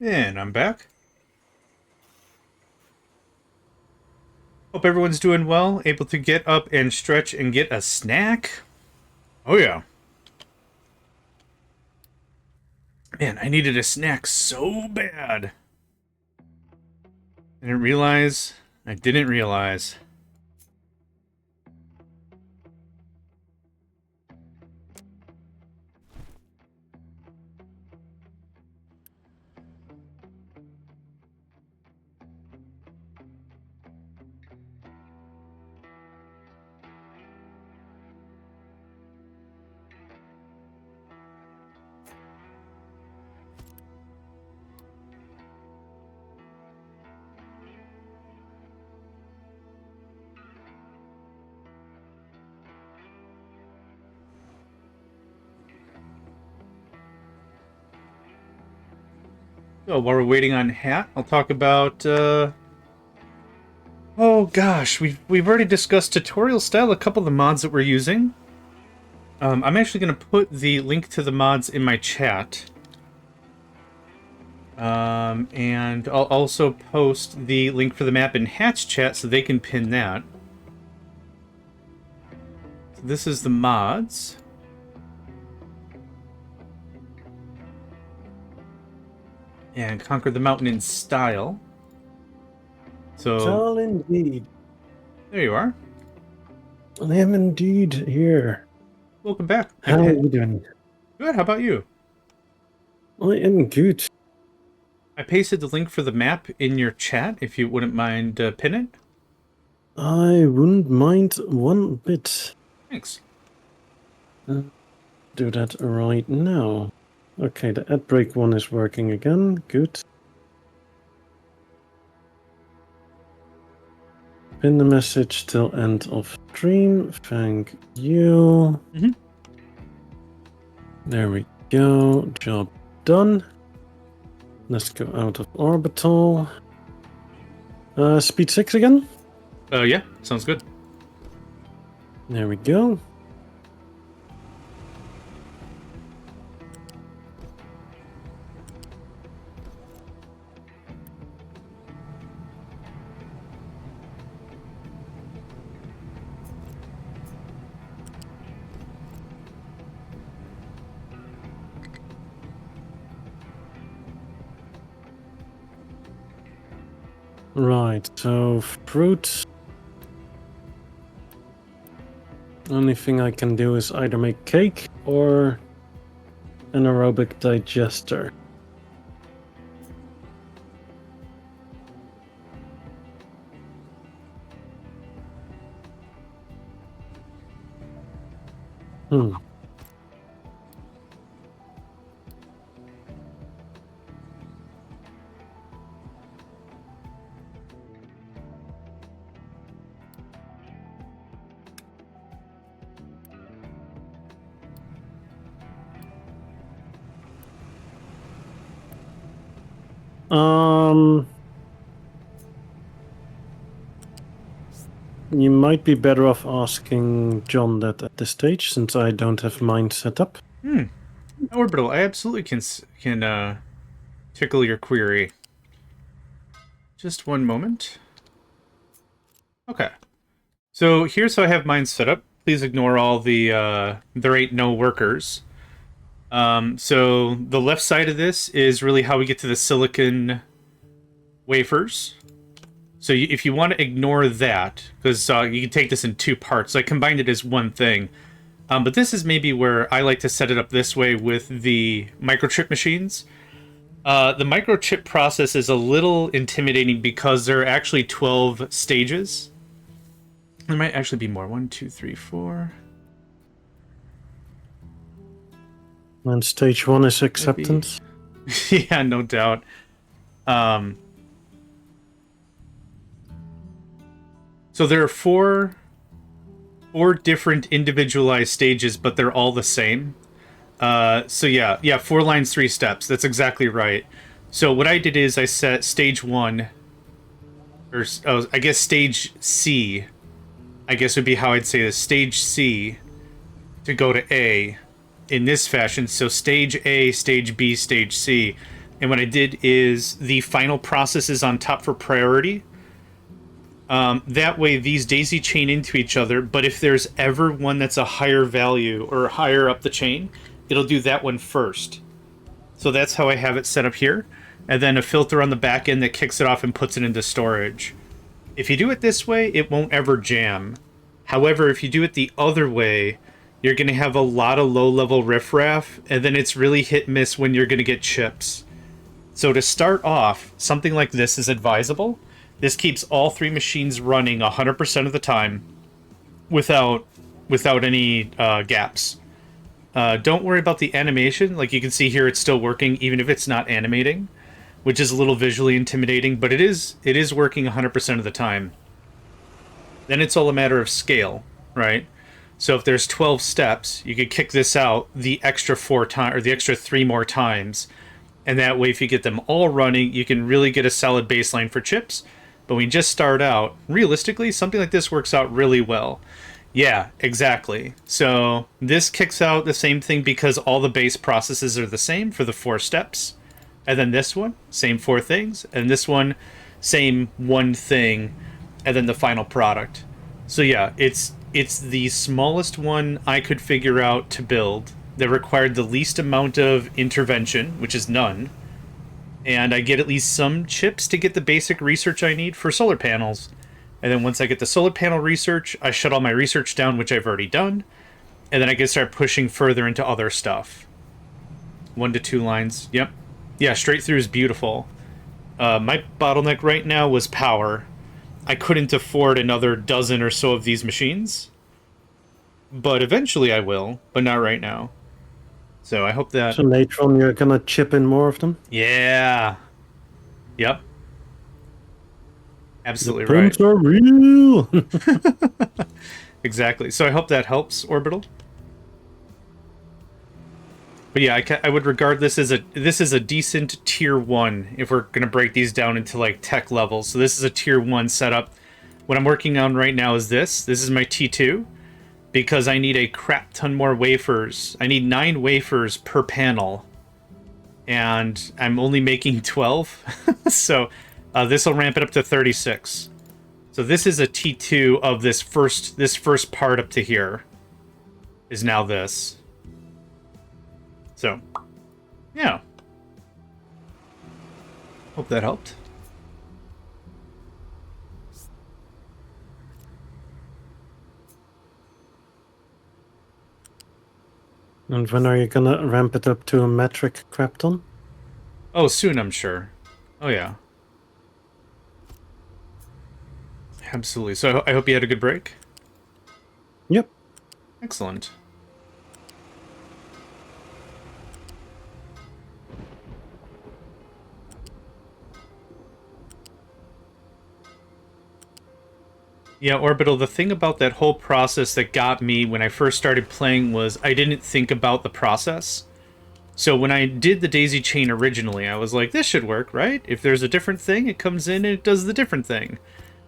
And I'm back. Hope everyone's doing well, able to get up and stretch and get a snack. Oh yeah. Man, I needed a snack so bad. I didn't realize. I didn't realize. So while we're waiting on Hat, I'll talk about. Oh gosh, we've already discussed tutorial style. A couple of the mods that we're using. I'm actually going to put the link to the mods in my chat. And I'll also post the link for the map in Hat's chat so they can pin that. So this is the mods. And conquer the mountain in style. So Tall indeed. there you are. I am indeed here. Welcome back. How are you doing? Good. How about you? I am good. I pasted the link for the map in your chat if you wouldn't mind pin it. I wouldn't mind one bit. Thanks. Do that right now. Okay, the ad break one is working again. Good. Pin the message till end of stream. Thank you. Mhm. There we go. Job done. Let's go out of orbital. Speed 6 again. Yeah, sounds good. There we go. Right, so fruit. Only thing I can do is either make cake or an aerobic digester. Hmm. You might be better off asking John that at this stage, since I don't have mine set up. Orbital, I absolutely can tickle your query. Just one moment. Okay. So here's how I have mine set up. Please ignore all the there ain't no workers. So the left side of this is really how we get to the silicon wafers. So if you want to ignore that, because you can take this in two parts. So I combined it as one thing. But this is maybe where I like to set it up this way with the microchip machines. The microchip process is a little intimidating because there are actually 12 stages. There might actually be more. 1, 2, 3, 4. And stage 1 is acceptance. Yeah, no doubt. So there are four different individualized stages, but they're all the same. So yeah, 4 lines, 3 steps. That's exactly right. So what I did is I set stage 1, or I guess stage C, I guess would be how I'd say this, stage C, to go to A in this fashion. So stage A, stage B, stage C. And what I did is the final process is on top for priority. That way these daisy chain into each other, but if there's ever one that's a higher value or higher up the chain, it'll do that one first. So that's how I have it set up here. And then a filter on the back end that kicks it off and puts it into storage. If you do it this way, it won't ever jam. However, if you do it the other way, you're going to have a lot of low-level riffraff, and then it's really hit-miss when you're going to get chips. So to start off, something like this is advisable. This keeps all 3 machines running 100% of the time without any gaps. Don't worry about the animation. Like you can see here, it's still working even if it's not animating, which is a little visually intimidating, but it is working 100% of the time. Then it's all a matter of scale, right? So if there's 12 steps, you could kick this out the extra 4 times, or the extra 3 more times, and that way if you get them all running, you can really get a solid baseline for chips. But when you just start out, realistically, something like this works out really well. Yeah, exactly. So this kicks out the same thing because all the base processes are the same for the 4 steps. And then this one, same 4 things. And this one, same 1 thing. And then the final product. So yeah, it's the smallest one I could figure out to build that required the least amount of intervention, which is none. And I get at least some chips to get the basic research I need for solar panels. And then once I get the solar panel research, I shut all my research down, which I've already done. And then I can start pushing further into other stuff. 1 to 2 lines. Yep. Yeah, straight through is beautiful. My bottleneck right now was power. I couldn't afford another dozen or so of these machines. But eventually I will, but not right now. So I hope that... So later on you're gonna chip in more of them? Yeah. Yep. Absolutely the right. pumps are real! Exactly. So I hope that helps, Orbital. But yeah, I would regard this as a decent tier 1 if we're going to break these down into like tech levels. So this is a tier 1 setup. What I'm working on right now is this. This is my T2 because I need a crap ton more wafers. I need 9 wafers per panel. And I'm only making 12. So this will ramp it up to 36. So this is a T2 of this first part up to here is now this. So, yeah. Hope that helped. And when are you gonna ramp it up to a metric crap ton? Oh, soon, I'm sure. Oh, yeah. Absolutely. So I hope you had a good break. Yep. Excellent. Yeah, Orbital, the thing about that whole process that got me when I first started playing was I didn't think about the process. So when I did the daisy chain originally, I was like, this should work, right? If there's a different thing, it comes in and it does the different thing.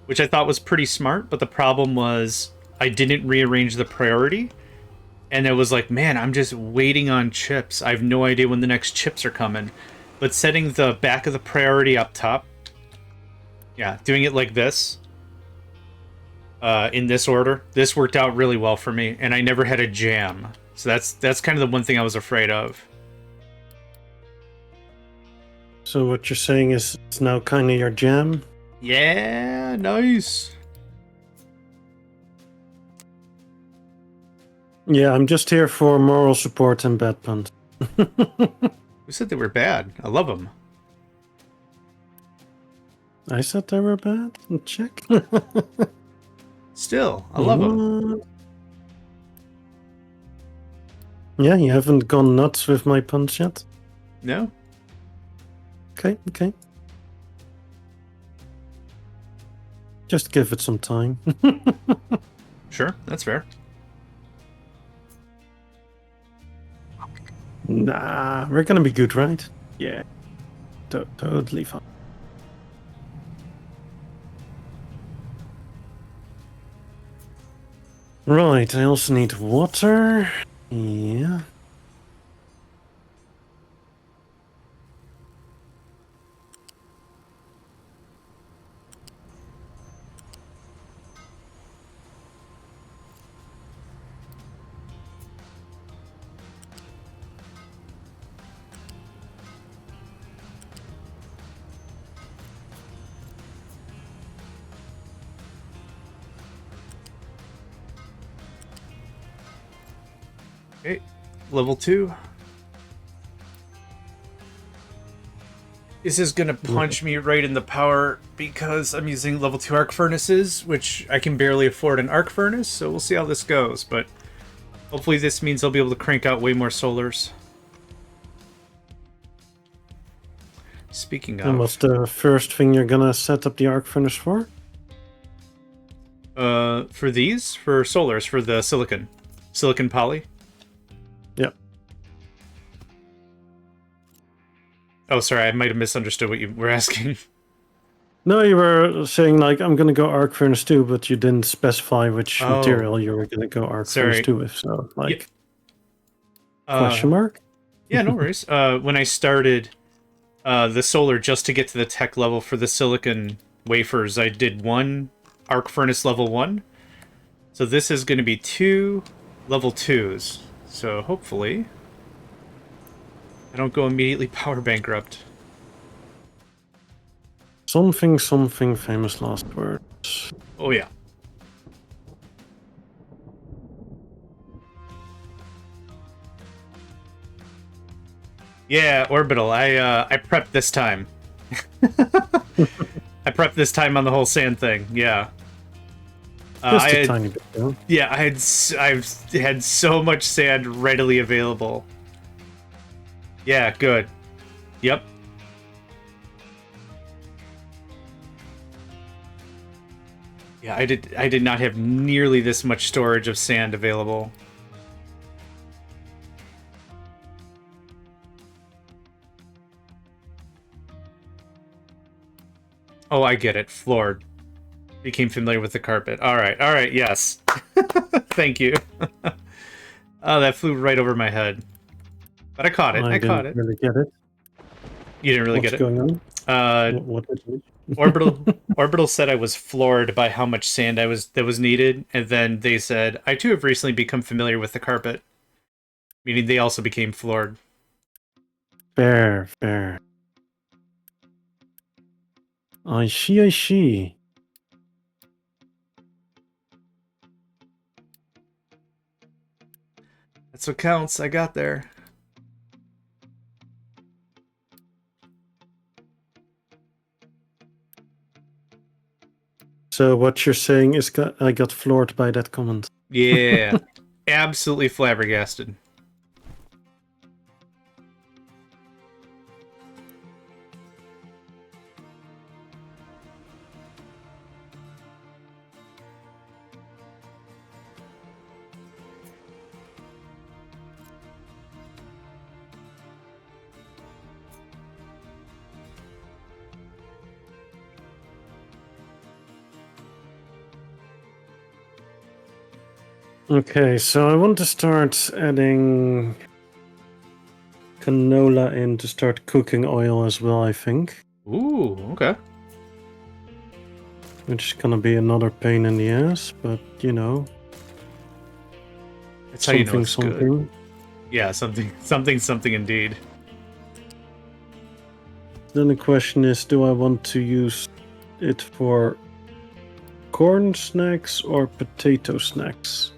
Which I thought was pretty smart, but the problem was I didn't rearrange the priority. And it was like, man, I'm just waiting on chips. I have no idea when the next chips are coming. But setting the back of the priority up top, yeah, doing it like this, in this order, this worked out really well for me, and I never had a jam. So that's kind of the one thing I was afraid of. So what you're saying is it's now kind of your jam? Yeah, nice. Yeah, I'm just here for moral support and bad puns. Who said they were bad? I love them. I said they were bad? Check. Still, I love them. Yeah, you haven't gone nuts with my puns yet? No? Okay. Just give it some time. Sure, that's fair. Nah, we're gonna be good, right? Yeah. Totally fine. Right, I also need water. Yeah. Okay, level 2. This is gonna punch me right in the power because I'm using level 2 arc furnaces, which I can barely afford an arc furnace, so we'll see how this goes, but hopefully this means I'll be able to crank out way more solars. Speaking of... And what's the first thing you're gonna set up the arc furnace for? For these? For solars, for the silicon. Silicon poly? Yeah. Oh, sorry, I might have misunderstood what you were asking. No, you were saying, like, I'm gonna go arc furnace 2, but you didn't specify which material you were gonna go arc furnace 2 with, so, like... Yeah. Question mark? Yeah, no worries. When I started the solar just to get to the tech level for the silicon wafers, I did 1 arc furnace level 1. So this is going to be 2 level 2s. So hopefully I don't go immediately power bankrupt. Something, famous last words. Oh yeah. Yeah, orbital. I prepped this time. I prepped this time on the whole sand thing. Yeah. Just a tiny bit, though. Yeah, I've had so much sand readily available. Yeah, good. Yep. Yeah, I did not have nearly this much storage of sand available. Oh, I get it. Floored. Became familiar with the carpet. All right, yes. Thank you. Oh, that flew right over my head. But I caught it. I caught it. Really get it. You didn't really What's get it? going on? What is it? Orbital said I was floored by how much sand that was needed, and then they said, I too have recently become familiar with the carpet. Meaning they also became floored. Fair. I see. That's what counts. I got there. So what you're saying is I got floored by that comment. Yeah. Absolutely flabbergasted. Okay, so I want to start adding canola in to start cooking oil as well, I think. Ooh, okay. Which is gonna be another pain in the ass, but you know. That's how you know it's something. good. Yeah, something indeed. Then the question is, do I want to use it for corn snacks or potato snacks?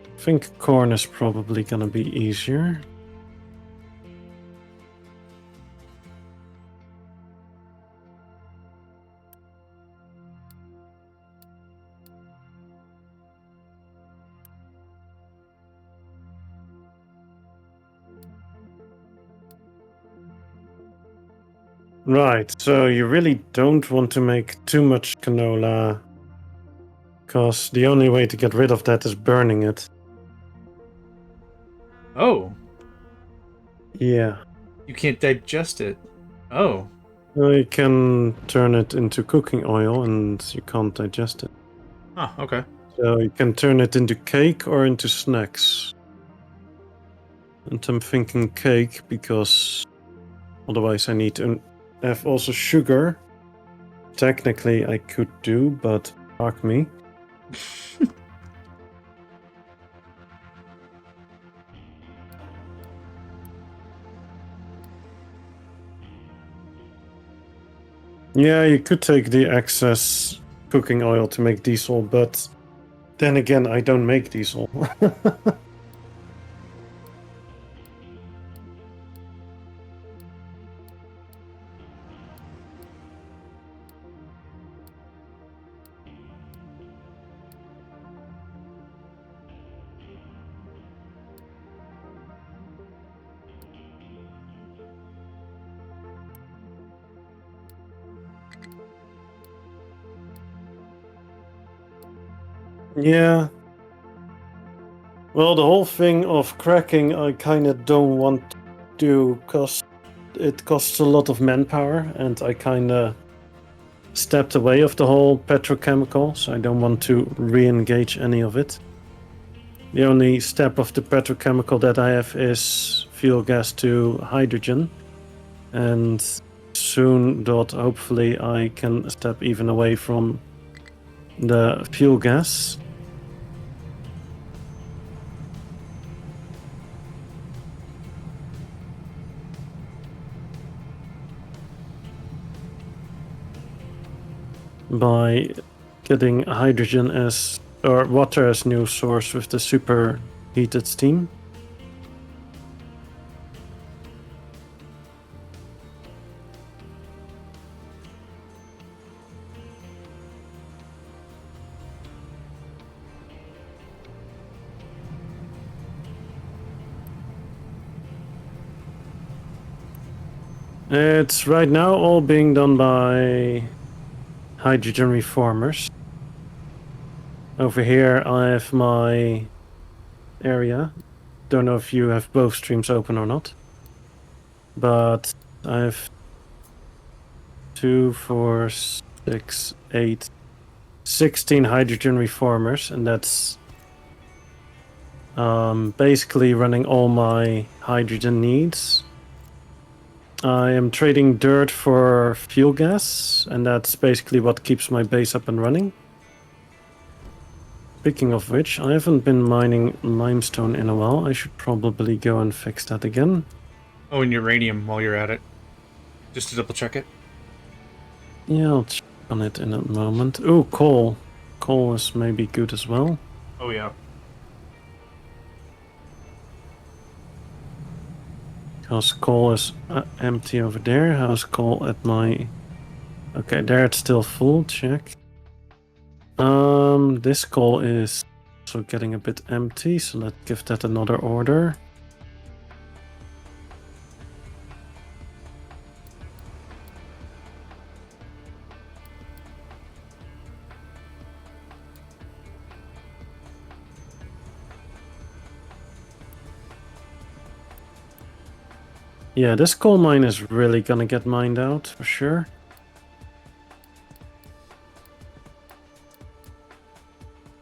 I think corn is probably gonna be easier. Right, so you really don't want to make too much canola, because the only way to get rid of that is burning it. Oh. Yeah. You can't digest it. Oh. Well, you can turn it into cooking oil and you can't digest it. Huh, okay. So you can turn it into cake or into snacks. And I'm thinking cake because otherwise I need to have also sugar. Technically I could do, but fuck me. Yeah, you could take the excess cooking oil to make diesel, but then again, I don't make diesel. Yeah. Well, the whole thing of cracking I kind of don't want to do because it costs a lot of manpower, and I kind of stepped away of the whole petrochemical, so I don't want to re-engage any of it. The only step of the petrochemical that I have is fuel gas to hydrogen, and soon dot hopefully I can step even away from the fuel gas. By getting hydrogen as or water as new source with the superheated steam. It's right now all being done by hydrogen reformers. Over here I have my area. Don't know if you have both streams open or not. But I have 2, 4, 6, 8, 16 hydrogen reformers, and that's basically running all my hydrogen needs. I am trading dirt for fuel gas, and that's basically what keeps my base up and running. Speaking of which, I haven't been mining limestone in a while. I should probably go and fix that again. Oh, and uranium while you're at it. Just to double check it. Yeah, I'll check on it in a moment. Ooh, coal. Coal is maybe good as well. Oh, yeah. How's coal is empty over there? How's coal at my... Okay, there it's still full. Check. This coal is also getting a bit empty, so let's give that another order. Yeah, this coal mine is really gonna get mined out, for sure.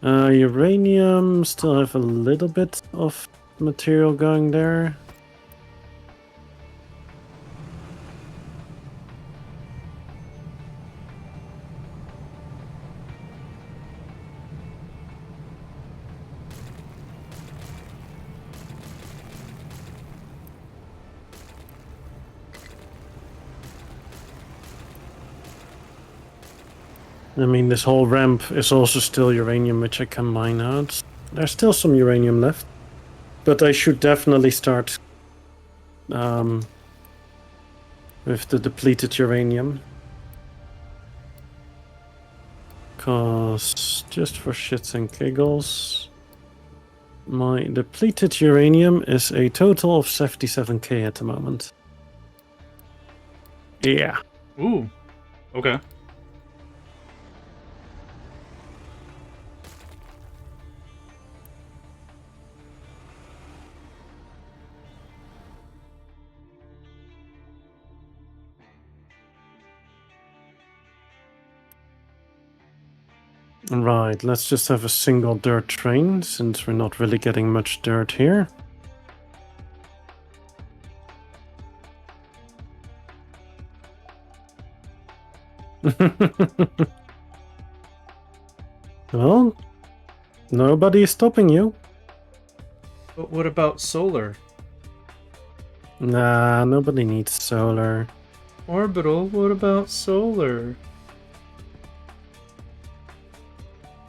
Uranium, still have a little bit of material going there. I mean, this whole ramp is also still uranium, which I can mine out. There's still some uranium left, but I should definitely start with the depleted uranium. Cause just for shits and giggles, my depleted uranium is a total of 77k at the moment. Yeah. Ooh. Okay. Right, let's just have a single dirt train, since we're not really getting much dirt here. Well, nobody is stopping you. But what about solar? Nah, nobody needs solar. Orbital, what about solar?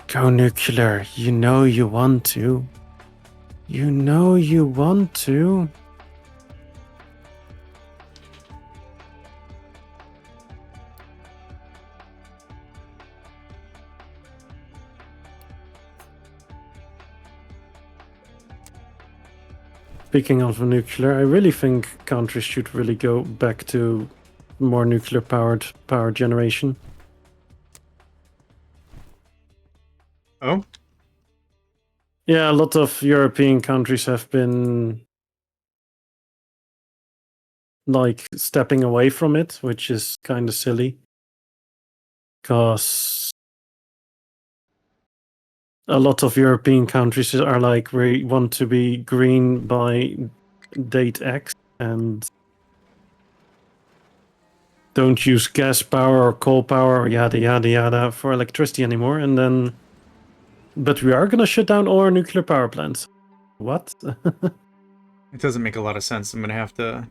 Go nuclear, you know you want to. You know you want to. Speaking of nuclear, I really think countries should really go back to more nuclear power generation. Oh? Yeah, a lot of European countries have been like stepping away from it, which is kind of silly. Because a lot of European countries are like, we want to be green by date X and don't use gas power or coal power or yada yada yada for electricity anymore. And then, but we are gonna shut down all our nuclear power plants. What? It doesn't make a lot of sense. I'm gonna have to.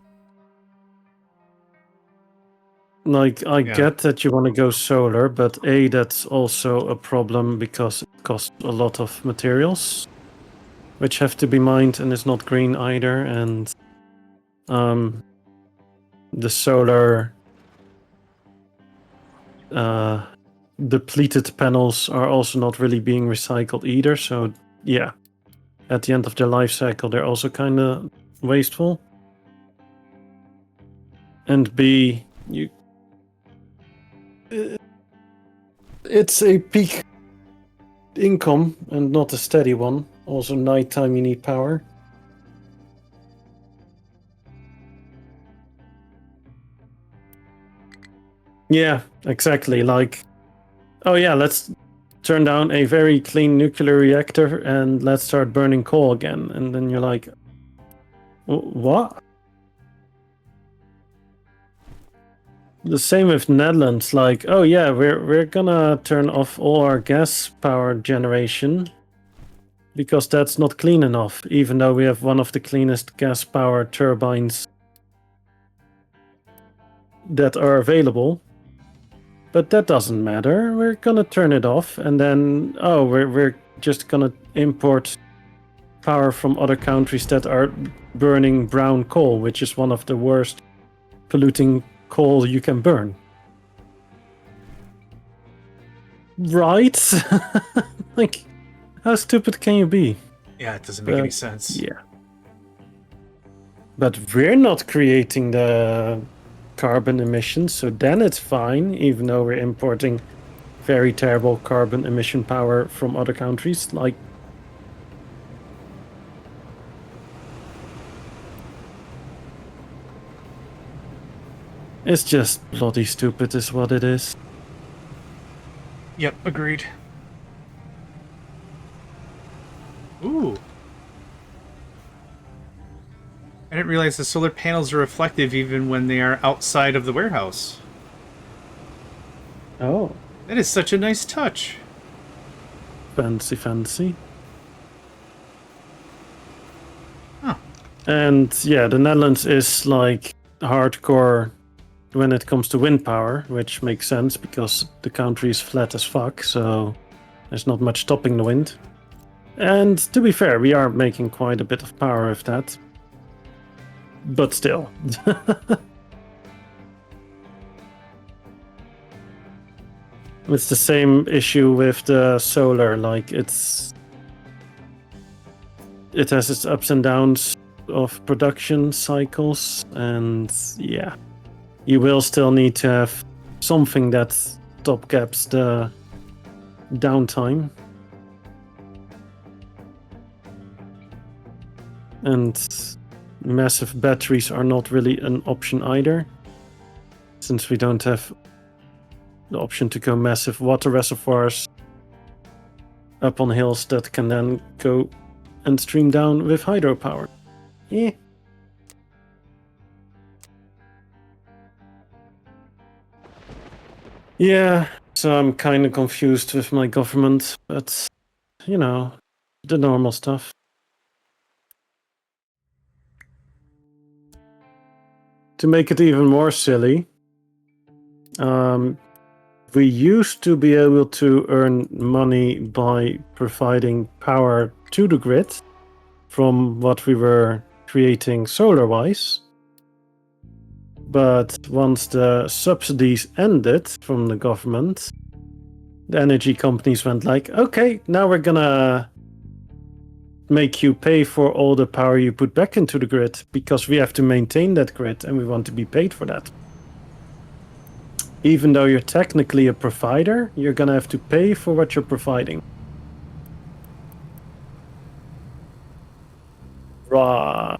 Like, I Yeah. get that you want to go solar, but A, that's also a problem because it costs a lot of materials, which have to be mined and is not green either. And the solar depleted panels are also not really being recycled either. So, yeah, at the end of their life cycle, they're also kind of wasteful. And B, it's a peak income and not a steady one. Also, nighttime you need power. Yeah, exactly. Like, oh yeah, let's turn down a very clean nuclear reactor and let's start burning coal again. And then you're like, what? The same with Netherlands. Like, oh yeah, we're gonna turn off all our gas power generation because that's not clean enough, even though we have one of the cleanest gas power turbines that are available. But that doesn't matter. We're gonna turn it off, and then we're just gonna import power from other countries that are burning brown coal, which is one of the worst polluting coal you can burn. Right? Like, how stupid can you be? Yeah, it doesn't make any sense. Yeah. But we're not creating the carbon emissions, so then it's fine, even though we're importing very terrible carbon emission power from other countries. Like, it's just bloody stupid is what it is. Yep, agreed. Ooh. I didn't realize the solar panels are reflective even when they are outside of the warehouse. Oh. That is such a nice touch. Fancy, fancy. Huh. And yeah, the Netherlands is like hardcore when it comes to wind power, which makes sense because the country is flat as fuck, so there's not much stopping the wind. And to be fair, we are making quite a bit of power with that. But still. It's the same issue with the solar, like it has its ups and downs of production cycles, and yeah, you will still need to have something that stopgaps the downtime. And massive batteries are not really an option either, since we don't have the option to go massive water reservoirs up on hills that can then go and stream down with hydropower. Yeah. Yeah, so I'm kind of confused with my government, but, you know, the normal stuff. To make it even more silly, we used to be able to earn money by providing power to the grid from what we were creating solar-wise. But once the subsidies ended from the government, the energy companies went like, okay, now we're gonna make you pay for all the power you put back into the grid because we have to maintain that grid and we want to be paid for that. Even though you're technically a provider, you're gonna have to pay for what you're providing. Right.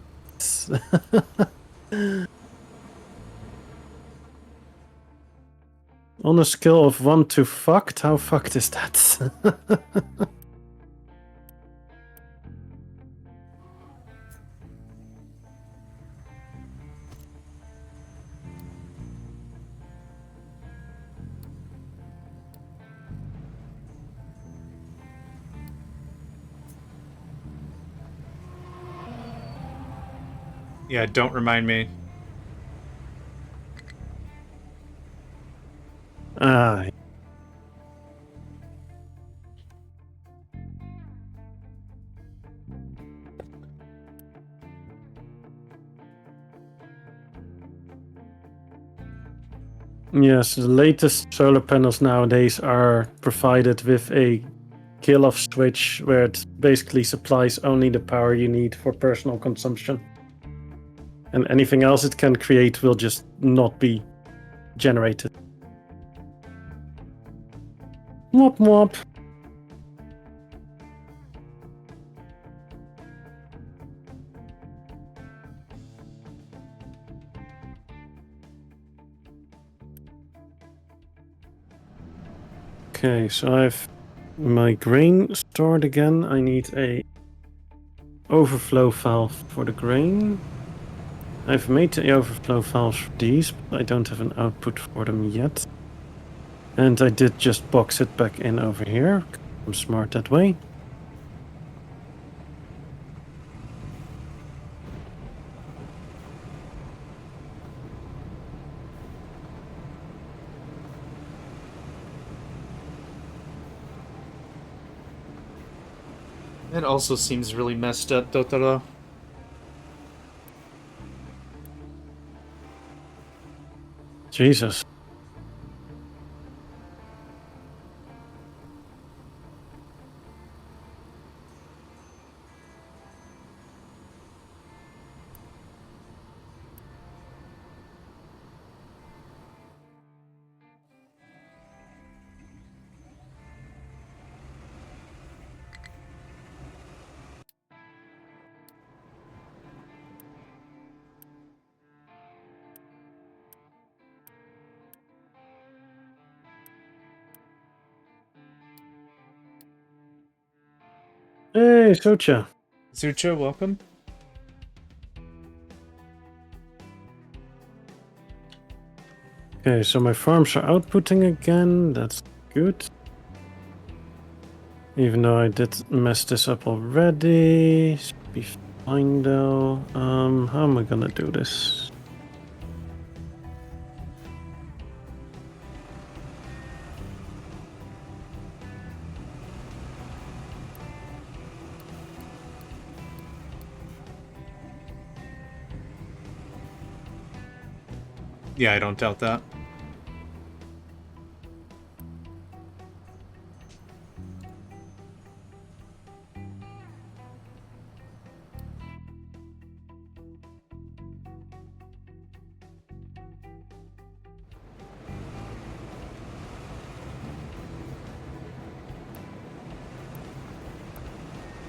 On a scale of 1 to fucked, how fucked is that? Yeah, don't remind me. Ah. Yes, the latest solar panels nowadays are provided with a kill-off switch where it basically supplies only the power you need for personal consumption. And anything else it can create will just not be generated. Womp womp. Okay, so I've my grain stored again. I need a overflow valve for the grain. I've made the overflow valves for these, but I don't have an output for them yet. And I did just box it back in over here. I'm smart that way. It also seems really messed up, Totoro. Jesus. Hey, Socha. Zucha, welcome. Okay, so my farms are outputting again. That's good. Even though I did mess this up already. Should be fine though. How am I gonna do this? Yeah, I don't doubt that.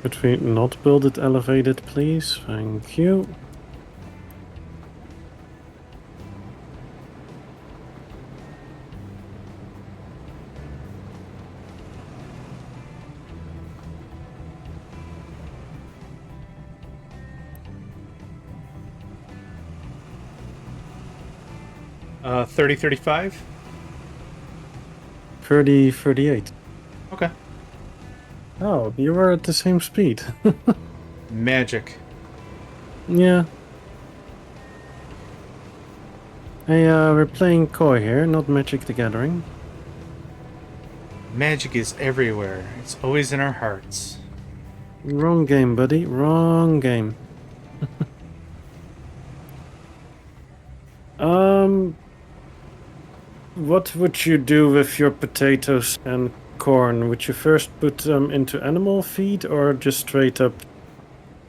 Could we not build it elevated, please? Thank you. Uh, 3035? 38. Okay. Oh, you were at the same speed. Magic. Yeah. Hey, we're playing Koi here, not Magic the Gathering. Magic is everywhere. It's always in our hearts. Wrong game, buddy. Wrong game. What would you do with your potatoes and corn? Would you first put them into animal feed or just straight up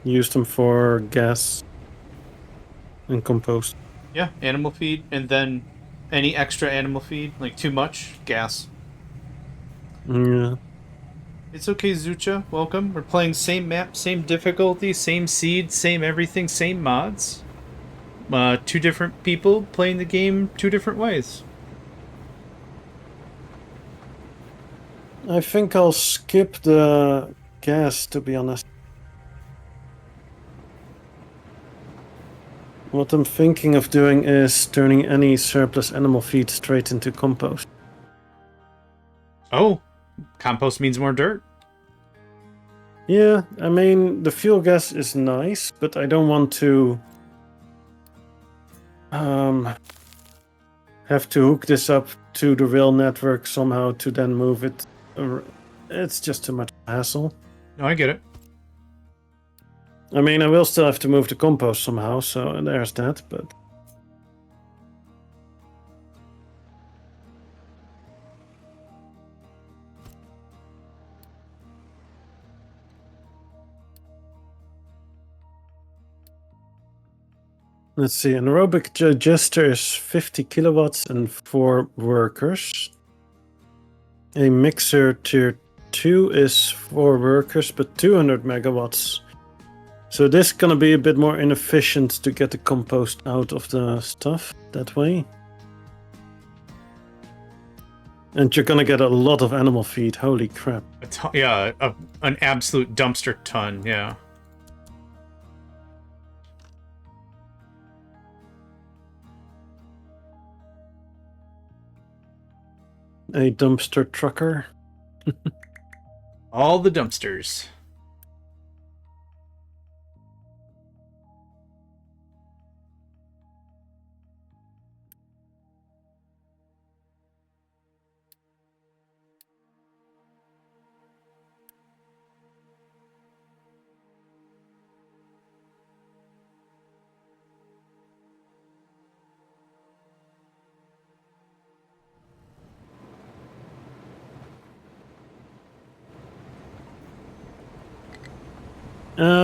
use them for gas and compost? Yeah, animal feed, and then any extra animal feed, like too much, gas. Yeah. It's okay, Zucha. Welcome. We're playing same map, same difficulty, same seed, same everything, same mods. Two different people playing the game two different ways. I think I'll skip the gas, to be honest. What I'm thinking of doing is turning any surplus animal feed straight into compost. Oh, compost means more dirt. Yeah, I mean, the fuel gas is nice, but I don't want to have to hook this up to the rail network somehow to then move it. It's just too much hassle. No, I get it. I mean, I will still have to move the compost somehow, so there's that, but... Let's see, an aerobic digester is 50 kilowatts and 4 workers. A mixer tier 2 is 4 workers, but 200 megawatts. So this is gonna be a bit more inefficient to get the compost out of the stuff that way. And you're gonna get a lot of animal feed, holy crap. An absolute dumpster ton, yeah. A dumpster trucker. All the dumpsters.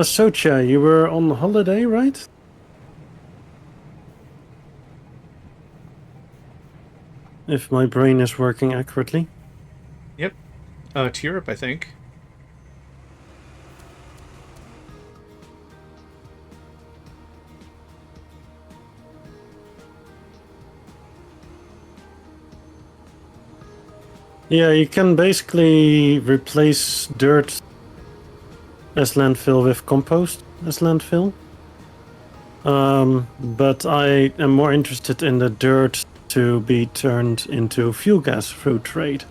Socha, you were on holiday, right? If my brain is working accurately. Yep. To Europe, I think. Yeah, you can basically replace dirt as landfill with compost as landfill. But I am more interested in the dirt to be turned into fuel gas through trade.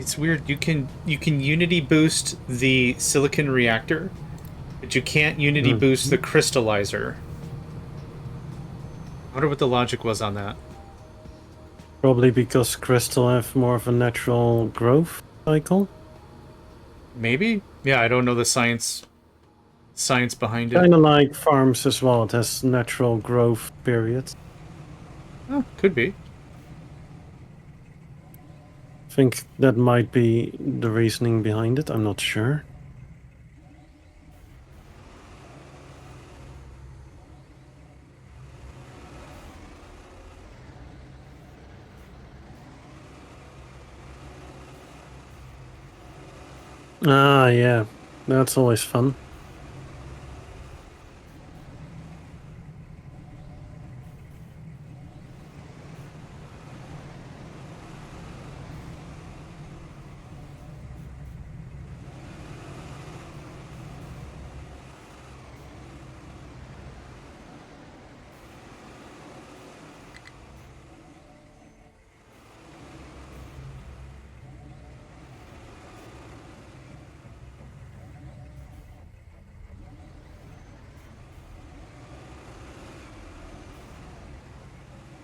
It's weird. You can unity boost the silicon reactor, but you can't unity boost the crystallizer. I wonder what the logic was on that. Probably because crystal have more of a natural growth cycle. Maybe? Yeah, I don't know the science behind it. Kind of like farms as well. It has natural growth periods. Oh, could be. I think that might be the reasoning behind it. I'm not sure. Ah, yeah. That's always fun.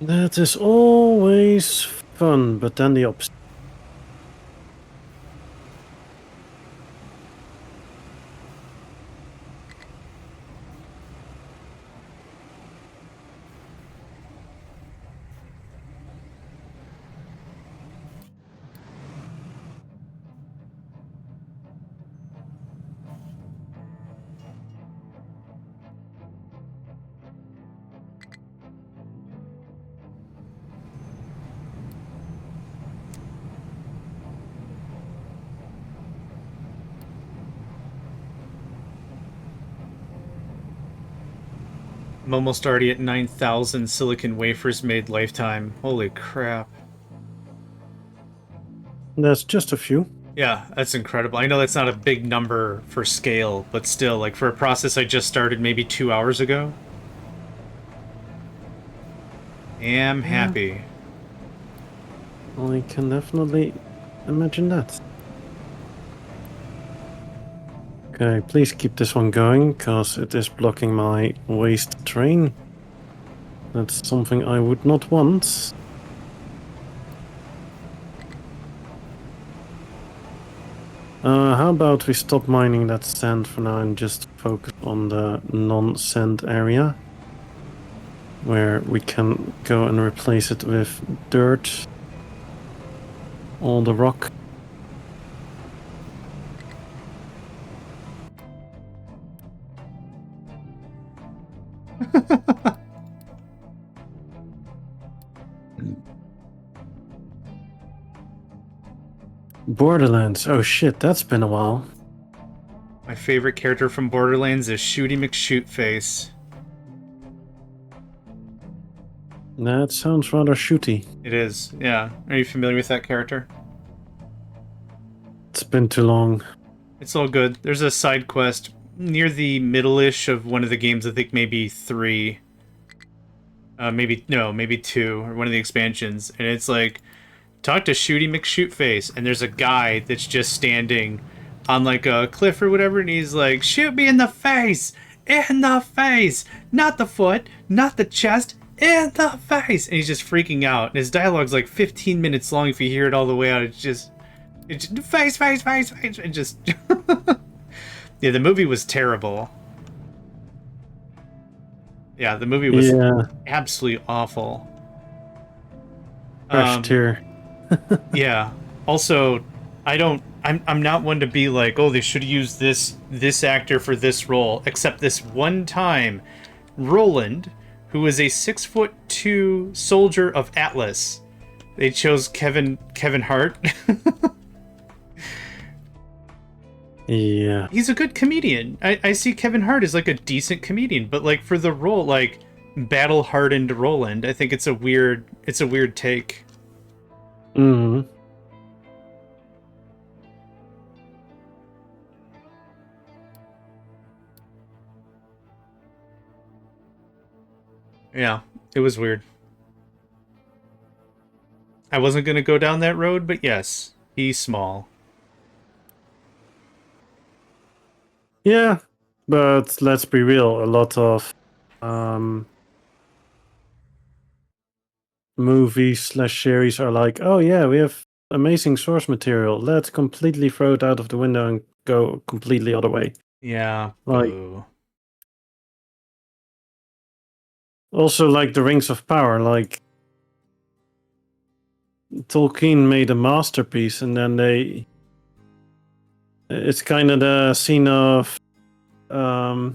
That is always fun, but then the opposite. I'm almost already at 9,000 silicon wafers made lifetime. Holy crap. That's just a few. Yeah, that's incredible. I know that's not a big number for scale, but still, like, for a process I just started maybe 2 hours ago. Am Yeah. happy. I can definitely imagine that. Okay, please keep this one going, because it is blocking my waste train. That's something I would not want. How about we stop mining that sand for now and just focus on the non-sand area, where we can go and replace it with dirt, all the rock. Borderlands. Oh shit, that's been a while. My favorite character from Borderlands is Shooty McShootface. That sounds rather shooty. It is, yeah. Are you familiar with that character? It's been too long. It's all good. There's a side quest near the middle-ish of one of the games, I think maybe 3. Maybe 2, or one of the expansions. And it's like, talk to Shooty McShootface, and there's a guy that's just standing on like a cliff or whatever, and he's like, shoot me in the face! In the face! Not the foot, not the chest, in the face! And he's just freaking out. And his dialogue's like 15 minutes long if you hear it all the way out. It's just face, face, face, face, and just... Yeah, the movie was terrible. Yeah, the movie was absolutely awful. Fresh tear. Yeah. Also, I'm not one to be like, oh, they should have used this actor for this role, except this one time, Roland, who is a 6'2" soldier of Atlas. They chose Kevin Hart. Yeah. He's a good comedian. I see Kevin Hart as like a decent comedian, but like for the role, like battle hardened Roland, I think it's a weird take. Mm-hmm. Yeah, it was weird. I wasn't gonna go down that road, but yes, he's small. Yeah, but let's be real, a lot of movies/series are like, oh yeah, we have amazing source material. Let's completely throw it out of the window and go completely other way. Yeah, Like, boo. also like the Rings of Power, like Tolkien made a masterpiece and then it's kind of the scene of The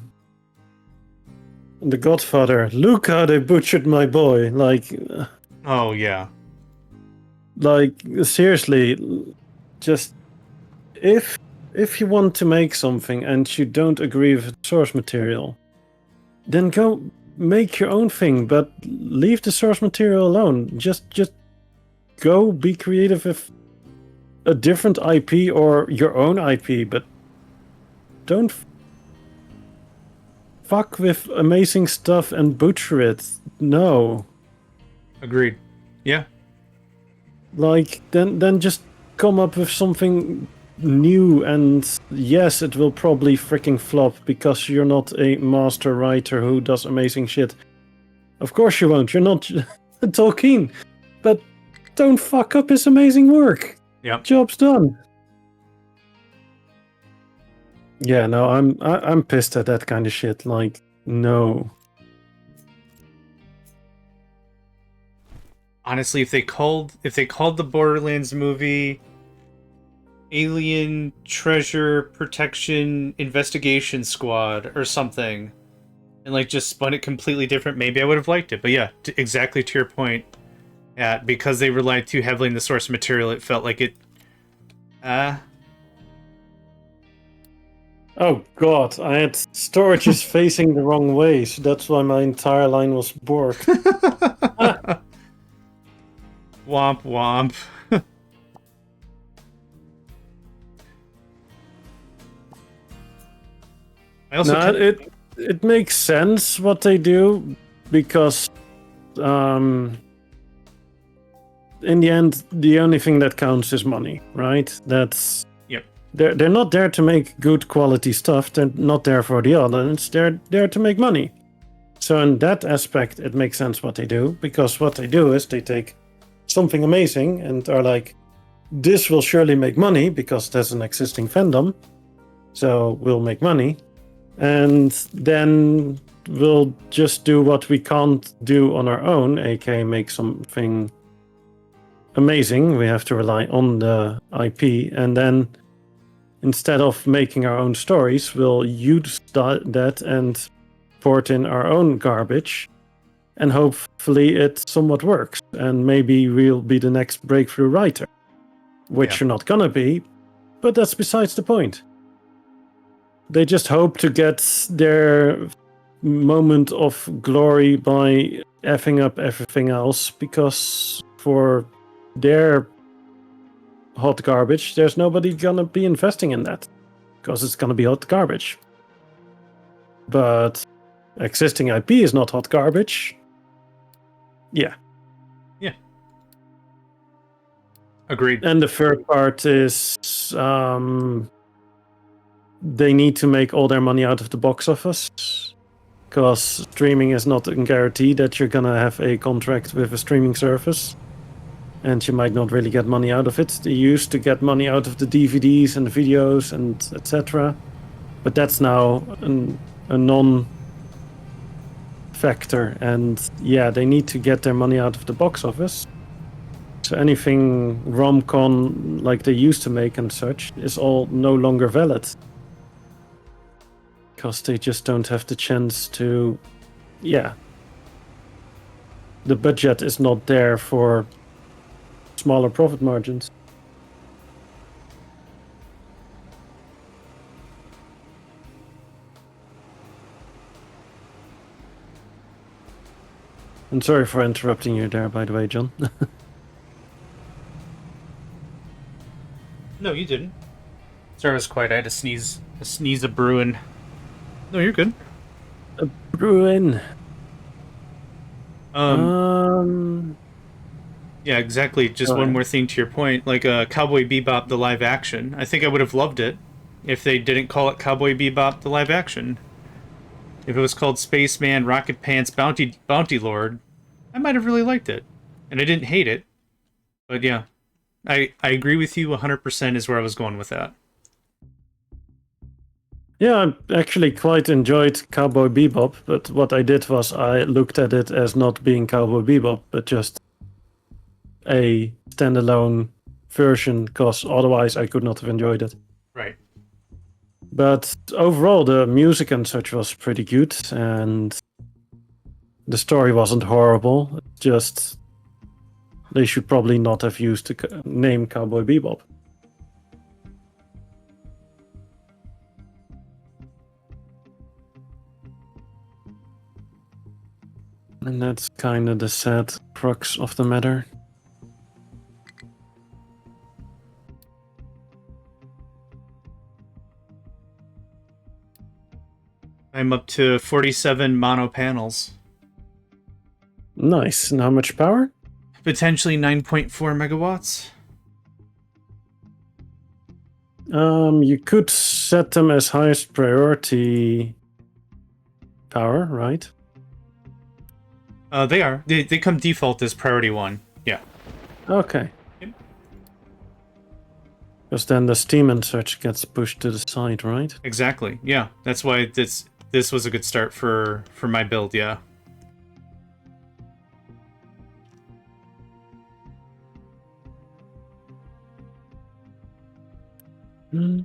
Godfather. Look how they butchered my boy. Oh yeah. Like seriously, just if you want to make something and you don't agree with the source material, then go make your own thing, but leave the source material alone. Just go be creative with a different IP or your own IP, but don't fuck with amazing stuff and butcher it. No. Agreed. Yeah. Like then just come up with something new, and yes, it will probably freaking flop because you're not a master writer who does amazing shit. Of course you won't. You're not Tolkien. But don't fuck up his amazing work. Yep. Job's done. Yeah, no, I'm pissed at that kind of shit. Like, no. Honestly, if they called the Borderlands movie Alien Treasure Protection Investigation Squad or something, and like just spun it completely different, maybe I would have liked it. But yeah, exactly to your point, because they relied too heavily on the source material, it felt like it. Oh god, I had storages facing the wrong way, so that's why my entire line was borked. Womp womp. I also No, it makes sense what they do, because in the end, the only thing that counts is money, right? That's Yep. they're not there to make good quality stuff. They're not there for the audience. They're there to make money. So in that aspect, it makes sense what they do, because what they do is they take something amazing and are like, this will surely make money because there's an existing fandom, so we'll make money, and then we'll just do what we can't do on our own, aka make something amazing. We have to rely on the IP, and then instead of making our own stories, we'll use that and port in our own garbage, and hopefully it somewhat works, and maybe we'll be the next breakthrough writer, which you're not gonna be, but that's besides the point. They just hope to get their moment of glory by effing up everything else, because for their hot garbage, there's nobody gonna be investing in that, because it's gonna be hot garbage. But existing IP is not hot garbage. Yeah. Yeah. Agreed. And the third part is they need to make all their money out of the box office, because streaming is not a guarantee that you're gonna have a contract with a streaming service, and you might not really get money out of it. They used to get money out of the DVDs and the videos and etc., but that's now a non-factor, and yeah, they need to get their money out of the box office. So anything rom-com like they used to make and such is all no longer valid, because they just don't have the chance to, yeah. The budget is not there for smaller profit margins. And sorry for interrupting you there, by the way, John. No, you didn't. Sorry, I was quiet. I had to sneeze. A sneeze of brewing. No, you're good. Bruin. Yeah, exactly. Just one more thing to your point. Like Cowboy Bebop, the live action. I think I would have loved it if they didn't call it Cowboy Bebop, the live action. If it was called Spaceman, Rocket Pants, Bounty Lord, I might have really liked it. And I didn't hate it. But yeah, I agree with you 100% is where I was going with that. Yeah, I actually quite enjoyed Cowboy Bebop, but what I did was I looked at it as not being Cowboy Bebop, but just a standalone version, because otherwise I could not have enjoyed it. Right. But overall, the music and such was pretty good, and the story wasn't horrible. Just they should probably not have used the name Cowboy Bebop. And that's kind of the sad crux of the matter. I'm up to 47 mono panels. Nice. And how much power? Potentially 9.4 megawatts. You could set them as highest priority power, right? They are. They come default as priority 1. Yeah. Okay. Yep. Because then the Steam and such gets pushed to the side, right? Exactly. Yeah. That's why this was a good start for my build, yeah. Hmm.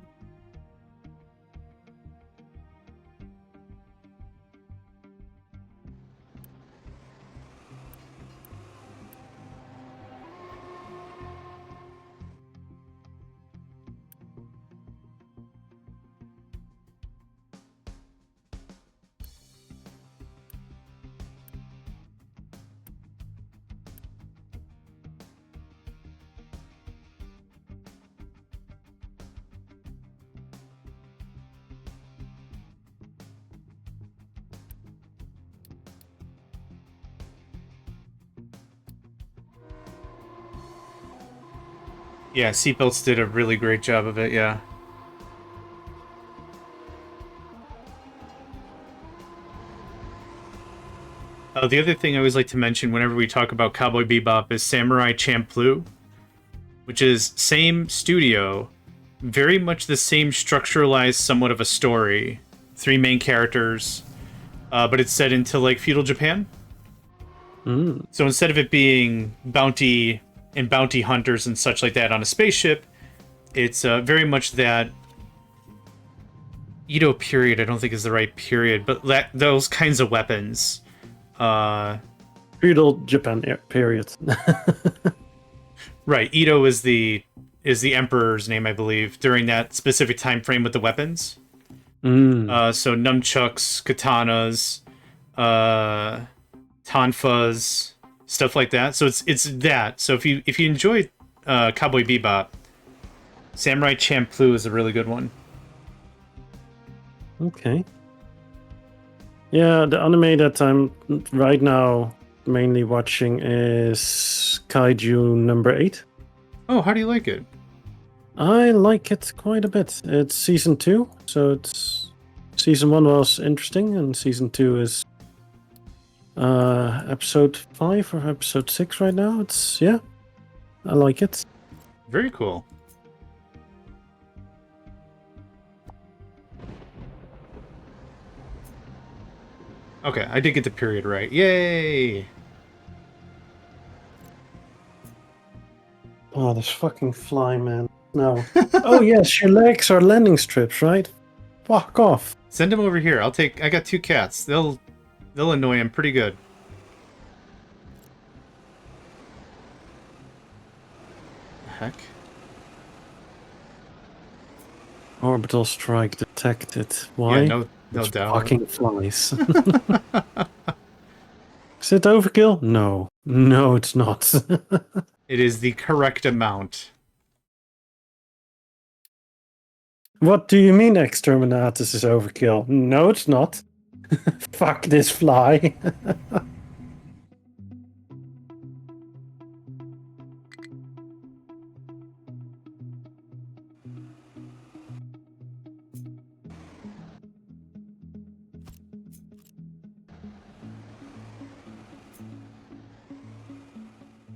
Yeah, Seatbelts did a really great job of it, yeah. The other thing I always like to mention whenever we talk about Cowboy Bebop is Samurai Champloo, which is same studio, very much the same structuralized somewhat of a story. 3 main characters, but it's set into like feudal Japan. Mm. So instead of it being bounty and bounty hunters and such like that on a spaceship, it's very much that Edo period. I don't think is the right period, but those kinds of weapons. Feudal Japan period. Right, Edo is the emperor's name, I believe, during that specific time frame with the weapons. So nunchucks, katanas, tonfas, stuff like that. So it's that. So if you enjoy Cowboy Bebop, Samurai Champloo is a really good one. Okay. Yeah, the anime that I'm right now mainly watching is Kaiju number 8. Oh, how do you like it? I like it quite a bit. It's season 2, so it's season 1 was interesting, and season 2 is episode 5 or episode 6 right now. It's I like it. Very cool. Okay, I did get the period right. Yay! Oh, this fucking fly, man. No. Oh yes, your legs are landing strips, right? Fuck off. Send him over here. I got 2 cats. They'll annoy him pretty good. Heck. Orbital strike detected. Why? Yeah, no It's doubt. fucking flies. Is it overkill? No. No, it's not. It is the correct amount. What do you mean Exterminatus is overkill? No, it's not. Fuck this fly.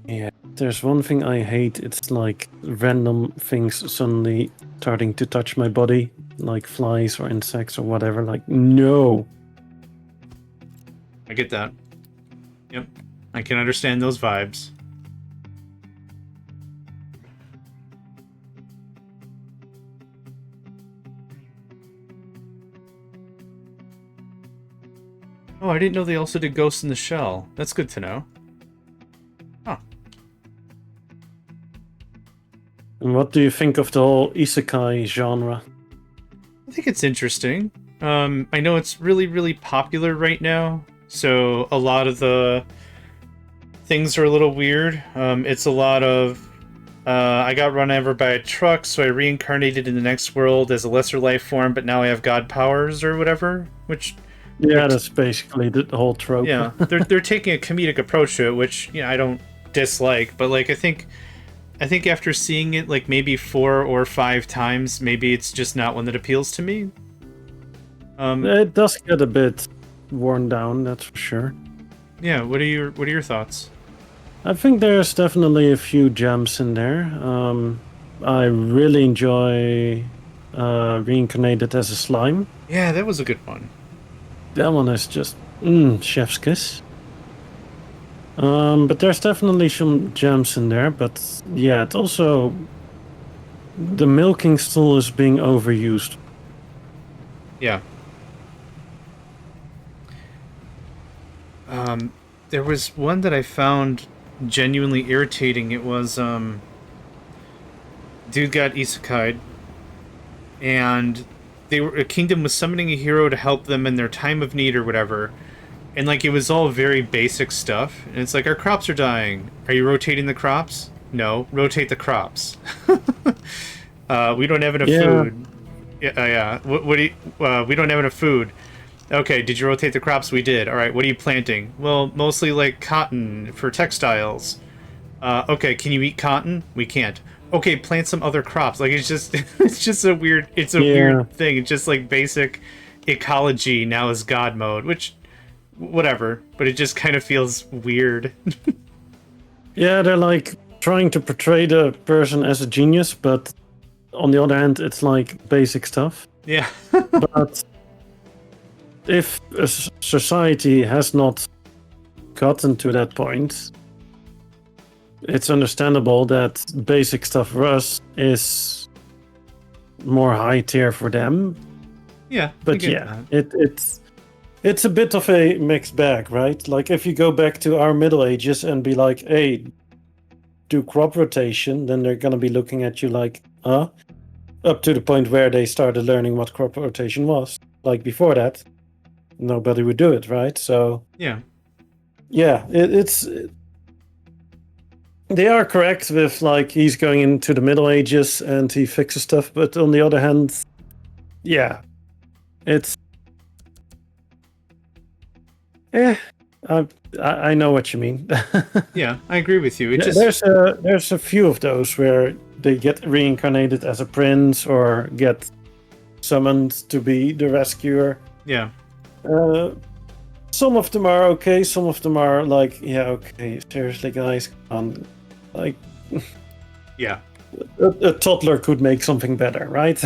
Yeah, there's one thing I hate. It's like random things suddenly starting to touch my body, like flies or insects or whatever. Like, no. I get that. Yep. I can understand those vibes. Oh, I didn't know they also did Ghost in the Shell. That's good to know. Huh. And what do you think of the whole isekai genre? I think it's interesting. I know it's really, really popular right now, so a lot of the things are a little weird. It's a lot of, I got run over by a truck, so I reincarnated in the next world as a lesser life form, but now I have god powers or whatever, which... Yeah, that's basically the whole trope. Yeah, they're taking a comedic approach to it, which I don't dislike, but like I think after seeing it like maybe 4 or 5 times, maybe it's just not one that appeals to me. It does get a bit worn down, that's for sure. Yeah, what are your thoughts? I think there's definitely a few gems in there. I really enjoy Reincarnated as a Slime. Yeah, that was a good one. That one is just chef's kiss. But there's definitely some gems in there. But yeah, it's also the milking still is being overused. Yeah. There was one that I found genuinely irritating. It was dude got isekai'd, and a kingdom was summoning a hero to help them in their time of need or whatever. And like it was all very basic stuff. And it's like, our crops are dying. Are you rotating the crops? No, rotate the crops. We don't have enough food. Yeah. What do you, we don't have enough food. Okay, did you rotate the crops? We did. All right, what are you planting? Well, mostly like cotton for textiles. Okay, can you eat cotton? We can't. okay, plant some other crops. Like it's just it's just a weird Yeah. weird thing. It's just like basic ecology now is God mode, which whatever, but it just kind of feels weird. Yeah, they're like trying to portray the person as a genius, but on the other hand, it's like basic stuff. Yeah. But if a society has not gotten to that point, it's understandable that basic stuff for us is more high tier for them. Yeah. But yeah, it's a bit of a mixed bag, right? Like if you go back to our Middle Ages and be like, hey, do crop rotation, then they're gonna be looking at you like, huh? Up to the point where they started learning what crop rotation was. Like before that, nobody would do it, right? So yeah. it's they are correct with like he's going into the Middle Ages and he fixes stuff, but on the other hand, yeah, it's I know what you mean. Yeah, I agree with you. It just there's a few of those where they get reincarnated as a prince or get summoned to be the rescuer. yeah. Some of them are okay. Some of them are like, yeah, okay, seriously, guys, come on. Like, Yeah. a toddler could make something better, right?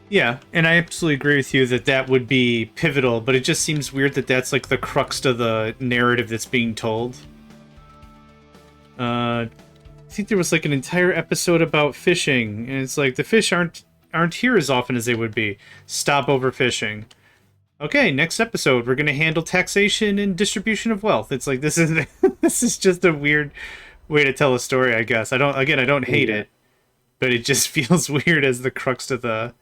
Yeah, and I absolutely agree with you that that would be pivotal, but it just seems weird that that's like the crux of the narrative that's being told. I think there was like an entire episode about fishing, and it's like the fish aren't here as often as they would be. Stop overfishing. Okay, next episode we're gonna handle taxation and distribution of wealth. It's like this is this is just a weird way to tell a story, I guess. I don't hate it, but it just feels weird as the crux of the.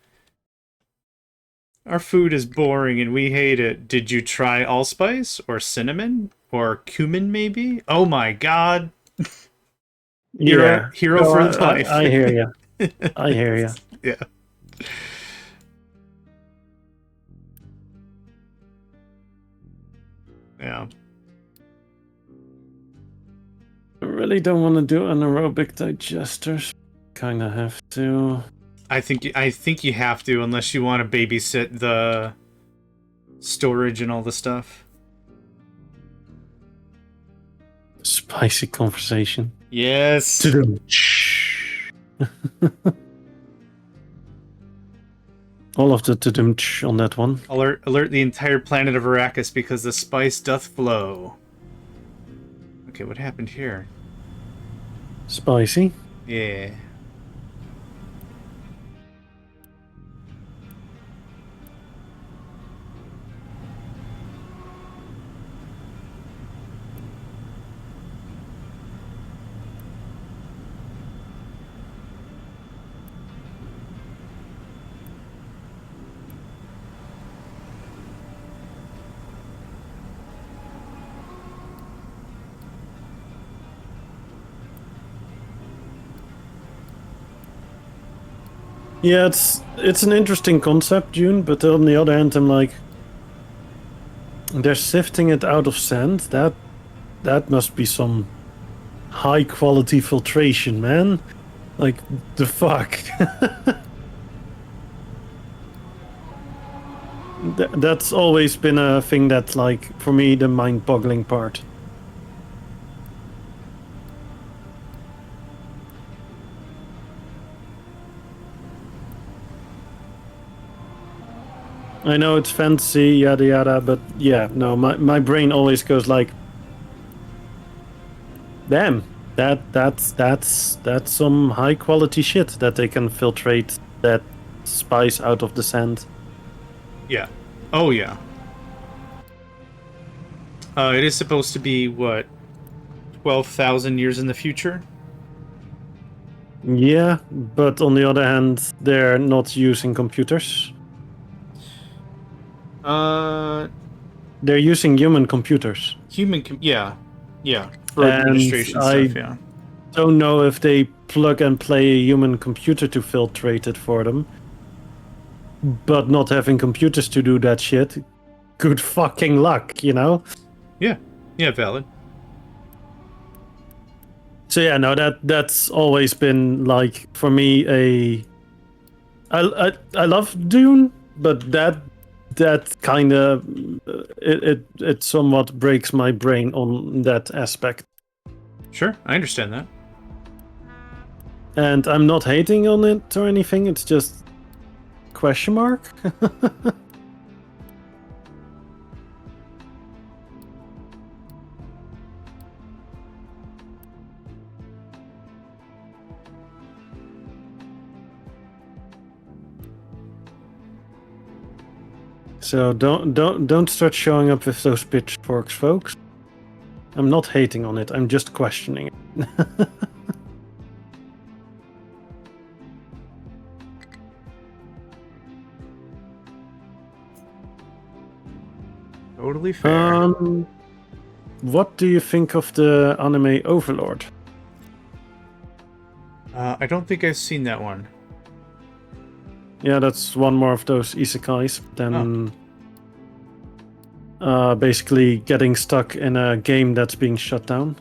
Our food is boring and we hate it. Did you try allspice or cinnamon or cumin maybe? Oh my god. Hero No, for life. I hear you. I hear you. Yeah. Yeah. I really don't want to do anaerobic digesters. Kind of have to. I think you have to unless you want to babysit the storage and all the stuff. Spicy conversation. Yes. All of the to-dum on that one. Alert the entire planet of Arrakis because the spice doth flow. Okay, what happened here? Spicy. Yeah. Yeah, it's an interesting concept, June, but on the other hand, I'm like, they're sifting it out of sand. That must be some high quality filtration, man. Like the fuck. That's always been a thing that's like for me the mind-boggling part. I know it's fancy, yada yada, but yeah, no, my brain always goes like, damn, that's some high quality shit that they can filtrate that spice out of the sand. Yeah. Oh yeah. It is supposed to be what, 12,000 years in the future. Yeah, but on the other hand, they're not using computers. They're using human computers. Yeah, for And administration stuff. Yeah. Don't know if they plug and play a human computer to filtrate it for them. But not having computers to do that shit, good fucking luck, you know? Yeah, valid. So yeah, no, that's always been like for me I love Dune, but that kind of it somewhat breaks my brain on that aspect. Sure, I understand that. And I'm not hating on it or anything. It's just question mark. So don't start showing up with those pitchforks, folks. I'm not hating on it. I'm just questioning it. Totally fair. What do you think of the anime Overlord? I don't think I've seen that one. Yeah, that's one more of those isekais. Then, basically getting stuck in a game that's being shut down.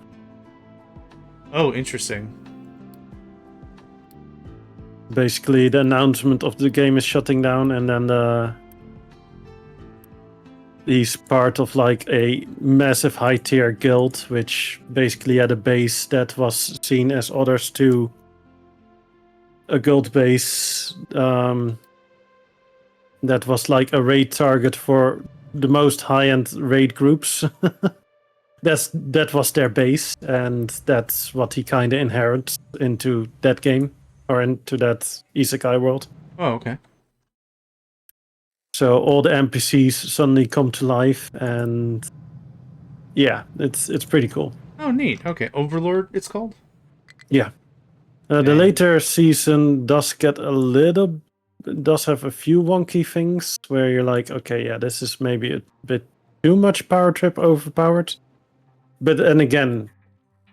Oh, interesting. Basically, the announcement of the game is shutting down, and then he's part of like a massive high-tier guild, which basically had a base that was seen as others to a guild base that was like a raid target for the most high-end raid groups. That was their base, and that's what he kind of inherits into that game or into that isekai world. Oh, okay. So all the NPCs suddenly come to life, and yeah, it's pretty cool. Oh, neat. Okay, Overlord, it's called. Yeah. The Okay. later season does have a few wonky things where you're like, okay, yeah, this is maybe a bit too much power trip overpowered. But then again,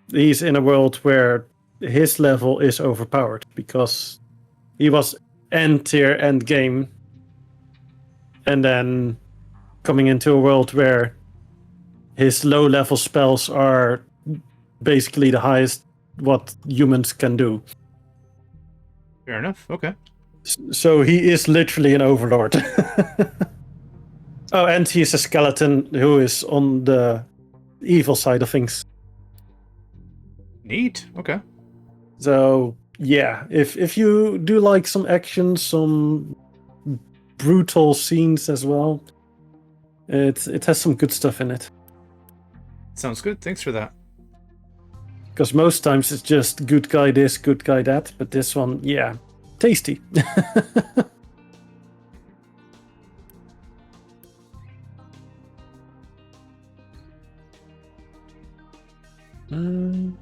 he's in a world where his level is overpowered because he was end tier end game, and then coming into a world where his low level spells are basically the highest what humans can do. Fair enough. Okay. So he is literally an overlord. Oh, and he's a skeleton who is on the evil side of things. Neat. Okay. So yeah, if you do like some action, some brutal scenes as well, it has some good stuff in it. Sounds good. Thanks for that. Because most times it's just good guy this, good guy that, but this one, yeah, tasty. Um,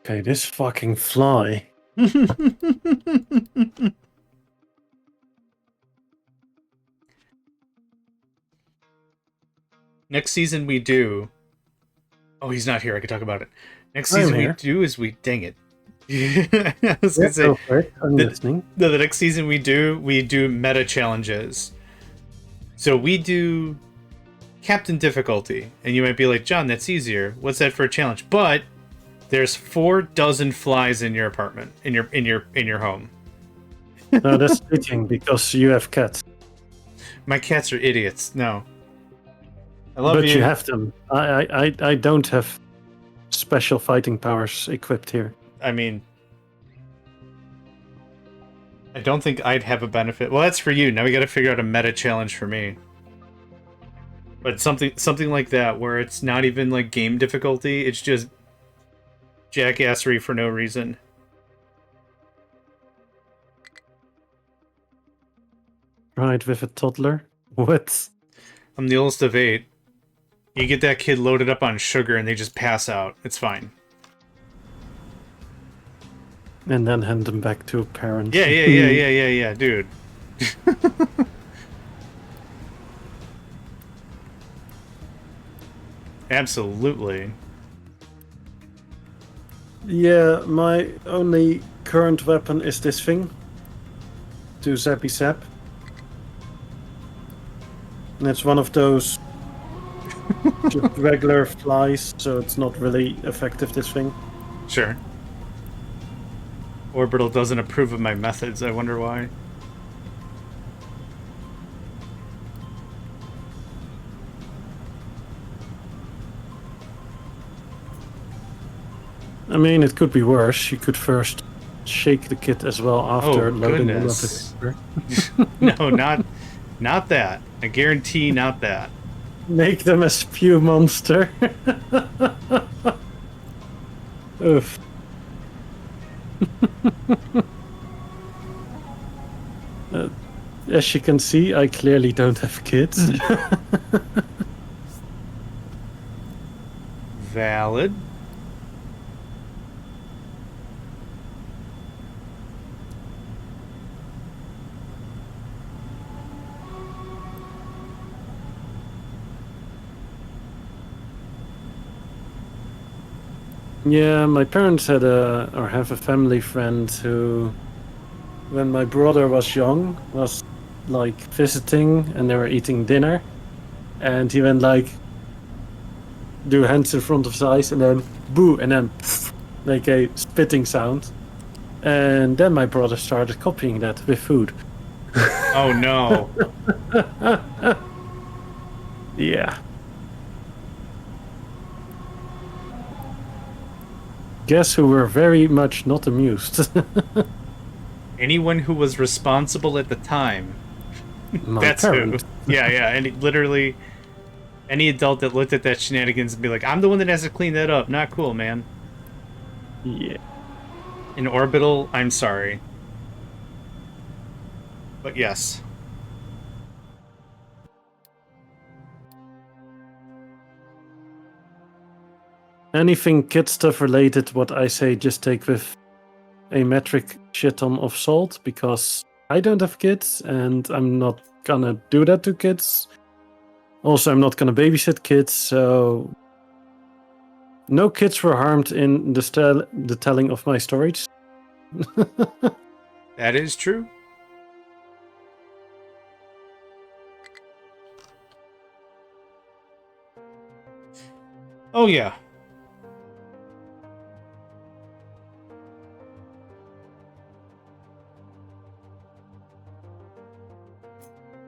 okay, this fucking fly. Next season we do. Oh, he's not here. I could talk about it. Next I'm season here. we do is we. Dang it. I was gonna say. Go for it. I'm listening. The next season we do meta challenges. So we do Captain difficulty, and you might be like, John, that's easier. What's that for a challenge? But there's 4 dozen flies in your apartment, in your home. No, that's cheating because you have cats. My cats are idiots. No. I love But you. you have them. I don't have special fighting powers equipped here. I mean, I don't think I'd have a benefit. Well, that's for you. Now we got to figure out a meta challenge for me. But something like that where it's not even like game difficulty. It's just jackassery for no reason. Right, with a toddler? What? I'm the oldest of 8. You get that kid loaded up on sugar and they just pass out. It's fine. And then hand them back to a parent. Yeah, dude. Absolutely. Yeah, my only current weapon is this thing. To zappy zap. And it's one of those just regular flies, so it's not really effective, this thing. Sure. Orbital doesn't approve of my methods. I wonder why. I mean, it could be worse. You could first shake the kit as well after loading them up. Goodness. No, not that. I guarantee not that. Make them a spew monster. Oof. As you can see, I clearly don't have kids. Valid. Yeah, my parents have a family friend who, when my brother was young, was like visiting and they were eating dinner, and he went like, do hands in front of his eyes and then boo and then like a spitting sound, and then my brother started copying that with food. Oh no. Yeah. Guess who were very much not amused? Anyone who was responsible at the time. My That's parents. who. Yeah, yeah. And literally, any adult that looked at that shenanigans and be like, I'm the one that has to clean that up. Not cool, man. Yeah. In Orbital, I'm sorry. But yes. Anything kid stuff related, what I say, just take with a metric shit ton of salt, because I don't have kids and I'm not gonna do that to kids. Also, I'm not gonna babysit kids, so no kids were harmed in the telling of my stories. That is true. Oh, yeah.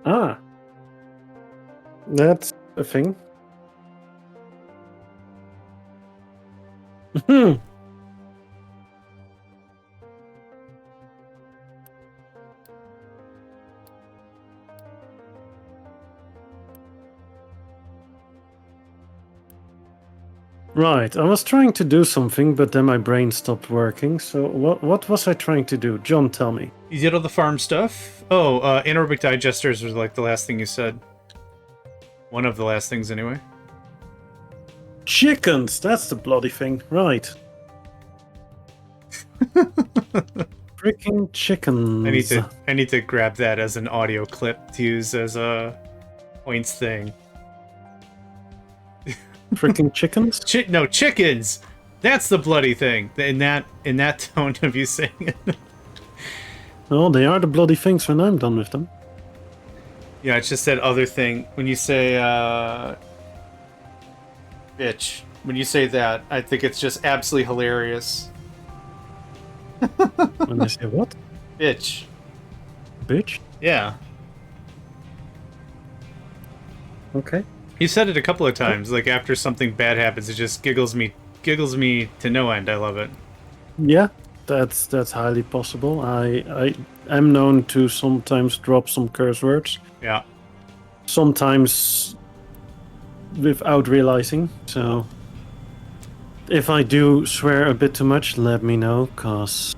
Ah. That's a thing. Right, I was trying to do something, but then my brain stopped working. So what was I trying to do? John, tell me. You did all the farm stuff? Oh, anaerobic digesters was like the last thing you said. One of the last things, anyway. Chickens! That's the bloody thing. Right. Freaking chickens. I need to grab that as an audio clip to use as a points thing. Freaking chickens? No, chickens! That's the bloody thing. In that tone of you saying it. Oh, they are the bloody things when I'm done with them. Yeah, it's just that other thing. When you say, bitch. When you say that, I think it's just absolutely hilarious. When I say what? Bitch. Bitch? Yeah. Okay. You said it a couple of times, like after something bad happens, it just giggles me to no end. I love it. Yeah, that's highly possible. I am known to sometimes drop some curse words. Yeah. Sometimes without realizing. So if I do swear a bit too much, let me know, cause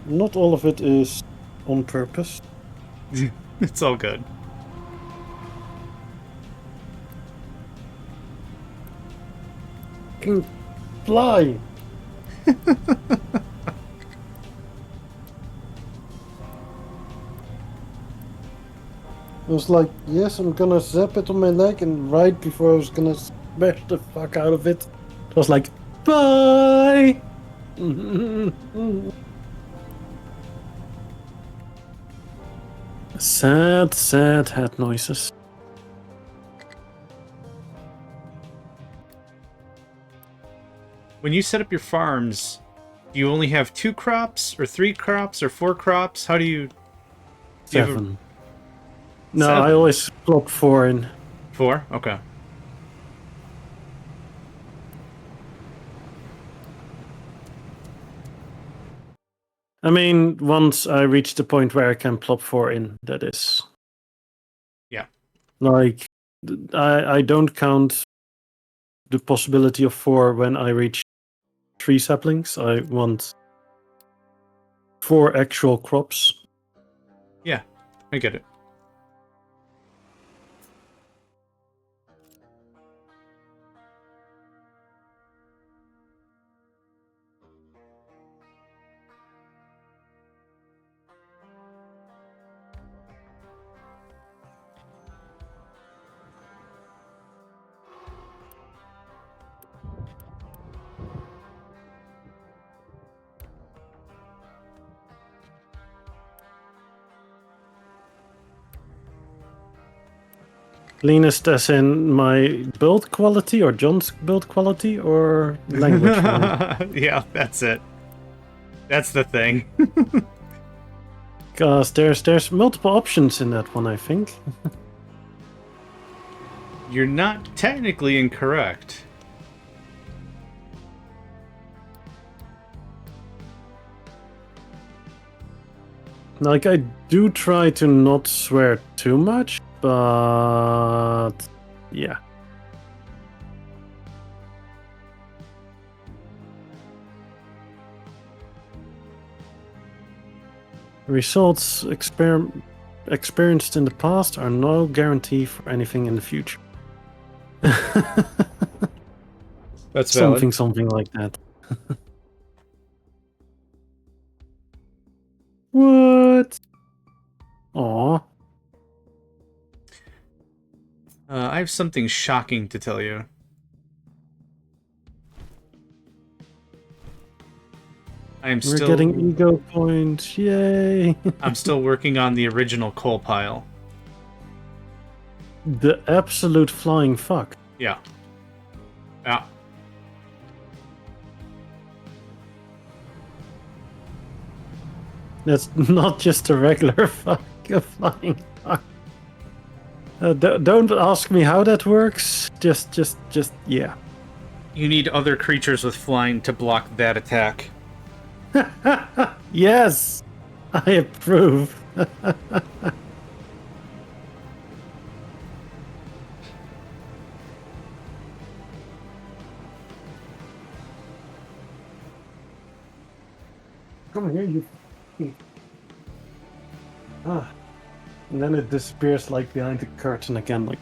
not all of it is on purpose. It's all good. Can fly. I was like, yes, I'm gonna zap it on my leg, and right before I was gonna smashed the fuck out of it. It was like, bye! Sad, sad head noises. When you set up your farms, do you only have 2 crops, or 3 crops, or 4 crops? How do you... Do you have 7. No, 7? I always plop 4 in. 4? Okay. I mean, once I reach the point where I can plop 4 in, that is. Yeah. Like, I don't count the possibility of 4 when I reach 3 saplings. I want 4 actual crops. Yeah, I get it. Cleanest as in my build quality, or John's build quality, or language wise? Yeah, that's it. That's the thing. Because there's multiple options in that one, I think. You're not technically incorrect. Like, I do try to not swear too much, but yeah. Results experienced in the past are no guarantee for anything in the future. That's valid. Something like that. What? Aw. I have something shocking to tell you. We're getting ego points. Yay. I'm still working on the original coal pile. The absolute flying fuck. Yeah. Yeah. That's not just a regular fuck, a flying fuck. Don't ask me how that works. Just, yeah. You need other creatures with flying to block that attack. Yes, I approve. Come here, you. Ah, and then it disappears like behind the curtain again, like.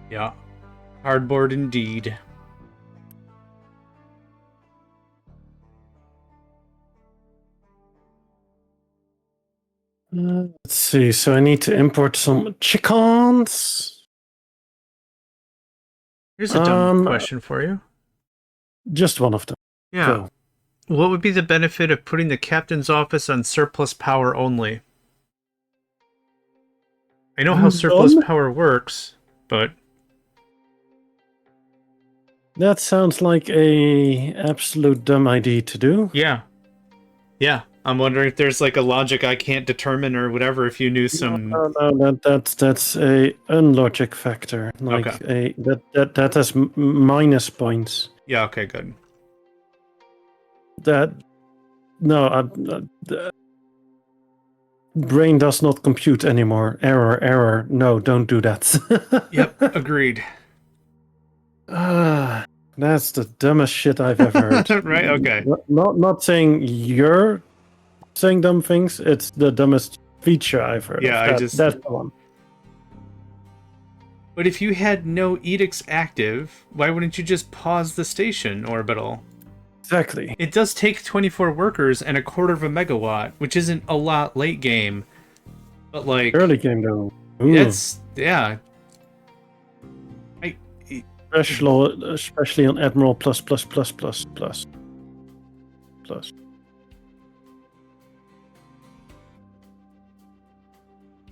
Yeah. Hardboard indeed. Let's see. So I need to import some chickens. Here's a dumb question for you. Just one of them. Yeah. Go. What would be the benefit of putting the captain's office on surplus power only? I know how surplus power works, but... That sounds like a absolute dumb idea to do. Yeah. Yeah. I'm wondering if there's like a logic I can't determine or whatever if you knew some... No, that's a unlogic factor. Like okay. that has minus points. Yeah, okay, good. brain does not compute anymore. Error. No, don't do that. Yep, agreed. That's the dumbest shit I've ever heard. Right? Okay. Not saying you're saying dumb things. It's the dumbest feature I've heard Yeah, of. That's the one. But if you had no edicts active, why wouldn't you just pause the station, Orbital? Exactly. It does take 24 workers and 1/4 megawatt, which isn't a lot late game. But like Early game though. Ooh. That's yeah. Especially on Admiral plus.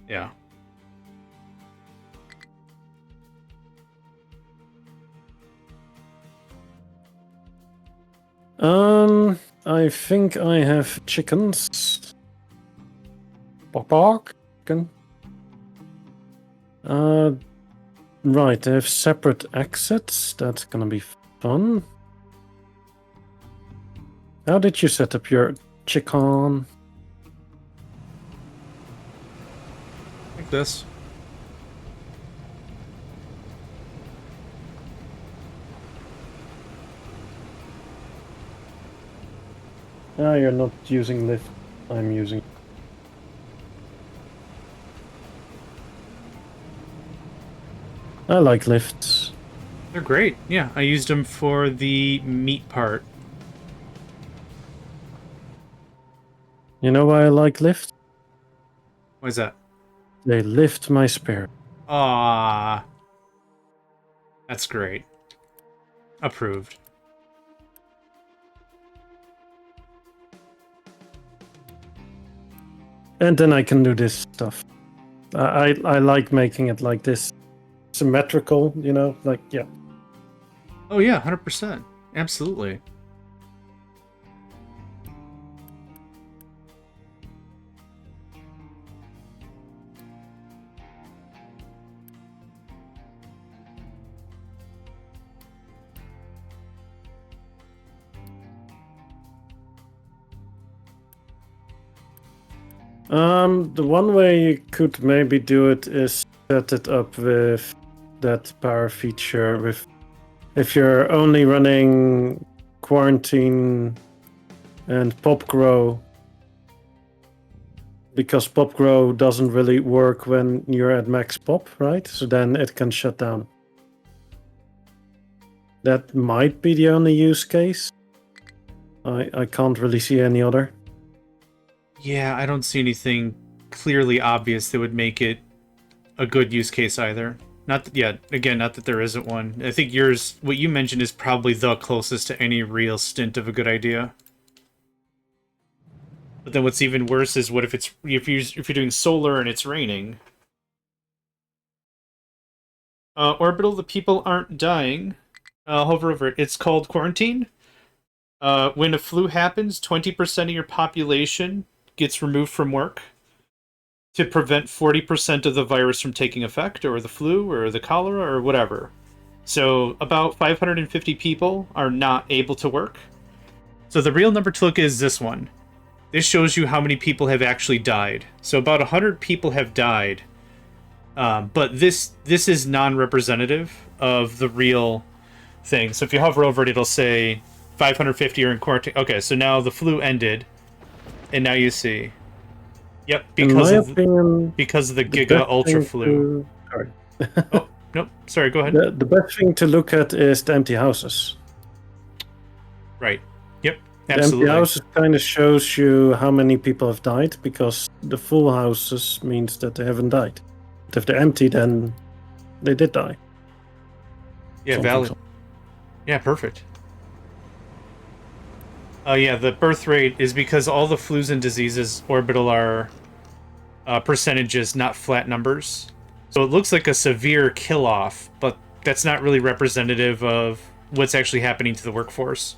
Yeah. I think I have chickens. Bark. Chicken. Right, they have separate exits. That's gonna be fun. How did you set up your chicken? Like this. Ah, you're not using lift. I'm using. I like lifts. They're great. Yeah, I used them for the meat part. You know why I like lifts? What is that? They lift my spirit. Ah, that's great. Approved. And then I can do this stuff. I like making it like this, symmetrical. You know, like yeah. Oh yeah, 100%. Absolutely. The one way you could maybe do it is set it up with that power feature with if you're only running quarantine and pop grow, because pop grow doesn't really work when you're at max pop, right? So then it can shut down. That might be the only use case. I can't really see any other. Yeah, I don't see anything clearly obvious that would make it a good use case either. Not that, yeah, again, not that there isn't one. I think yours, what you mentioned, is probably the closest to any real stint of a good idea. But then what's even worse is what if you're doing solar and it's raining? Orbital, the people aren't dying. Hover over it. It's called quarantine. When a flu happens, 20% of your population gets removed from work to prevent 40% of the virus from taking effect, or the flu, or the cholera, or whatever. So about 550 people are not able to work. So the real number to look at is this one. This shows you how many people have actually died. So about 100 people have died. But this is non-representative of the real thing. So if you hover over it, it'll say 550 are in quarantine. Okay, so now the flu ended, and now you see. Yep, because of the Giga Ultra Flu. Sorry. Oh, nope. Sorry, go ahead. The best thing to look at is the empty houses. Right. Yep, absolutely. The empty houses kind of shows you how many people have died, because the full houses means that they haven't died. But if they're empty, then they did die. Yeah, valid. Yeah, perfect. Yeah, the birth rate is because all the flus and diseases, Orbital, are percentages, not flat numbers. So it looks like a severe kill-off, but that's not really representative of what's actually happening to the workforce.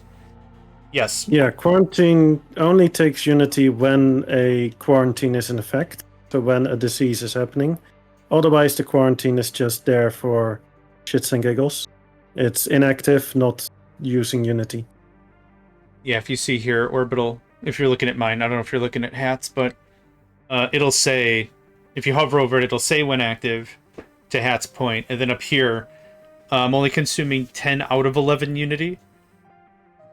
Yes. Yeah, quarantine only takes Unity when a quarantine is in effect, so when a disease is happening. Otherwise, the quarantine is just there for shits and giggles. It's inactive, not using Unity. Yeah, if you see here, Orbital, if you're looking at mine, I don't know if you're looking at hats, but it'll say, if you hover over it, it'll say when active to Hat's point, and then up here, I'm only consuming 10 out of 11 Unity.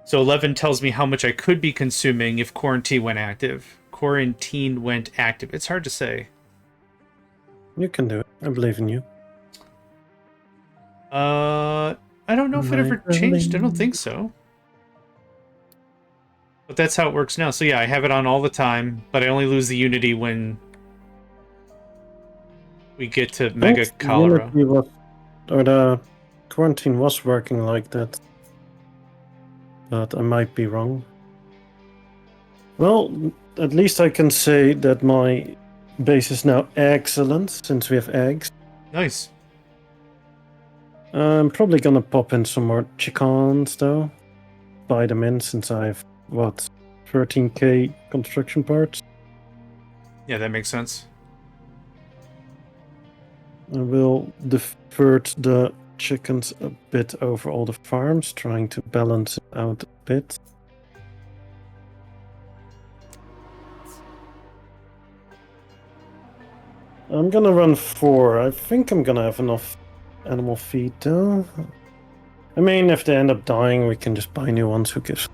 So 11 tells me how much I could be consuming if quarantine went active. Quarantine went active. It's hard to say. You can do it. I believe in you. I don't know if it ever changed. I don't think so. But that's how it works now. So yeah, I have it on all the time, but I only lose the Unity when we get to Mega Cholera. Or the quarantine was working like that. But I might be wrong. Well, at least I can say that my base is now excellent, since we have eggs. Nice. I'm probably gonna pop in some more chickens, though. Buy them in, since I have, 13k construction parts. Yeah, that makes sense. I will divert the chickens a bit over all the farms, trying to balance it out a bit. I'm gonna run 4. I think I'm gonna have enough animal feed, though. I mean, if they end up dying, we can just buy new ones. Who gives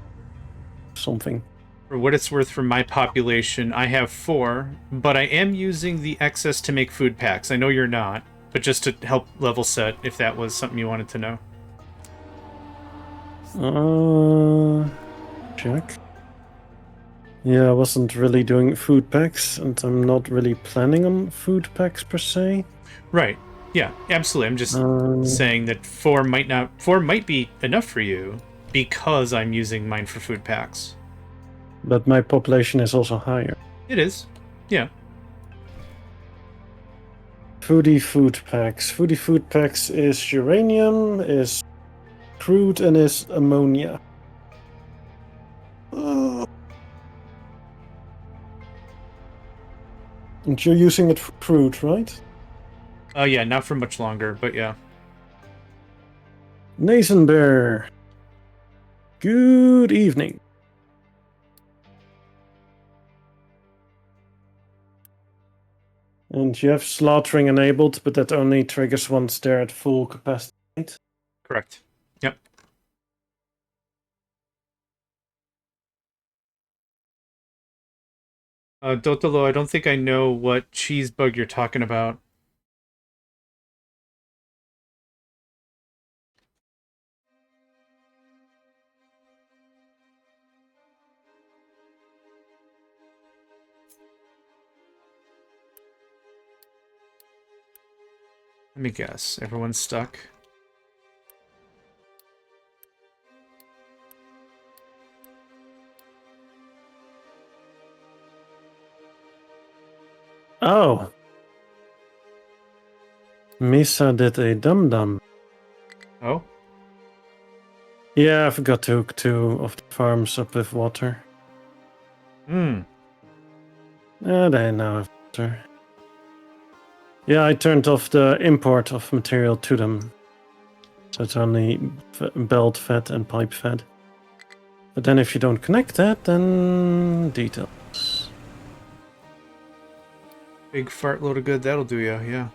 something? For what it's worth, for my population, I have 4, but I am using the excess to make food packs. I know you're not, but just to help level set, if that was something you wanted to know. Check. Yeah, I wasn't really doing food packs, and I'm not really planning on food packs per se. Right. Yeah, absolutely. I'm just saying that 4 might be enough for you because I'm using mine for food packs. But my population is also higher. It is. Yeah. Foodie food packs. Foodie food packs is uranium, is crude, and is ammonia. And you're using it for crude, right? Yeah, not for much longer, but yeah. Nathan Bear. Good evening. And you have slaughtering enabled, but that only triggers once they're at full capacity. Correct. Yep. Dotolo, I don't think I know what cheese bug you're talking about. Let me guess. Everyone's stuck. Oh. Misa did a dum-dum. Oh? Yeah, I forgot to hook 2 of the farms up with water. Hmm. They now have water. Yeah, I turned off the import of material to them. So it's only belt fed and pipe fed. But then if you don't connect that, then details. Big fart load of good, that'll do ya, yeah.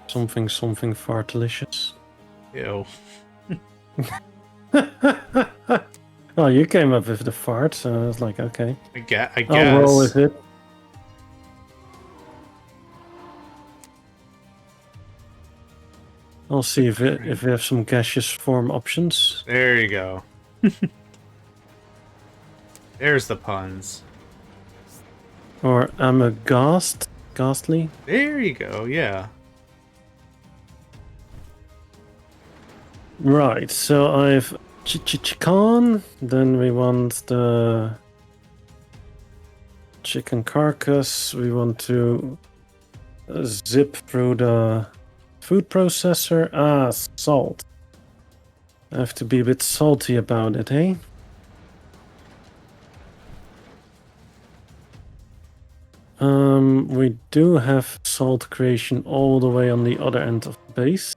Something fartalicious. Ew. Oh, you came up with the fart, so I was like, okay. I guess. I'll roll with it. I'll see if we have some gaseous form options. There you go. There's the puns. Or I'm a ghastly. There you go, yeah. Right, so I've chicken. Then we want the chicken carcass. We want to zip through the food processor. Ah, salt. I have to be a bit salty about it, hey? We do have salt creation all the way on the other end of the base.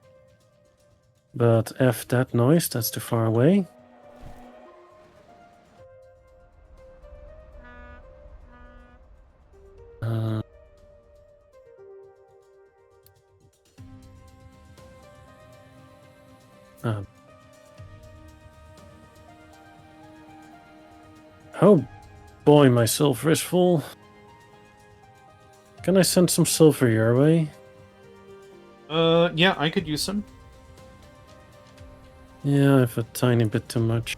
But F that noise, that's too far away. Oh boy, my silver is full. Can I send some silver your way? Yeah, I could use some. Yeah, I have a tiny bit too much.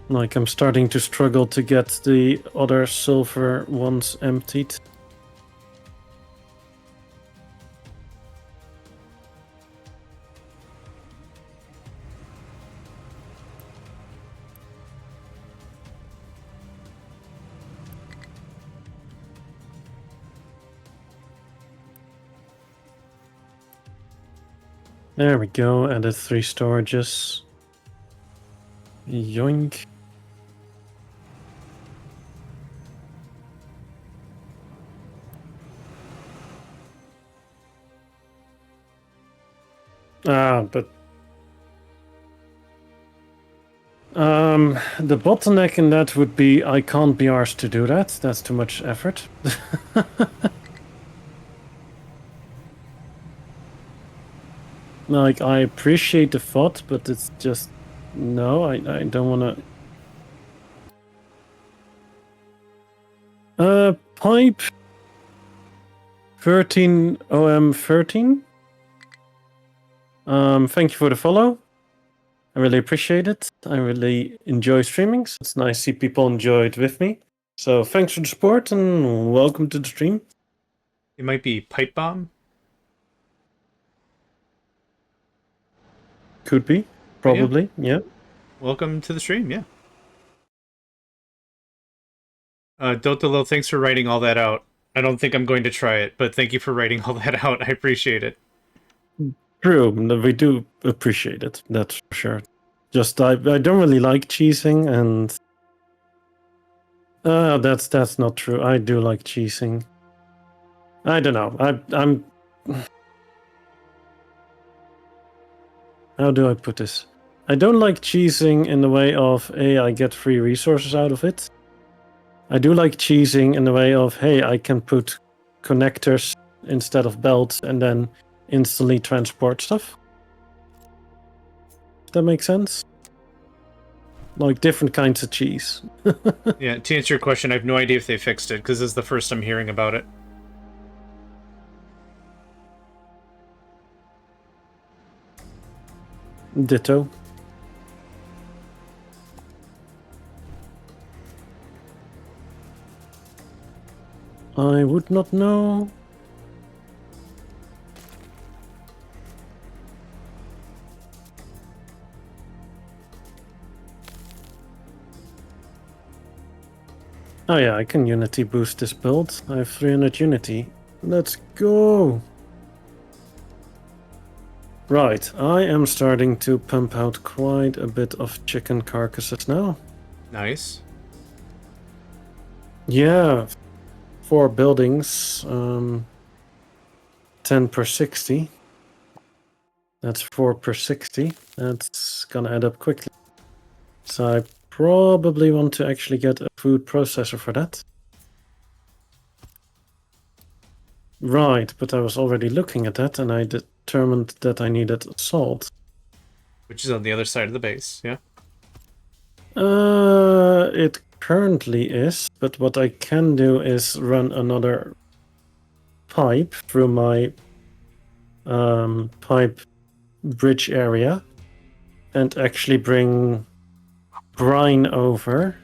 Like, I'm starting to struggle to get the other silver ones emptied. There we go, added 3 storages. Yoink. But the bottleneck in that would be I can't be arsed to do that. That's too much effort. Like, I appreciate the thought, but it's just no. I don't want to. Pipe 13 OM 13. Thank you for the follow. I really appreciate it. I really enjoy streaming. So it's nice to see people enjoy it with me. So thanks for the support and welcome to the stream. It might be pipe bomb. Could be, probably, yeah. Welcome to the stream. Yeah. Dotalo, thanks for writing all that out. I don't think I'm going to try it, but thank you for writing all that out. I appreciate it. True, we do appreciate it. That's for sure. Just I don't really like cheesing, and that's not true. I do like cheesing. I don't know. I'm. How do I put this? I don't like cheesing in the way of, hey, I get free resources out of it. I do like cheesing in the way of, hey, I can put connectors instead of belts and then instantly transport stuff. Does that make sense? Like different kinds of cheese. Yeah, to answer your question, I have no idea if they fixed it, because this is the first I'm hearing about it. Ditto. I would not know. Oh yeah, I can Unity boost this build. I have 300 Unity. Let's go! Right, I am starting to pump out quite a bit of chicken carcasses now. Nice. Yeah, 4 buildings, 10 per 60. That's 4 per 60. That's gonna add up quickly. So I probably want to actually get a food processor for that. Right, but I was already looking at that and I determined that I needed salt. Which is on the other side of the base, yeah? It currently is, but what I can do is run another pipe through my pipe bridge area and actually bring brine over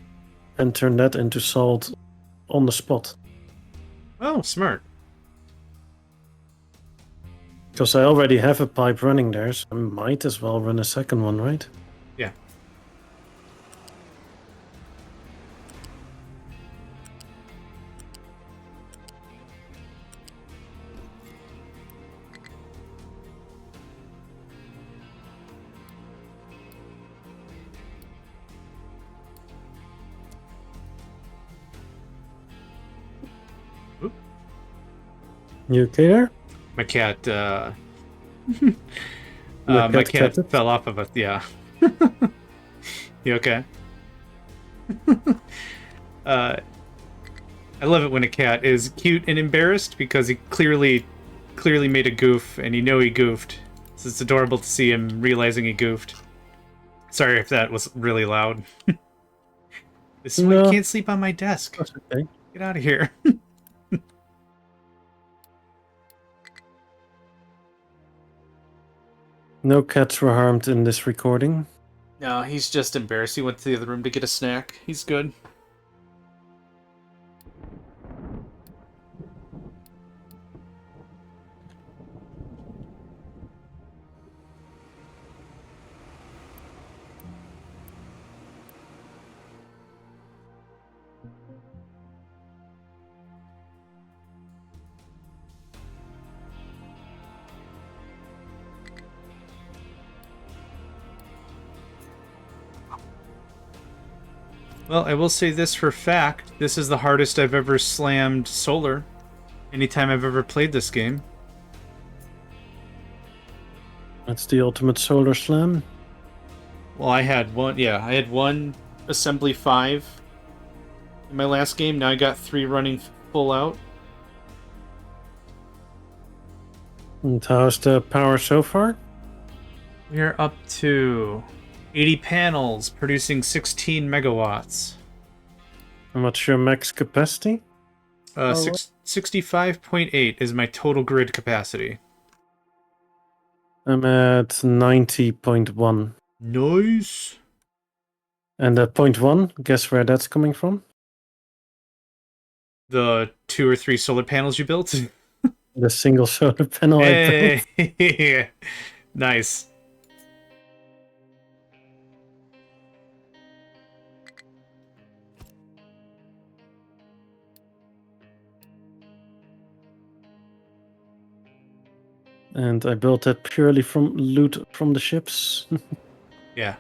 and turn that into salt on the spot. Oh, smart. Because I already have a pipe running there, so I might as well run a second one, right? Yeah. You okay there? My cat, Your my cat cat catted? fell off of it. Yeah. You okay? Uh, I love it when a cat is cute and embarrassed because he clearly made a goof, and you know he goofed. So it's adorable to see him realizing he goofed. Sorry if that was really loud. This is why you No, can't sleep on my desk. that's okay. Get out of here. No cats were harmed in this recording. No, he's just embarrassed. He went to the other room to get a snack. He's good. Well, I will say this for fact. This is the hardest I've ever slammed solar. Anytime I've ever played this game. That's the ultimate solar slam. Well, I had one assembly 5 in my last game. Now I got 3 running full out. And how's the power so far? We are up to 80 panels producing 16 megawatts. And what's your max capacity? 65.8 is my total grid capacity. I'm at 90.1. Nice. And at 0.1, guess where that's coming from? The 2 or 3 solar panels you built? The single solar panel I built. Hey! Nice. And I built that purely from loot from the ships. Yeah.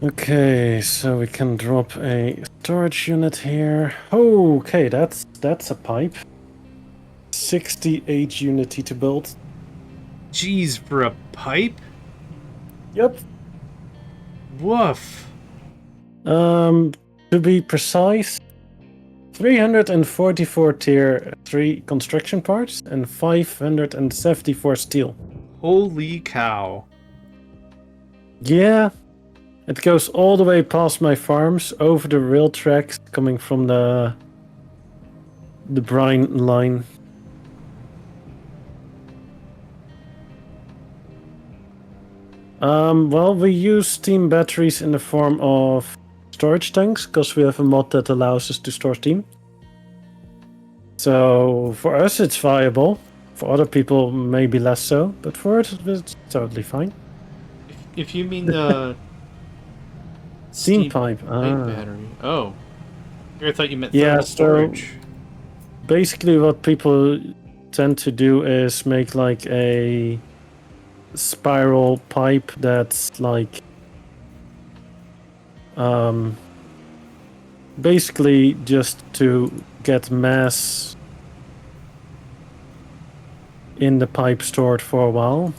Okay, so we can drop a storage unit here. Oh, okay, that's a pipe. 68 unity to build. Jeez, for a pipe? Yep. Woof. To be precise, 344 tier 3 construction parts and 574 steel. Holy cow. Yeah, it goes all the way past my farms, over the rail tracks coming from the brine line. Well, we use steam batteries in the form of storage tanks, because we have a mod that allows us to store steam. So, for us it's viable. For other people, maybe less so, but for us, it's totally fine. If you mean the Steam pipe. battery. Oh. I thought you meant Yeah, thermal storage. Basically what people tend to do is make like a spiral pipe that's like basically just to get mass in the pipe stored for a while.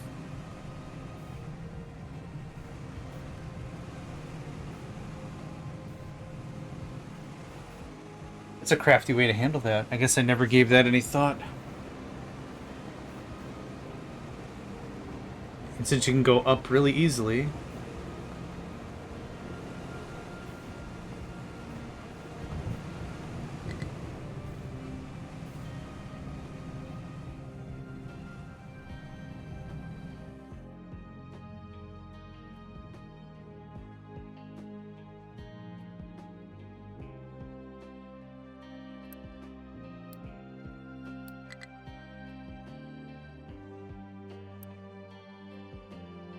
It's a crafty way to handle that. I guess I never gave that any thought. And since you can go up really easily...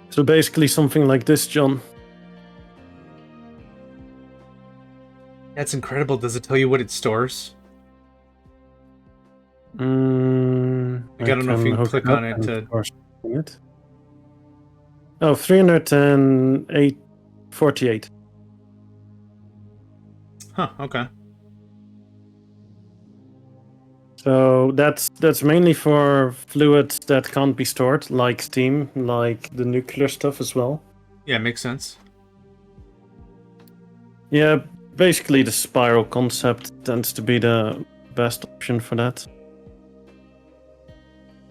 So basically something like this, John. That's incredible. Does it tell you what it stores? I I don't know if you can hook click it up on it and to... of course spin it. Oh, 308.48. Huh, okay. So that's mainly for fluids that can't be stored, like steam, like the nuclear stuff as well. Yeah, makes sense. Yeah, basically the spiral concept tends to be the best option for that.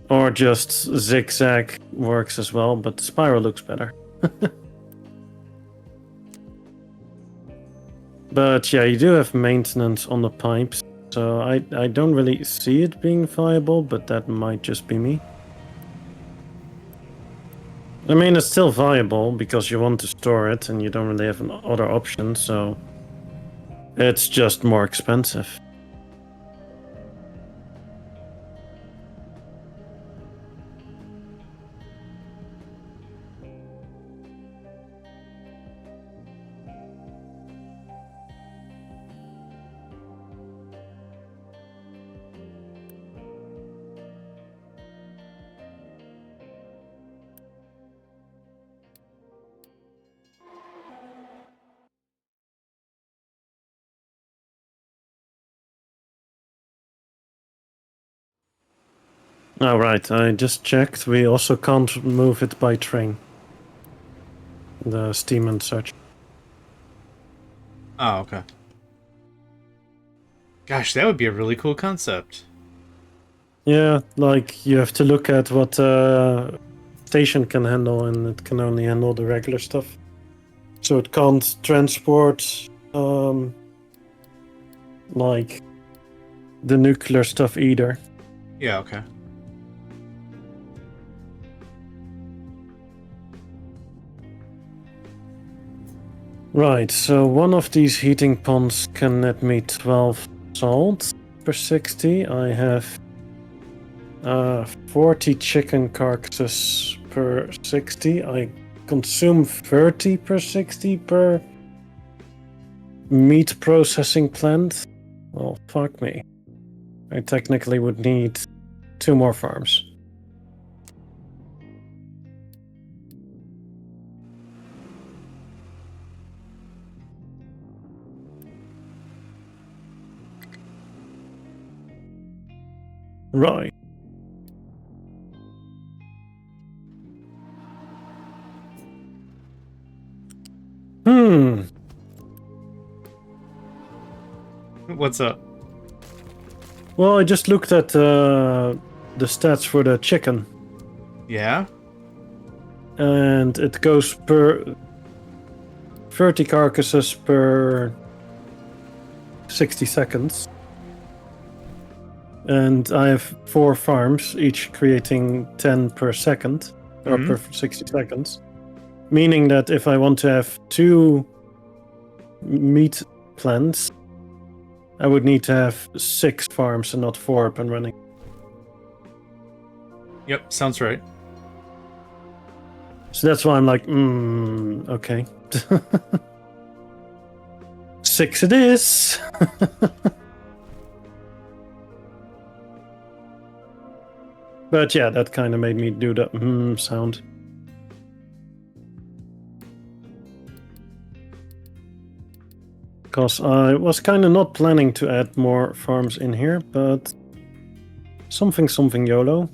Or just zigzag works as well, but the spiral looks better. But yeah, you do have maintenance on the pipes, so I don't really see it being viable, but that might just be me. I mean, it's still viable because you want to store it and you don't really have other option, so it's just more expensive. Oh, right, I just checked. We also can't move it by train. The steam and such. Oh, okay. Gosh, that would be a really cool concept. Yeah, like you have to look at what station can handle, and it can only handle the regular stuff. So it can't transport like the nuclear stuff either. Yeah, okay. Right, so one of these heating ponds can net me 12 salt per 60. I have 40 chicken carcasses per 60. I consume 30 per 60 per meat processing plant. Well, fuck me. I technically would need 2 more farms. Right. What's up? Well, I just looked at the stats for the chicken, Yeah? and it goes per 30 carcasses per 60 seconds. And I have 4 farms, each creating 10 per second, or per 60 seconds. Meaning that if I want to have 2 meat plants, I would need to have 6 farms and not 4 up and running. Yep, sounds right. So that's why I'm like, okay. 6 it is. But yeah, that kind of made me do the sound. Because I was kind of not planning to add more farms in here, but something YOLO.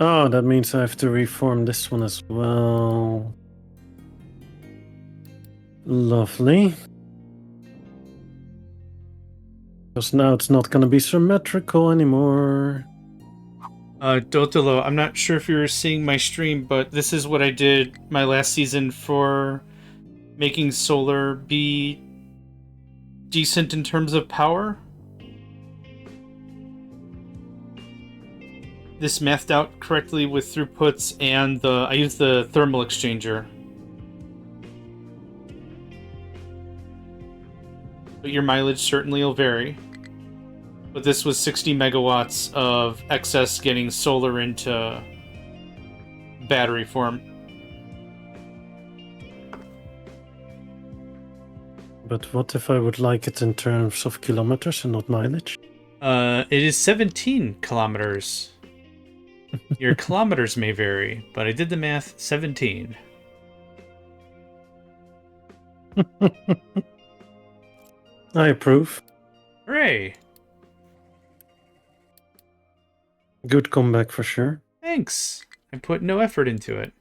Oh, that means I have to reform this one as well. Lovely. Because now it's not going to be symmetrical anymore. Dotolo, I'm not sure if you were seeing my stream, but this is what I did my last season for making solar be decent in terms of power. This mathed out correctly with throughputs, and I used the thermal exchanger. But your mileage certainly will vary. But this was 60 megawatts of excess getting solar into battery form. But what if I would like it in terms of kilometers and not mileage? It is 17 kilometers. Your kilometers may vary, but I did the math. 17. I approve. Hooray! Good comeback for sure. Thanks. I put no effort into it.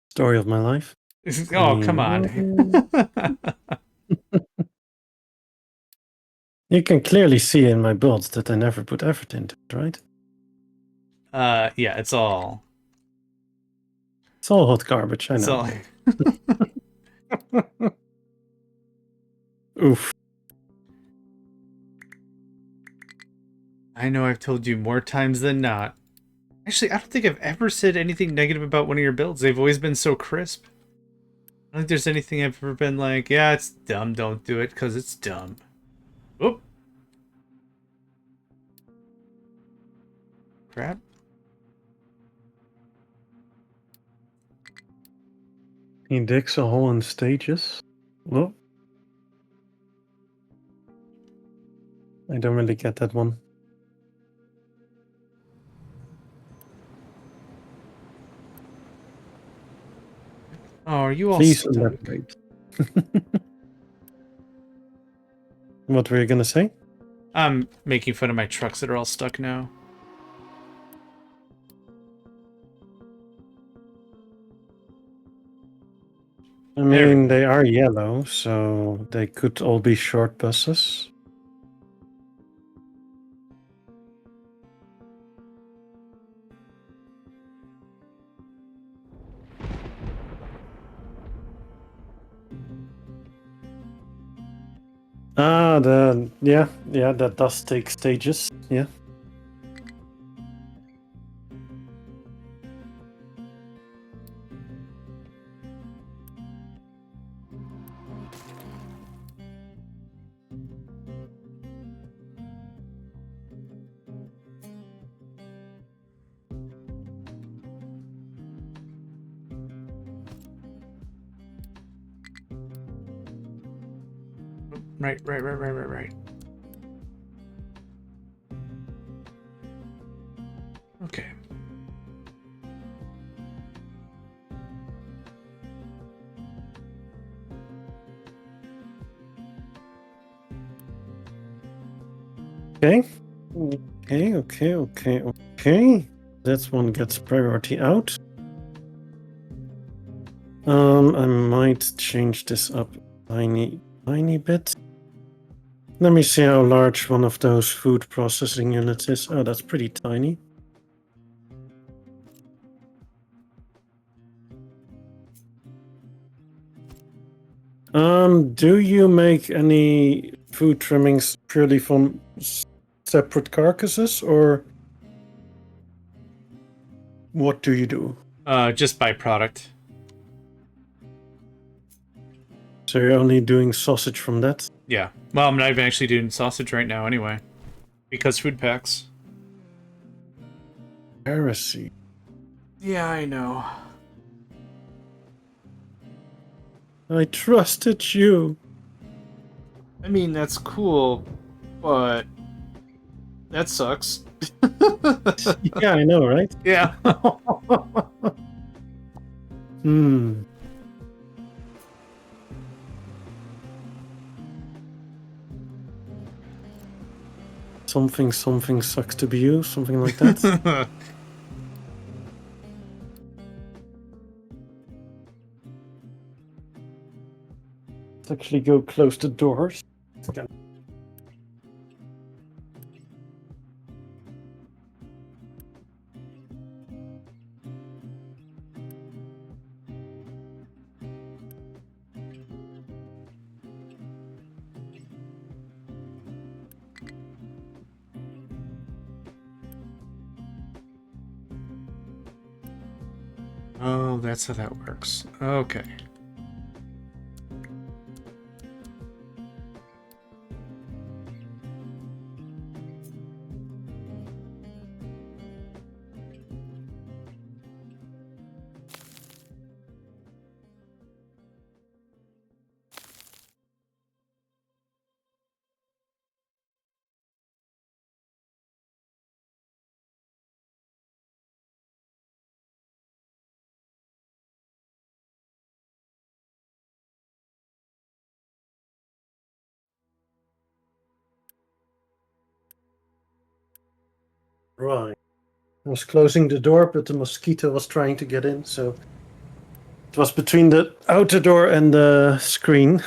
Story of my life. Oh, come on. You can clearly see in my builds that I never put effort into it, right? Yeah, it's all. It's all hot garbage, I It's know. all. Oof. I know I've told you more times than not. Actually, I don't think I've ever said anything negative about one of your builds. They've always been so crisp. I don't think there's anything I've ever been like, yeah, it's dumb, don't do it, because it's dumb. Oop. Crap. He digs a hole in stages. Well, I don't really get that one. Oh, are you all Please stuck? elaborate. What were you gonna say? I'm making fun of my trucks that are all stuck now. I mean, they are yellow, so they could all be short buses. Ah, yeah, that does take stages. Yeah. Right. Okay. Okay. That one gets priority out. I might change this up tiny bit. Let me see how large one of those food processing units is. Oh, that's pretty tiny. Do you make any food trimmings purely from separate carcasses, or what do you do? Just byproduct. So you're only doing sausage from that? Yeah. Well, I'm not even actually doing sausage right now anyway. Because food packs. Heresy. Yeah, I know. I trusted you. I mean, that's cool, but that sucks. Yeah, I know, right? Yeah. Hmm. Something sucks to be you, something like that. Let's actually go close the doors. Oh, that's how that works. Okay. Right. I was closing the door, but the mosquito was trying to get in, so it was between the outer door and the screen.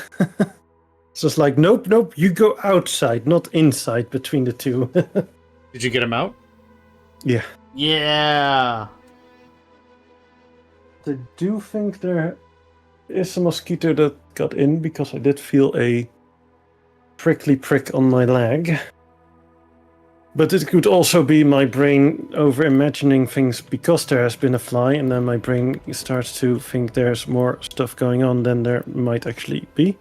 So it's like, nope, nope, you go outside, not inside between the two. Did you get him out? Yeah. Yeah. I do think there is a mosquito that got in because I did feel a prickly prick on my leg. But it could also be my brain over imagining things because there has been a fly, and then my brain starts to think there's more stuff going on than there might actually be.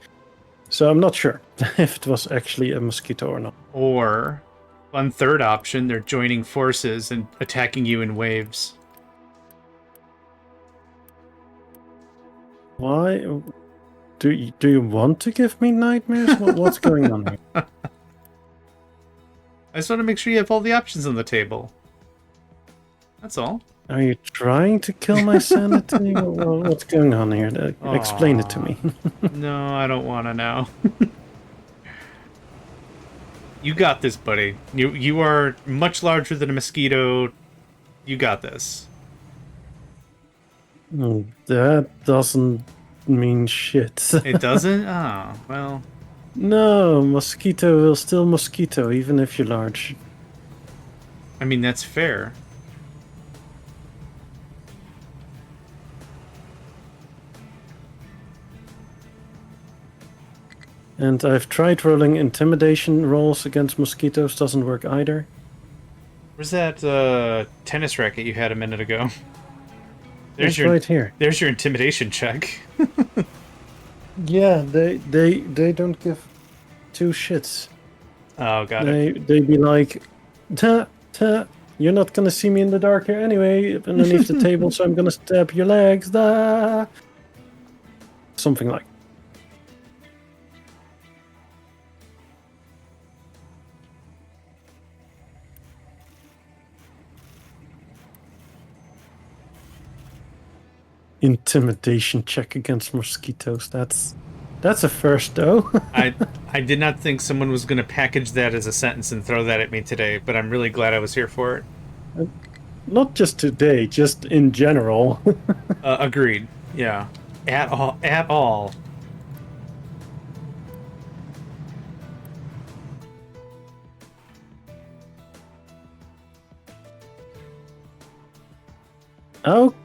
So I'm not sure if it was actually a mosquito or not. Or, on third option, they're joining forces and attacking you in waves. Why? Do you want to give me nightmares? What's going on here? I just want to make sure you have all the options on the table. That's all. Are you trying to kill my sanity? What's going on here? Explain it to me. No, I don't want to know. You got this, buddy. You are much larger than a mosquito. You got this. That doesn't mean shit. It doesn't? Oh, well. No, mosquito will still mosquito, even if you're large. I mean, that's fair. And I've tried rolling intimidation rolls against mosquitoes, doesn't work either. Where's that tennis racket you had a minute ago? It's right here. There's your intimidation check. Yeah, they don't give two shits. Oh, got it. They be like, ta, ta, you're not gonna see me in the dark here anyway, underneath the table, so I'm gonna stab your legs, da. Something like. Intimidation check against mosquitoes. That's a first, though. I did not think someone was going to package that as a sentence and throw that at me today, but I'm really glad I was here for it. Not just today, just in general. Agreed. Yeah. At all. At all. Okay.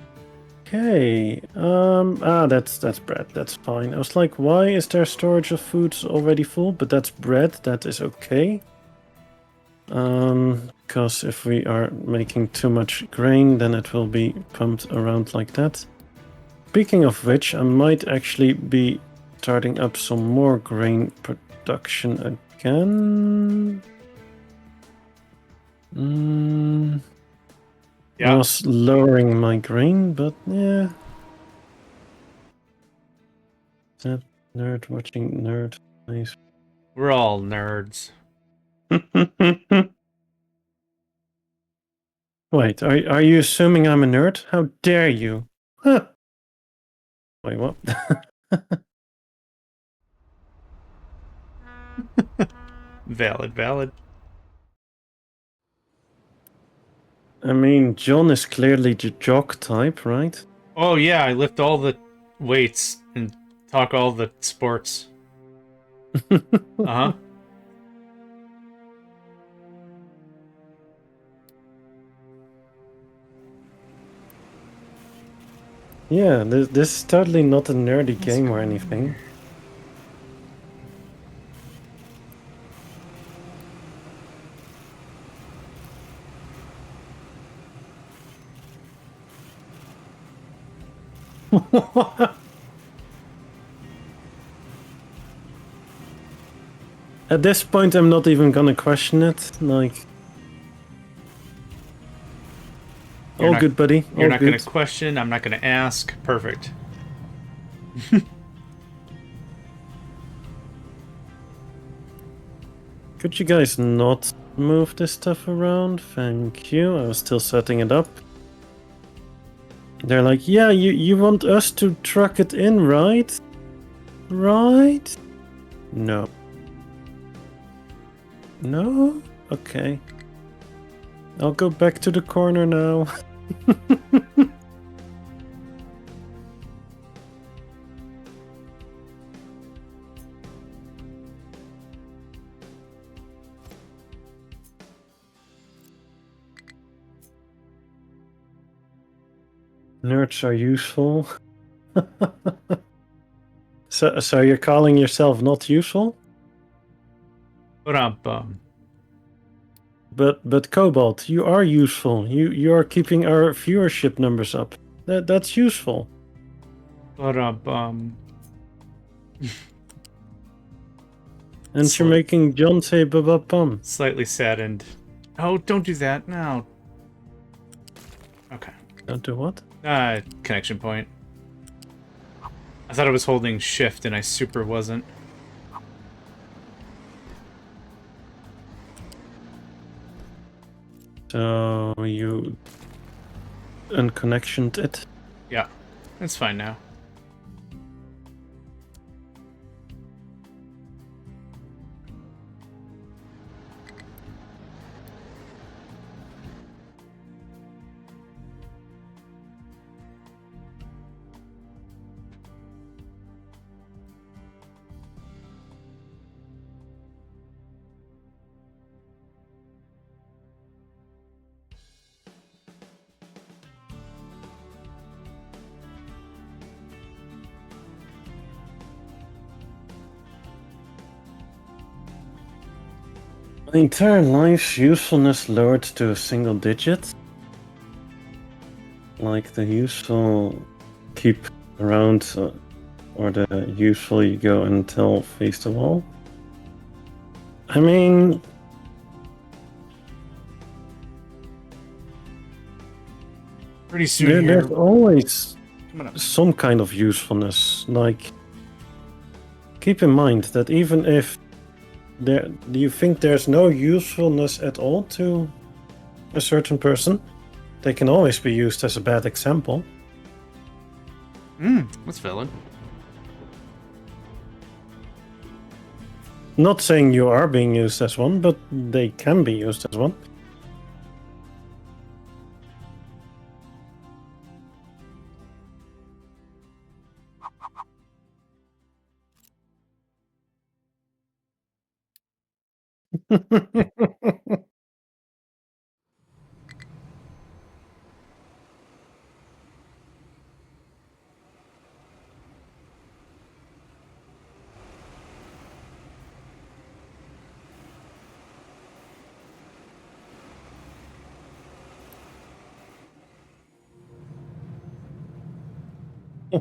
That's bread. That's fine. I was like, why is there storage of foods already full? But that's bread. That is okay. Because if we are making too much grain, then it will be pumped around like that. Speaking of which, I might actually be starting up some more grain production again. Yeah. I was lowering my grain, but yeah. That nerd watching nerd. Nice. We're all nerds. Wait, are you assuming I'm a nerd? How dare you? Huh. Wait, what? Valid. I mean, John is clearly the jock type, right? Oh, yeah, I lift all the weights and talk all the sports. Uh-huh. Yeah, this is totally not a nerdy game or anything. At this point, I'm not even gonna question it. Like, all good, buddy. You're All not good. going to question. I'm not going to ask. Perfect. Could you guys not move this stuff around? Thank you. I was still setting it up. They're like, yeah, you want us to truck it in, right? Right? No. No? Okay. I'll go back to the corner now. Nerds are useful. So you're calling yourself not useful? But Cobalt, you are useful. You are keeping our viewership numbers up. That's useful. And you're making John say ba-ba-bum. Slightly saddened. Oh, don't do that. No. Okay. Don't do what? Connection point. I thought I was holding shift and I super wasn't. So you unconnectioned it? Yeah, it's fine now. My entire life's usefulness lowered to a single digit. Like the useful keep around, or the useful you go until face the wall. I mean, Pretty soon there's here. always some kind of usefulness. Like, keep in mind that even if you think there's no usefulness at all to a certain person, they can always be used as a bad example. That's valid. Not saying you are being used as one, but they can be used as one.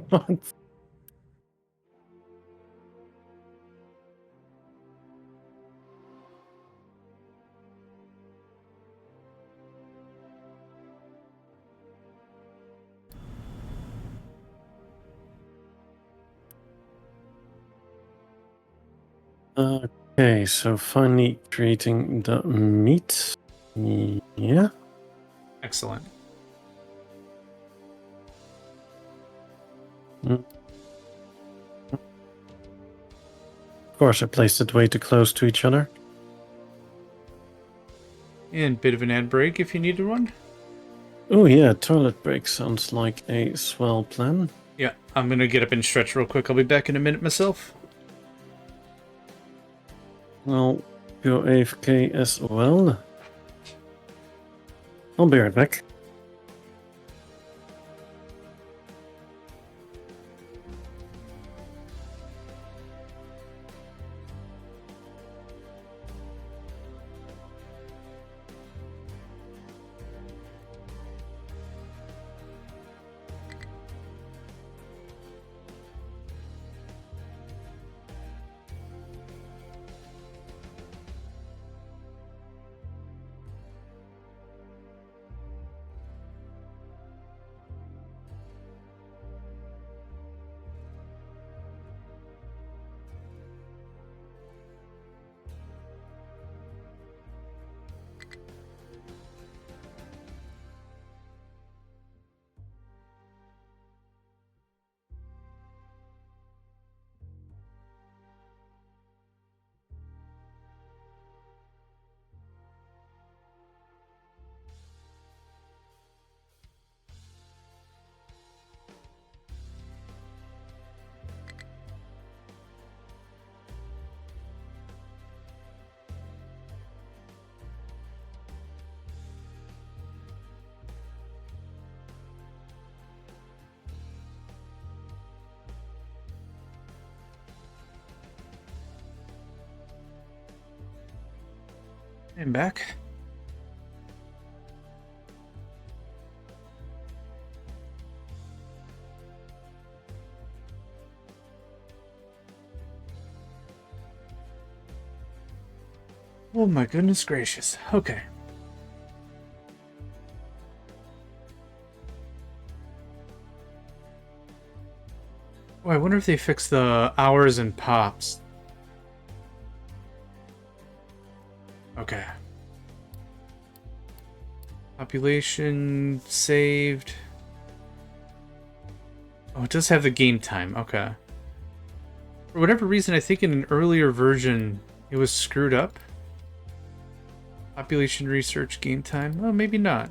What? Okay, so finally creating the meat. Yeah. Excellent. Of course, I placed it way too close to each other. And bit of an ad break if you needed one. Oh yeah, toilet break sounds like a swell plan. Yeah, I'm gonna get up and stretch real quick. I'll be back in a minute myself. Well, go AFK as well. I'll be right back. I'm back. Oh my goodness gracious. Okay. Oh, I wonder if they fixed the hours and pops. Okay. Population saved. Oh, it does have the game time. Okay. For whatever reason, I think in an earlier version, it was screwed up. Population research game time. Oh, maybe not.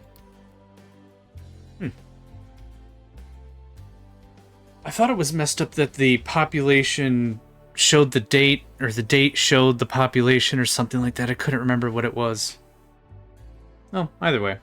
I thought it was messed up that the population showed the date, or the date showed the population, or something like that. I couldn't remember what it was. Oh, either way.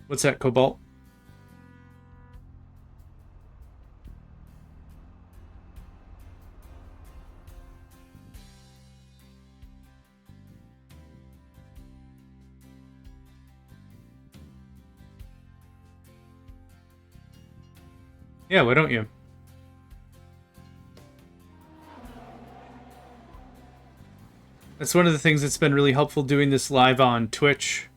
What's that, Cobalt? Yeah, why don't you? That's one of the things that's been really helpful doing this live on Twitch.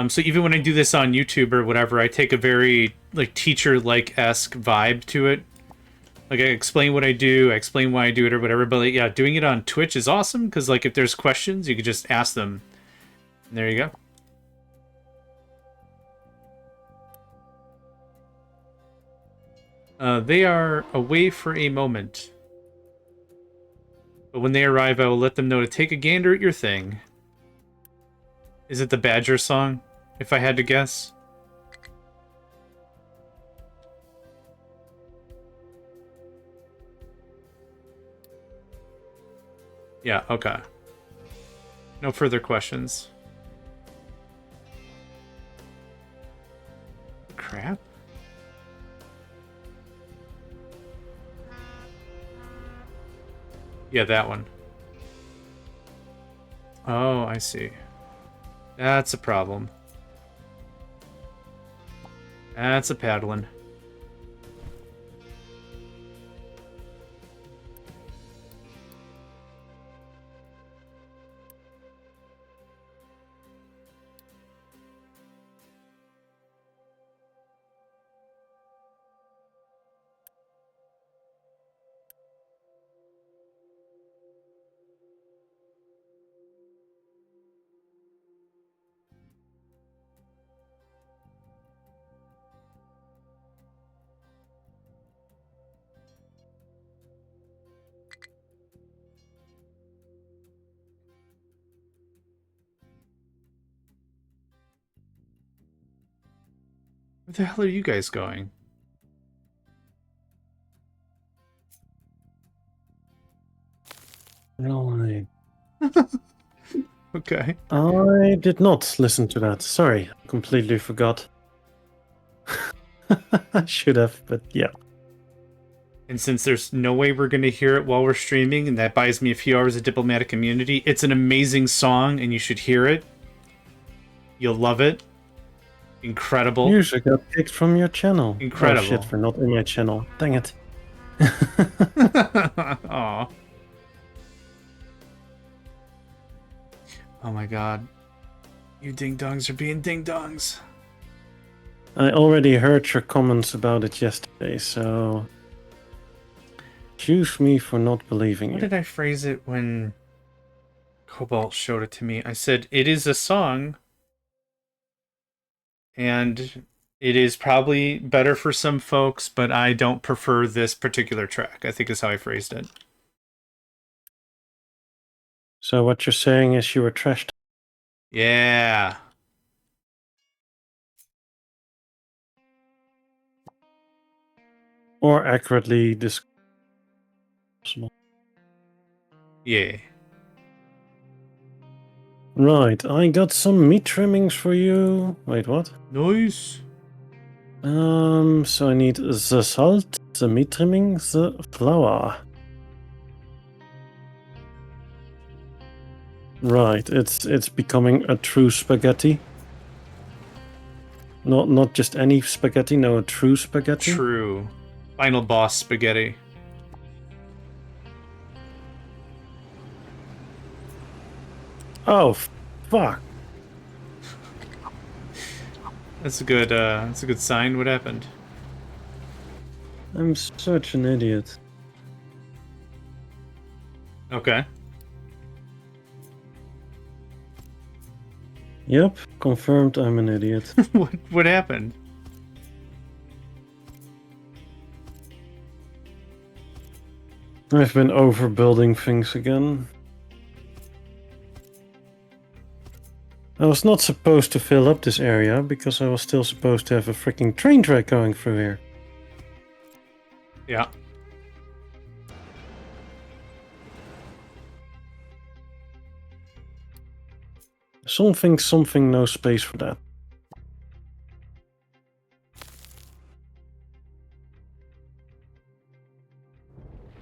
So even when I do this on YouTube or whatever, I take a very like teacher-like-esque vibe to it. Like I explain what I do, I explain why I do it or whatever. But like, yeah, doing it on Twitch is awesome because like if there's questions, you could just ask them. And there you go. They are away for a moment. But when they arrive, I will let them know to take a gander at your thing. Is it the Badger song, if I had to guess? Yeah, okay. No further questions. Crap. Yeah, that one. Oh, I see. That's a problem. That's a paddling. Where the hell are you guys going? No, Okay. I did not listen to that. Sorry, I completely forgot. I should have, but yeah. And since there's no way we're going to hear it while we're streaming, and that buys me a few hours of diplomatic immunity, it's an amazing song, and you should hear it. You'll love it. Incredible. Music got kicked from your channel. Incredible. Oh shit, for not in my channel. Dang it. Aw. Oh my god. You ding-dongs are being ding-dongs. I already heard your comments about it yesterday, so... Choose me for not believing How you. did I phrase it when Cobalt showed it to me. I said, it is a song, and it is probably better for some folks, but I don't prefer this particular track, I think is how I phrased it. So what you're saying is you were trashed. Yeah. Or accurately this. Yeah. Right, I got some meat trimmings for you. Wait, what? Nice. So I need the salt, the meat trimming, the flour. Right, it's becoming a true spaghetti. Not just any spaghetti, no, a true spaghetti. True. Final boss spaghetti. Oh, fuck. That's a good sign. What happened? I'm such an idiot. Okay. Yep, confirmed I'm an idiot. What happened? I've been overbuilding things again. I was not supposed to fill up this area because I was still supposed to have a freaking train track going through here. Yeah. Something, no space for that.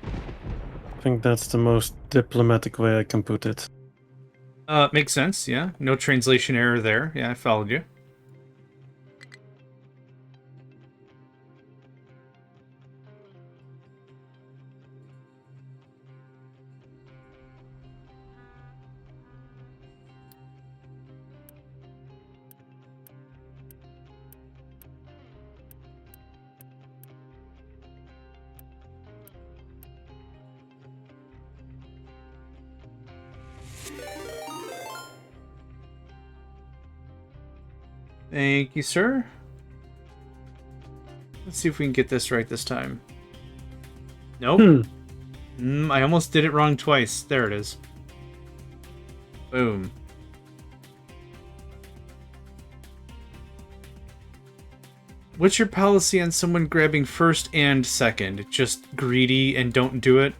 I think that's the most diplomatic way I can put it. Makes sense, yeah. No translation error there. Yeah, I followed you. Thank you, sir. Let's see if we can get this right this time. Nope. I almost did it wrong twice. There it is. Boom. What's your policy on someone grabbing first and second? Just greedy and don't do it?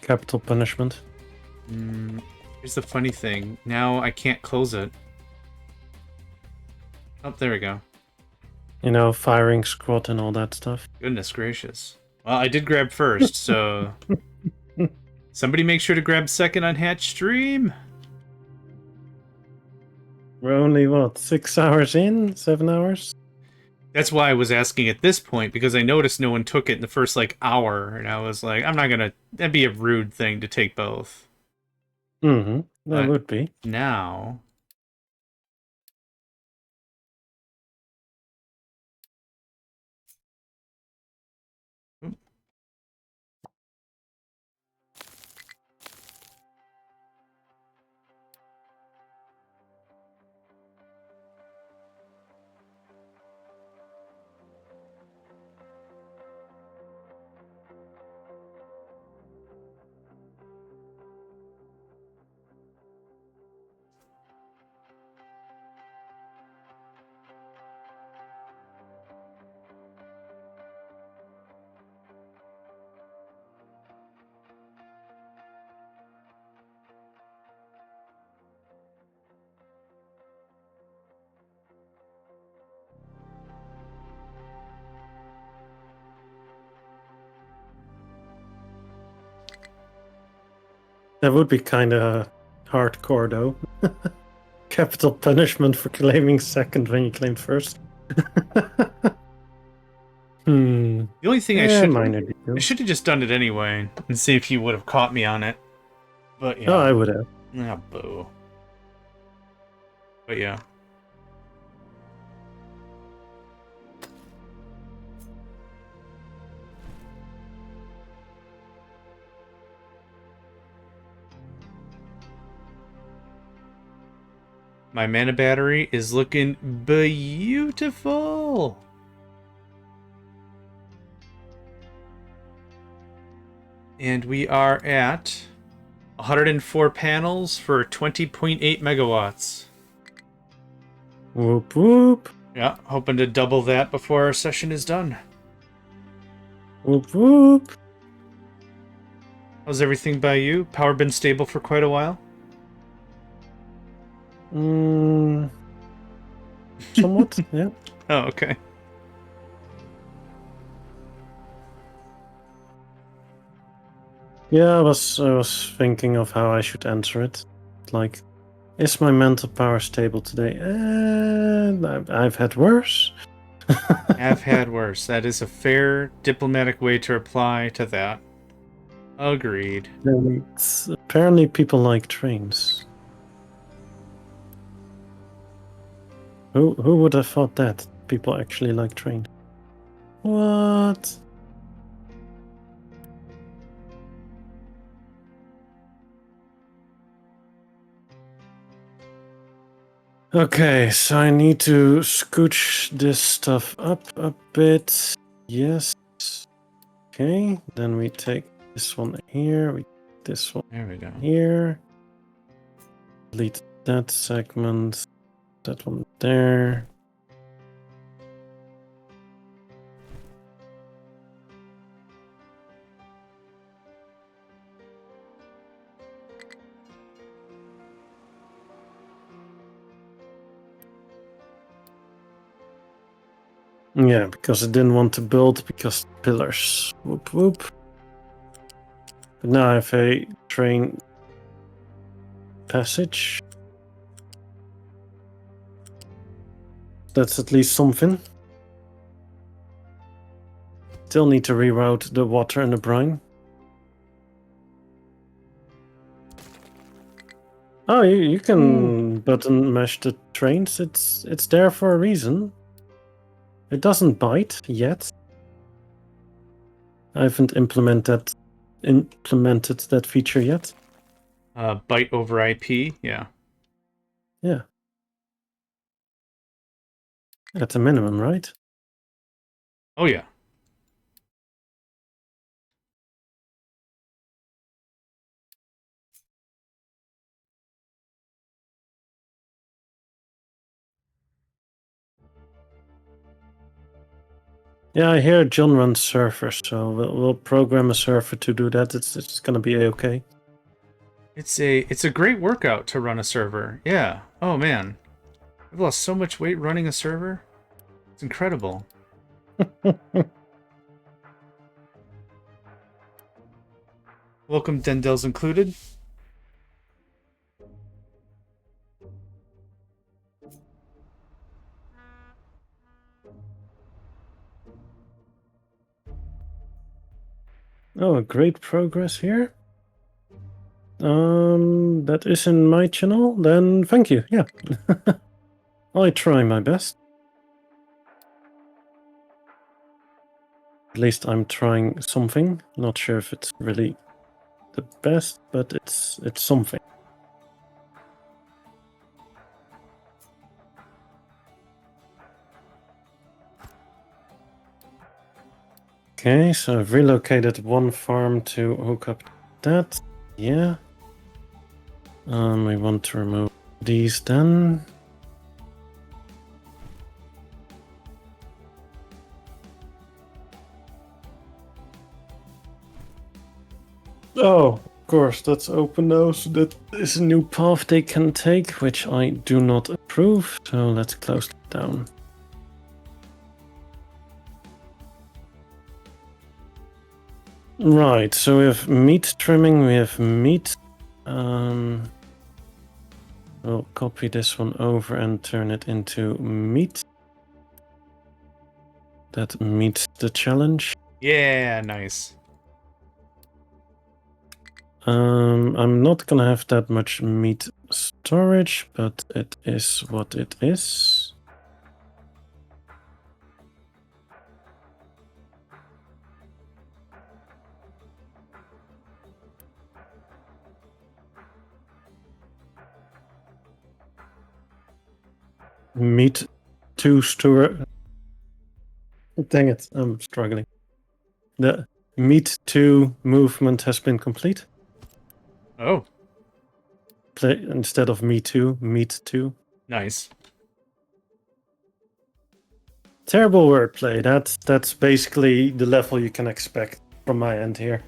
Capital punishment. Here's the funny thing. Now I can't close it. Oh, there we go. You know, firing squad and all that stuff. Goodness gracious. Well, I did grab first, so... Somebody make sure to grab second on Hatch Stream. We're only, what, 6 hours in? 7 hours? That's why I was asking at this point, because I noticed no one took it in the first, like, hour, and I was like, I'm not gonna... That'd be a rude thing to take both. That But would be. now... That would be kind of hardcore, though. Capital punishment for claiming second when you claimed first. The only thing I should have just done it anyway and see if you would have caught me on it. But yeah. Oh, I would have. Ah, boo. But yeah. My mana battery is looking beautiful. And we are at 104 panels for 20.8 megawatts. Whoop whoop. Yeah, hoping to double that before our session is done. Whoop whoop. How's everything by you? Power been stable for quite a while? Somewhat, yeah. Oh, okay. Yeah, I was thinking of how I should answer it. Like, is my mental power stable today? I've had worse. Have had worse. That is a fair diplomatic way to reply to that. Agreed. Apparently people like trains. Who would have thought that? People actually like trains. What? Okay, so I need to scooch this stuff up a bit. Yes. Okay, then we take this one here, we take this one There we go. here. Delete that segment, that one there. Yeah, because I didn't want to build because pillars. Whoop whoop. But now I have a train passage. That's at least something. Still need to reroute the water and the brine. Oh, you can button mesh the trains. It's there for a reason. It doesn't bite yet. I haven't implemented that feature yet. Byte over IP, yeah. Yeah. At the minimum, right? Oh, yeah. Yeah, I hear John runs servers, so we'll program a server to do that. It's gonna be okay. It's a great workout to run a server. Yeah. Oh man. I've lost so much weight running a server. It's incredible. Welcome, Dendel's included. Oh, great progress here. That is in my channel. Then thank you. Yeah, I try my best. At least I'm trying something. Not sure if it's really the best, but it's something. Okay, so I've relocated one farm to hook up that. Yeah. We want to remove these then. Oh, of course, that's open now, so that is a new path they can take, which I do not approve. So let's close it down. Right, so we have meat trimming, we have meat. We'll copy this one over and turn it into meat. That meets the challenge. Yeah, nice. I'm not gonna have that much meat storage, but it is what it is. meet two store. Dang it, I'm struggling. The meet two movement has been complete. Oh, Play instead of me too, meet two. nice. Terrible wordplay. That's basically the level you can expect from my end here.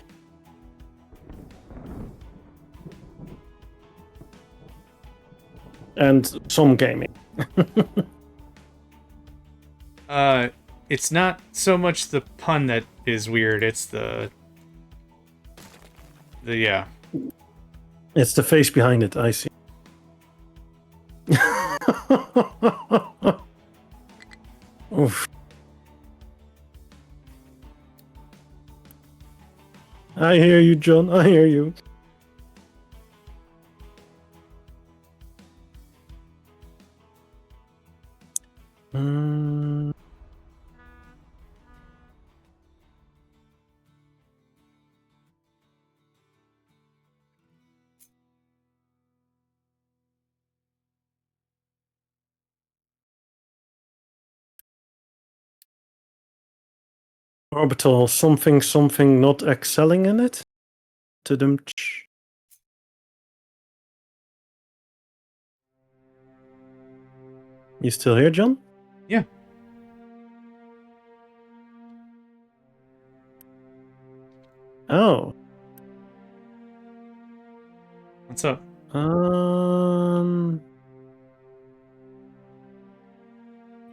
And some gaming. It's not so much the pun that is weird, it's the yeah. It's the face behind it, I see. Oof. I hear you, John. I hear you. Orbital, something not excelling in it? Ta-dum-tsh. You still here, John? Yeah. Oh. What's up?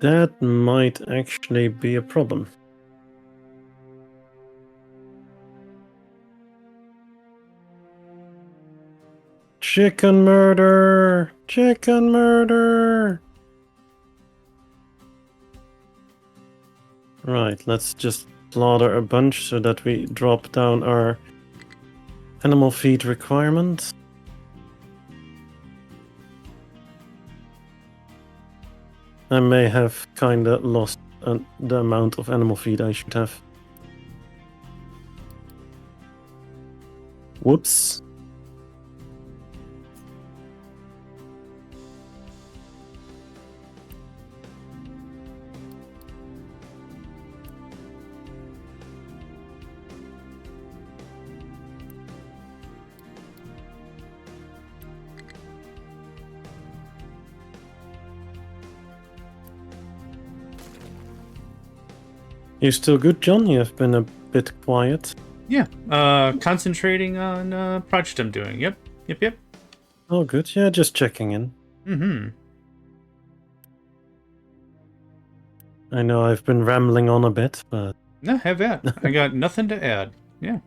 That might actually be a problem. Chicken murder! Chicken murder! Right, let's just slaughter a bunch so that we drop down our animal feed requirement. I may have kinda lost the amount of animal feed I should have. Whoops. You still good, John? You have been a bit quiet. Yeah. Concentrating on project I'm doing. Yep. Oh, good. Yeah, just checking in. Mm-hmm. I know I've been rambling on a bit, but... No, have that. I got nothing to add. Yeah.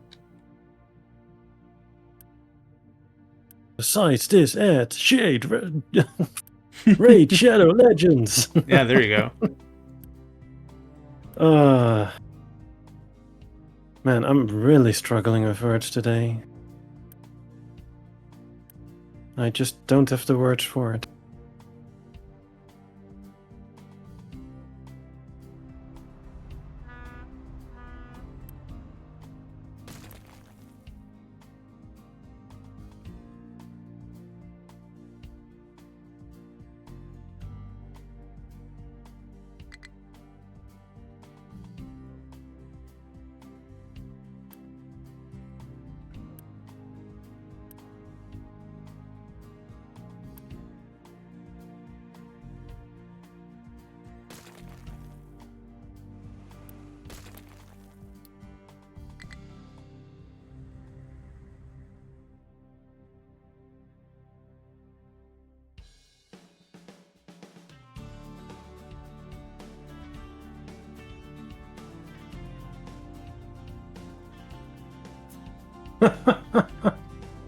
Besides this, add Shade, Raid Shadow Legends! Yeah, there you go. Man, I'm really struggling with words today. I just don't have the words for it.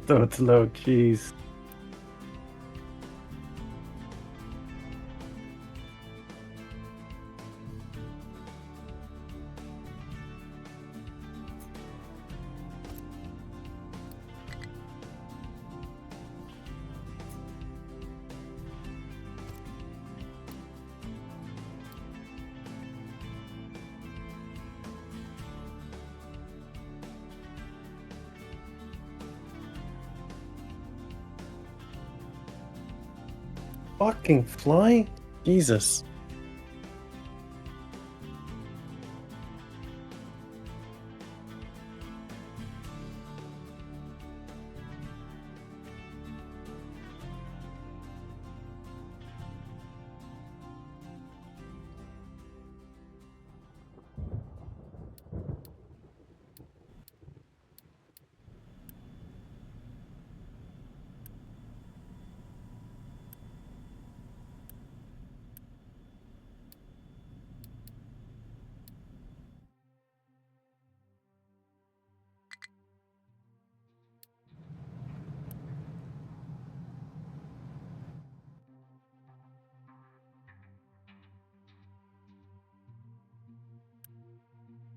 Don't low, jeez. Fucking fly? Jesus.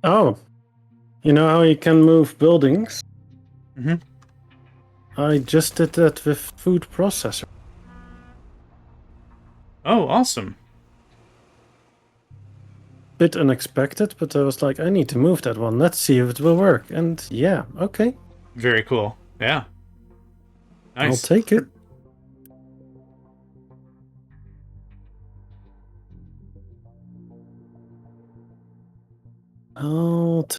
Oh, you know how you can move buildings? Mm-hmm. I just did that with food processor. Oh, awesome. Bit unexpected, but I was like, I need to move that one. Let's see if it will work. And yeah, okay. Very cool. Yeah. I'll Nice. take it. I'll t-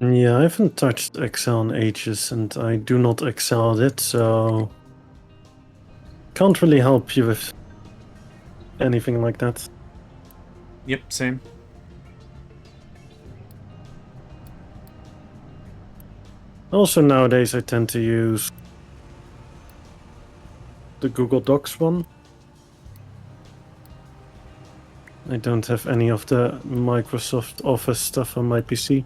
Yeah, I haven't touched Excel in ages, and I do not excel at it, so can't really help you with anything like that. Yep, same. Also, nowadays I tend to use the Google Docs one. I don't have any of the Microsoft Office stuff on my PC.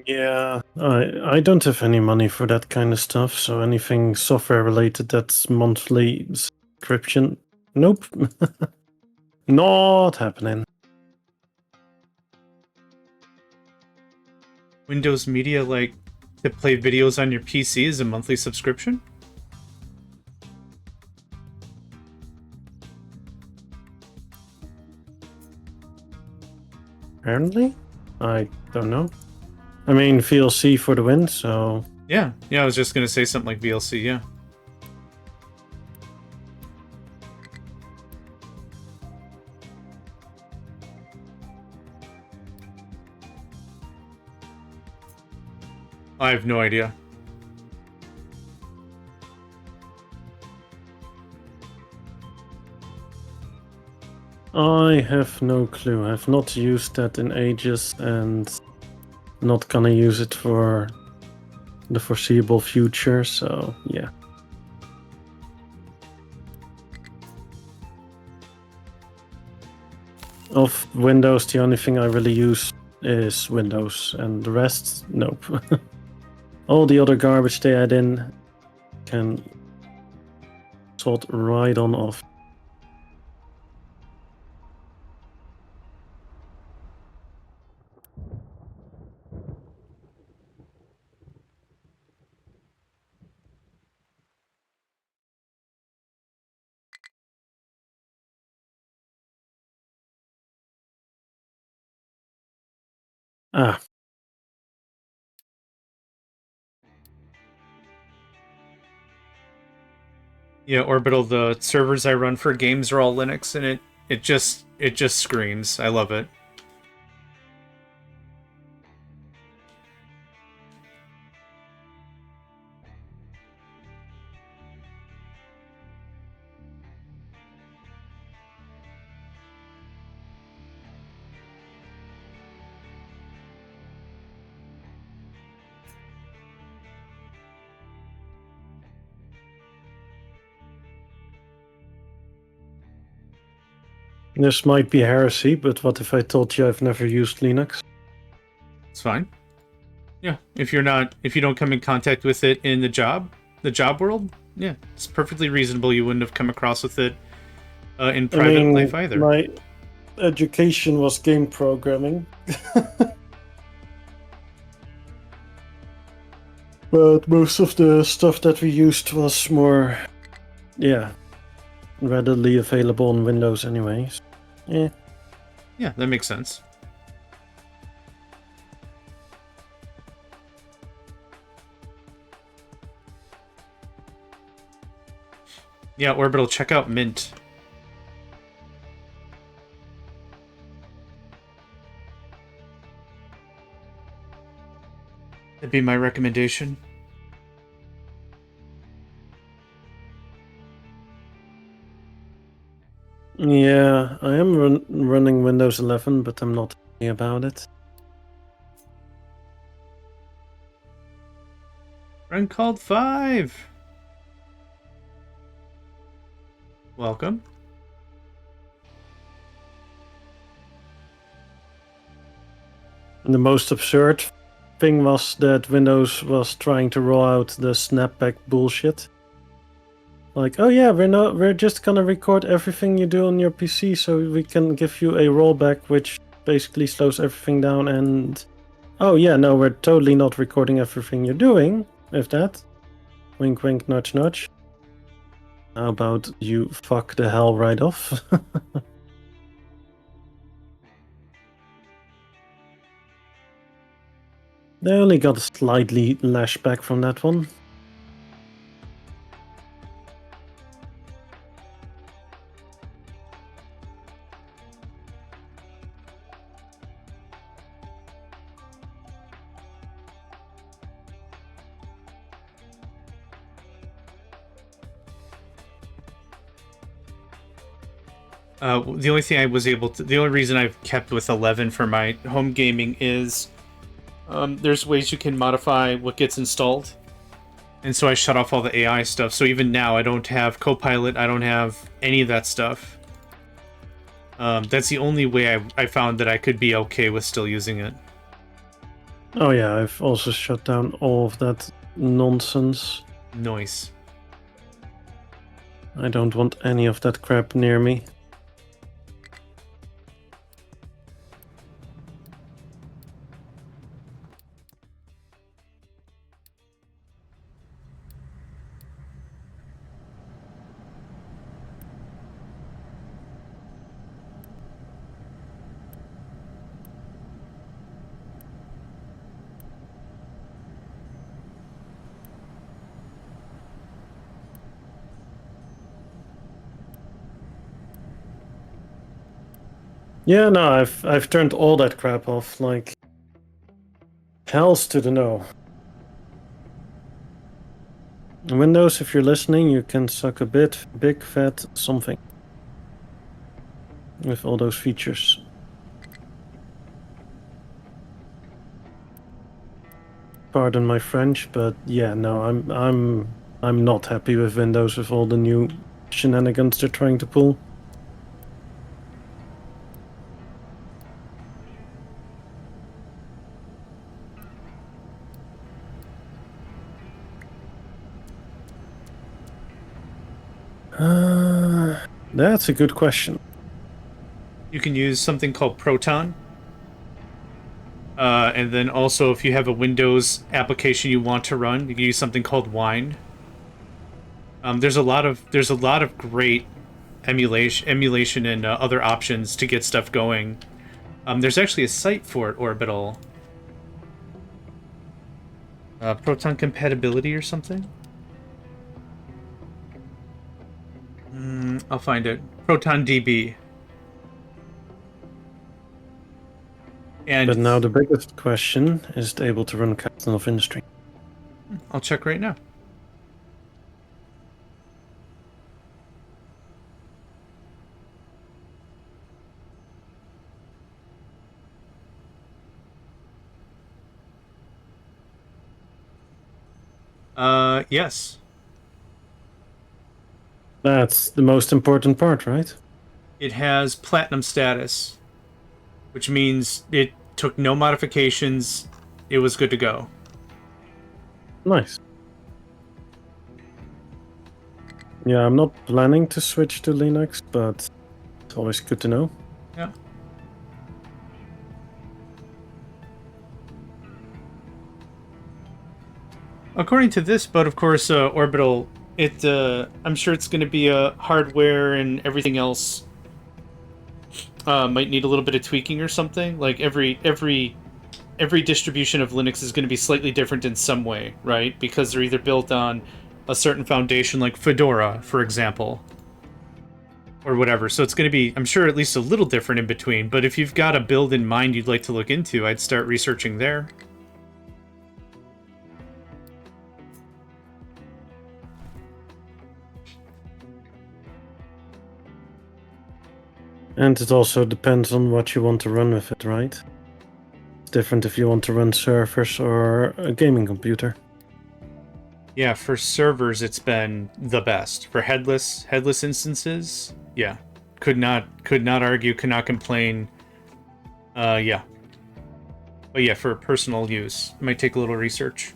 Yeah, I don't have any money for that kind of stuff, so anything software related that's monthly subscription, nope. Not happening. Windows Media, like, to play videos on your PC is a monthly subscription? Apparently? I don't know. I mean, VLC for the win, so... Yeah. Yeah, I was just gonna say something like VLC, yeah. I have no idea. I have no clue. I've not used that in ages and not gonna use it for the foreseeable future, so yeah. Of Windows, the only thing I really use is Windows, and the rest, nope. All the other garbage they add in can sort right on off. Ah, Yeah, Orbital, the servers I run for games are all Linux, and it just screams. I love it. This might be heresy, but what if I told you I've never used Linux? It's fine. Yeah, if you don't come in contact with it in the job world, yeah, it's perfectly reasonable you wouldn't have come across with it in private life either. My education was game programming. But most of the stuff that we used was more, yeah, readily available on Windows anyways. Yeah. Yeah, that makes sense. Yeah, Orbital, check out Mint. That'd be my recommendation. Yeah, I am running Windows 11, but I'm not happy about it. Friend called 5. Welcome. And the most absurd thing was that Windows was trying to roll out the snapback bullshit. Like, oh yeah, we're just gonna record everything you do on your PC so we can give you a rollback which basically slows everything down, and oh yeah, no, we're totally not recording everything you're doing, if that. Wink wink nudge nudge. How about you fuck the hell right off? They only got a slightly lashback from that one. The only reason I've kept with 11 for my home gaming is there's ways you can modify what gets installed. And so I shut off all the AI stuff. So even now, I don't have Copilot. I don't have any of that stuff. That's the only way I found that I could be okay with still using it. Oh yeah, I've also shut down all of that nonsense. Noise. I don't want any of that crap near me. Yeah, no, I've turned all that crap off, like hells to the no. Windows, if you're listening, you can suck a big fat something with all those features. Pardon my French, but yeah, no, I'm not happy with Windows with all the new shenanigans they're trying to pull. That's a good question. You can use something called Proton. And then also, if you have a Windows application you want to run, you can use something called Wine. There's a lot of great emulation and other options to get stuff going. There's actually a site for it, Orbital. Proton compatibility or something. I'll find it. ProtonDB. And But now the biggest question is it able to run Captain of Industry? I'll check right now. Yes. That's the most important part, right? It has platinum status, which means it took no modifications. It was good to go. Nice. Yeah, I'm not planning to switch to Linux, but it's always good to know. Yeah. According to this, but of course, Orbital, I'm sure it's going to be hardware and everything else. Might need a little bit of tweaking or something. Like every distribution of Linux is going to be slightly different in some way, right? Because they're either built on a certain foundation, like Fedora, for example, or whatever. So it's going to be, I'm sure, at least a little different in between. But if you've got a build in mind you'd like to look into, I'd start researching there. And it also depends on what you want to run with it, right? It's different if you want to run servers or a gaming computer. Yeah, for servers, it's been the best. For headless instances, yeah, could not argue, could not complain. Yeah, but yeah, for personal use, it might take a little research.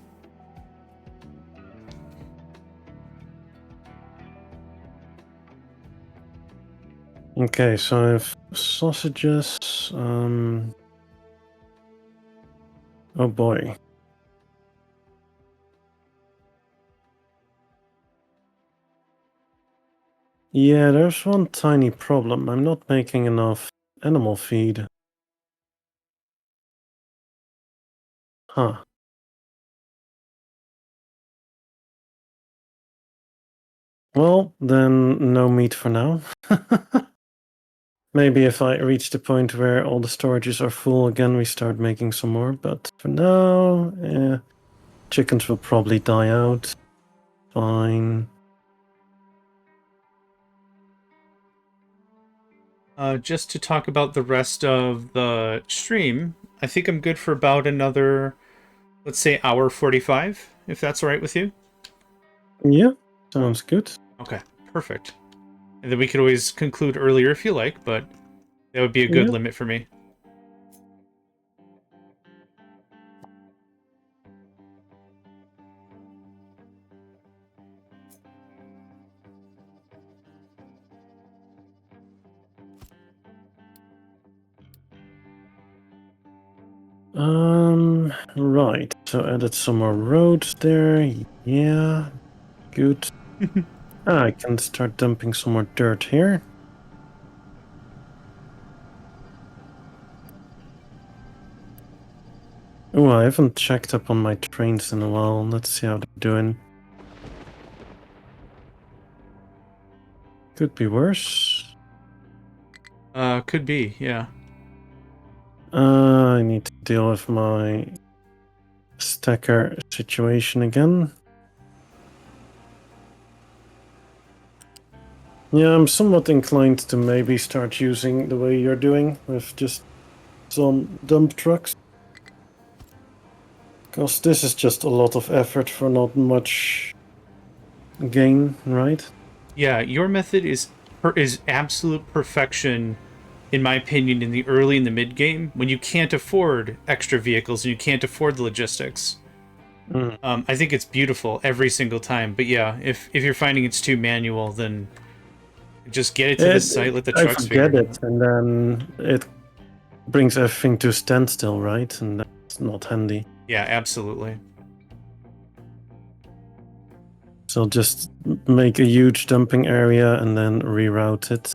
Okay, so I have sausages. Oh boy. Yeah, there's one tiny problem. I'm not making enough animal feed. Huh. Well, then no meat for now. Maybe if I reach the point where all the storages are full again, we start making some more. But for now, chickens will probably die out. Fine. Just to talk about the rest of the stream, I think I'm good for about another, let's say, hour 45, if that's all right with you. Yeah, sounds good. Okay, perfect. And then we could always conclude earlier if you like, but that would be a good Yeah. limit for me. Right. So added some more roads there. Yeah, good. I can start dumping some more dirt here. Oh, I haven't checked up on my trains in a while. Let's see how they're doing. Could be worse. Could be, yeah. I need to deal with my stacker situation again. Yeah, I'm somewhat inclined to maybe start using the way you're doing with just some dump trucks. Because this is just a lot of effort for not much gain, right? Yeah, your method is absolute perfection, in my opinion, in the early and the mid game when you can't afford extra vehicles and you can't afford the logistics. Mm. I think it's beautiful every single time. But yeah, if you're finding it's too manual, then just get it to the site, let the I trucks figure forget it it, out. and then it brings everything to a standstill, right? And that's not handy. Yeah, absolutely. So just make a huge dumping area and then reroute it.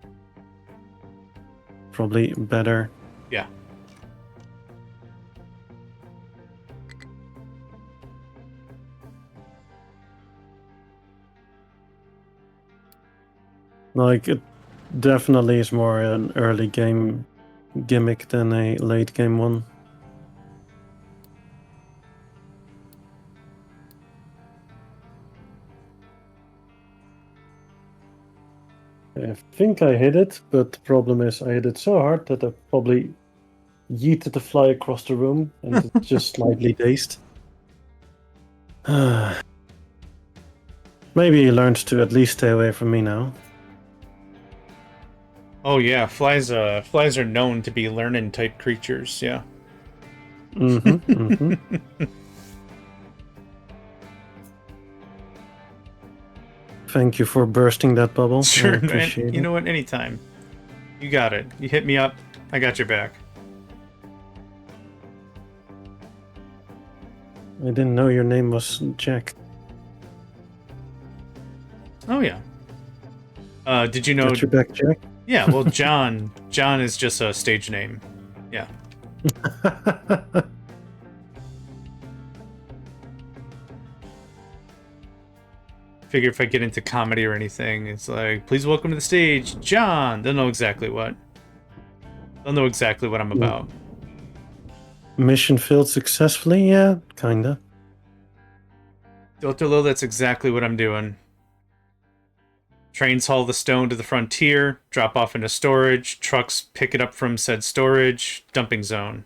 Probably better. Yeah. Like, it definitely is more an early game gimmick than a late game one. I think I hit it, but the problem is I hit it so hard that I probably yeeted the fly across the room and it's just slightly dazed. Maybe he learned to at least stay away from me now. Oh yeah, flies are known to be learning type creatures, yeah. Thank you for bursting that bubble. I Sure, man. appreciate You it. know what? Anytime. You got it. You hit me up. I got your back. I didn't know your name was Jack. Oh yeah. Did you know? Got your back, Jack? Yeah. Well, John. John is just a stage name. Yeah. Figure if I get into comedy or anything, it's like, please welcome to the stage, John. They'll know exactly what. They'll know exactly what I'm about. Mission failed successfully? Yeah, kinda. Dr. Low, that's exactly what I'm doing. Trains haul the stone to the frontier, drop off into storage, trucks pick it up from said storage, dumping zone.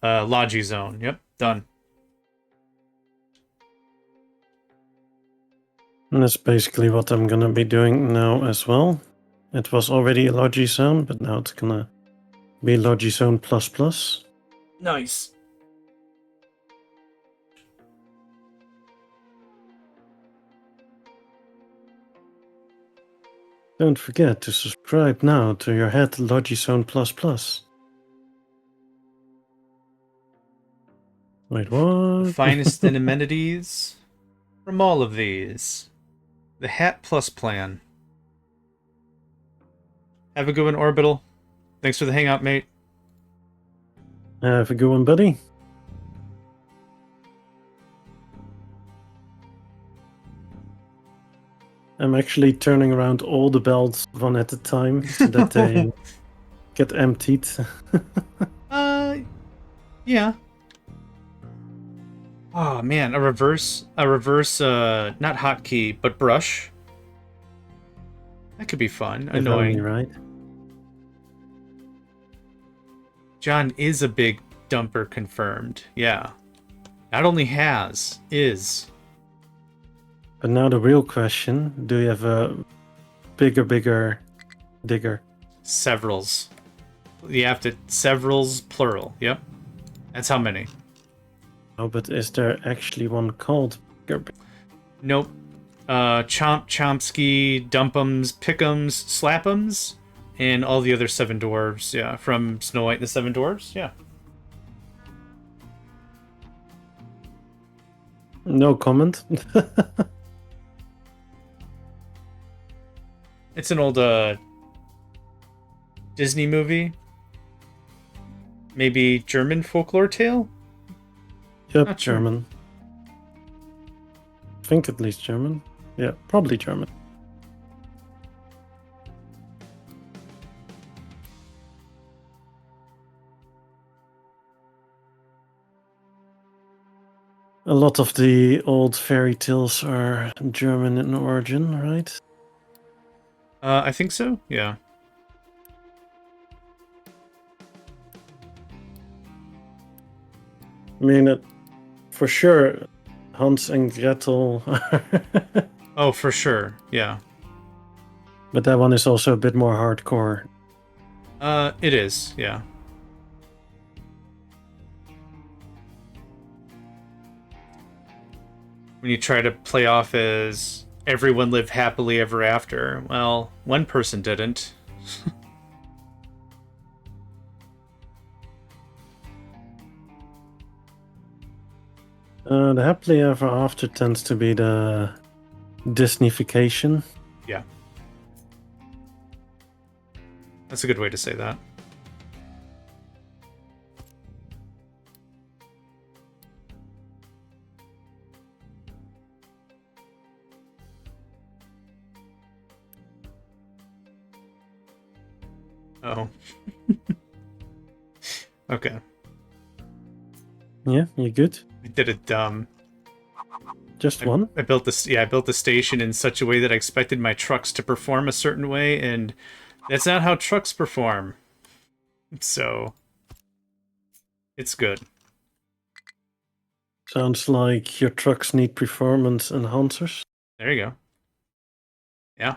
Logi zone. Yep, done. And that's basically what I'm gonna be doing now as well. It was already a Logi Zone, but now it's gonna be Logi Zone plus plus. Nice. Don't forget to subscribe now to your head Logi Zone plus plus. Wait, The what? finest in amenities from all of these. The Hat Plus plan. Have a good one, Orbital. Thanks for the hangout, mate. Have a good one, buddy. I'm actually turning around all the belts one at a time so that they get emptied. Yeah. Oh man, a reverse, not hotkey, but brush. That could be fun. If only, Annoying. right? John is a big dumper confirmed. Yeah. Not only has, is. But now the real question, do you have a bigger digger? Severals. You have to, severals, plural. Yep. That's how many. Oh, but is there actually one called bigger? Nope. Chomsky, Dumpums, Pickums, Slappums, and all the other seven dwarves. Yeah, from Snow White and the Seven Dwarves. Yeah. No comment. It's an old Disney movie. Maybe German folklore tale? Yep, Not sure. German. I think at least German. Yeah, probably German. A lot of the old fairy tales are German in origin, right? I think so. Yeah. I mean, for sure, Hans and Gretel. Oh, for sure. Yeah. But that one is also a bit more hardcore. It is. Yeah. When you try to play off as everyone lived happily ever after, well, one person didn't. The happily ever after tends to be the Disneyfication. Yeah. That's a good way to say that. Oh. Okay. Yeah, you good? I did it dumb. Just one? I built this. Yeah, I built the station in such a way that I expected my trucks to perform a certain way, and that's not how trucks perform. So it's good. Sounds like your trucks need performance enhancers. There you go. Yeah.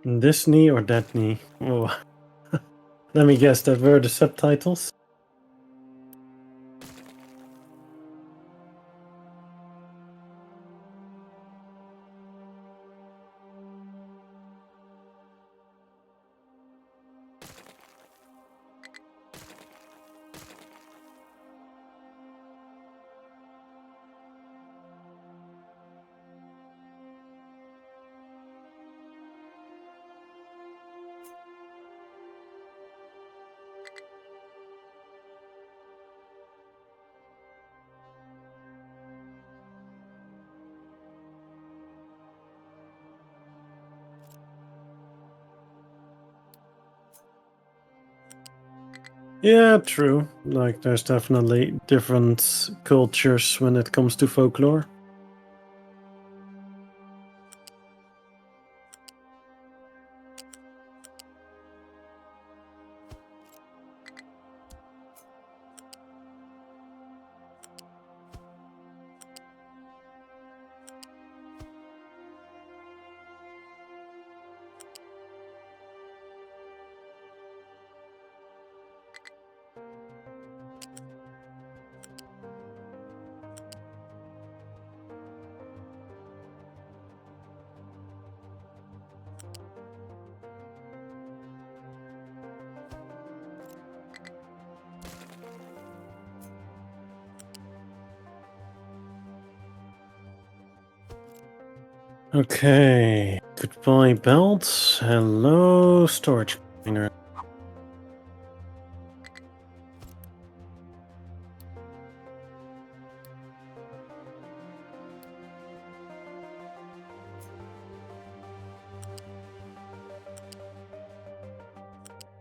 This knee or that knee? Oh. Let me guess, that were the subtitles? Yeah, true. Like, there's definitely different cultures when it comes to folklore. Okay. Goodbye, belts. Hello, storage container.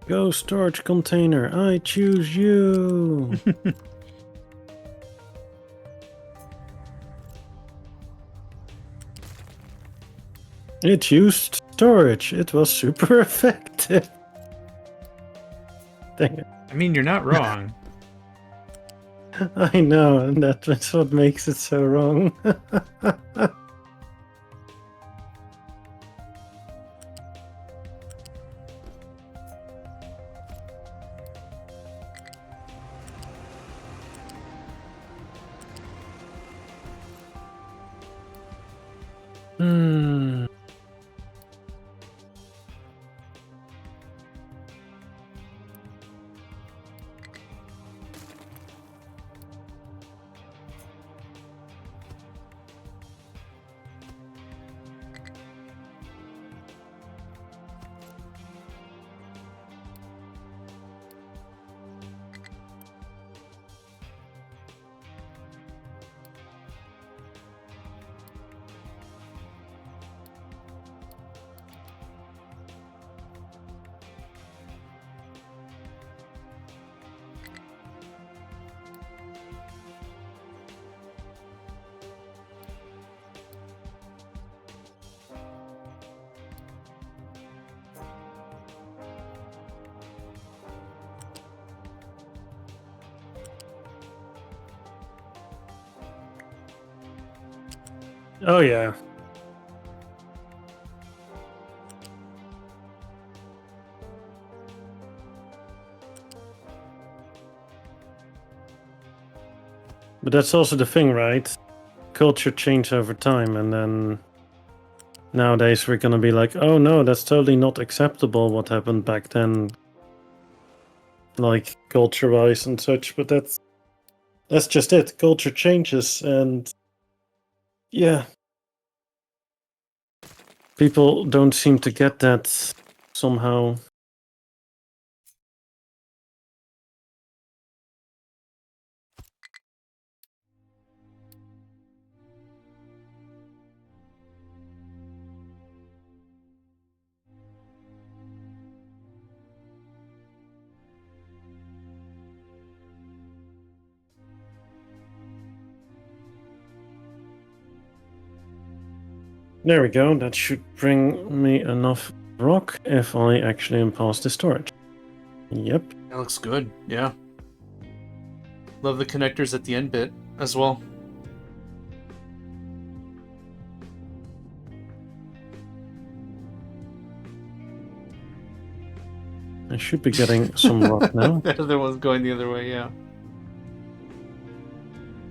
Go, storage container. I choose you. It used storage. It was super effective. Dang it. I mean, you're not wrong. I know, and that's what makes it so wrong. Hmm. Oh, yeah. But that's also the thing, right? Culture change over time, and then nowadays we're gonna be like, oh no, that's totally not acceptable what happened back then, like culture-wise and such. But that's just it. Culture changes, and yeah, people don't seem to get that somehow. There we go. That should bring me enough rock if I actually am past the storage. Yep. That looks good, yeah. Love the connectors at the end bit as well. I should be getting some rock now. That other one's going the other way, yeah.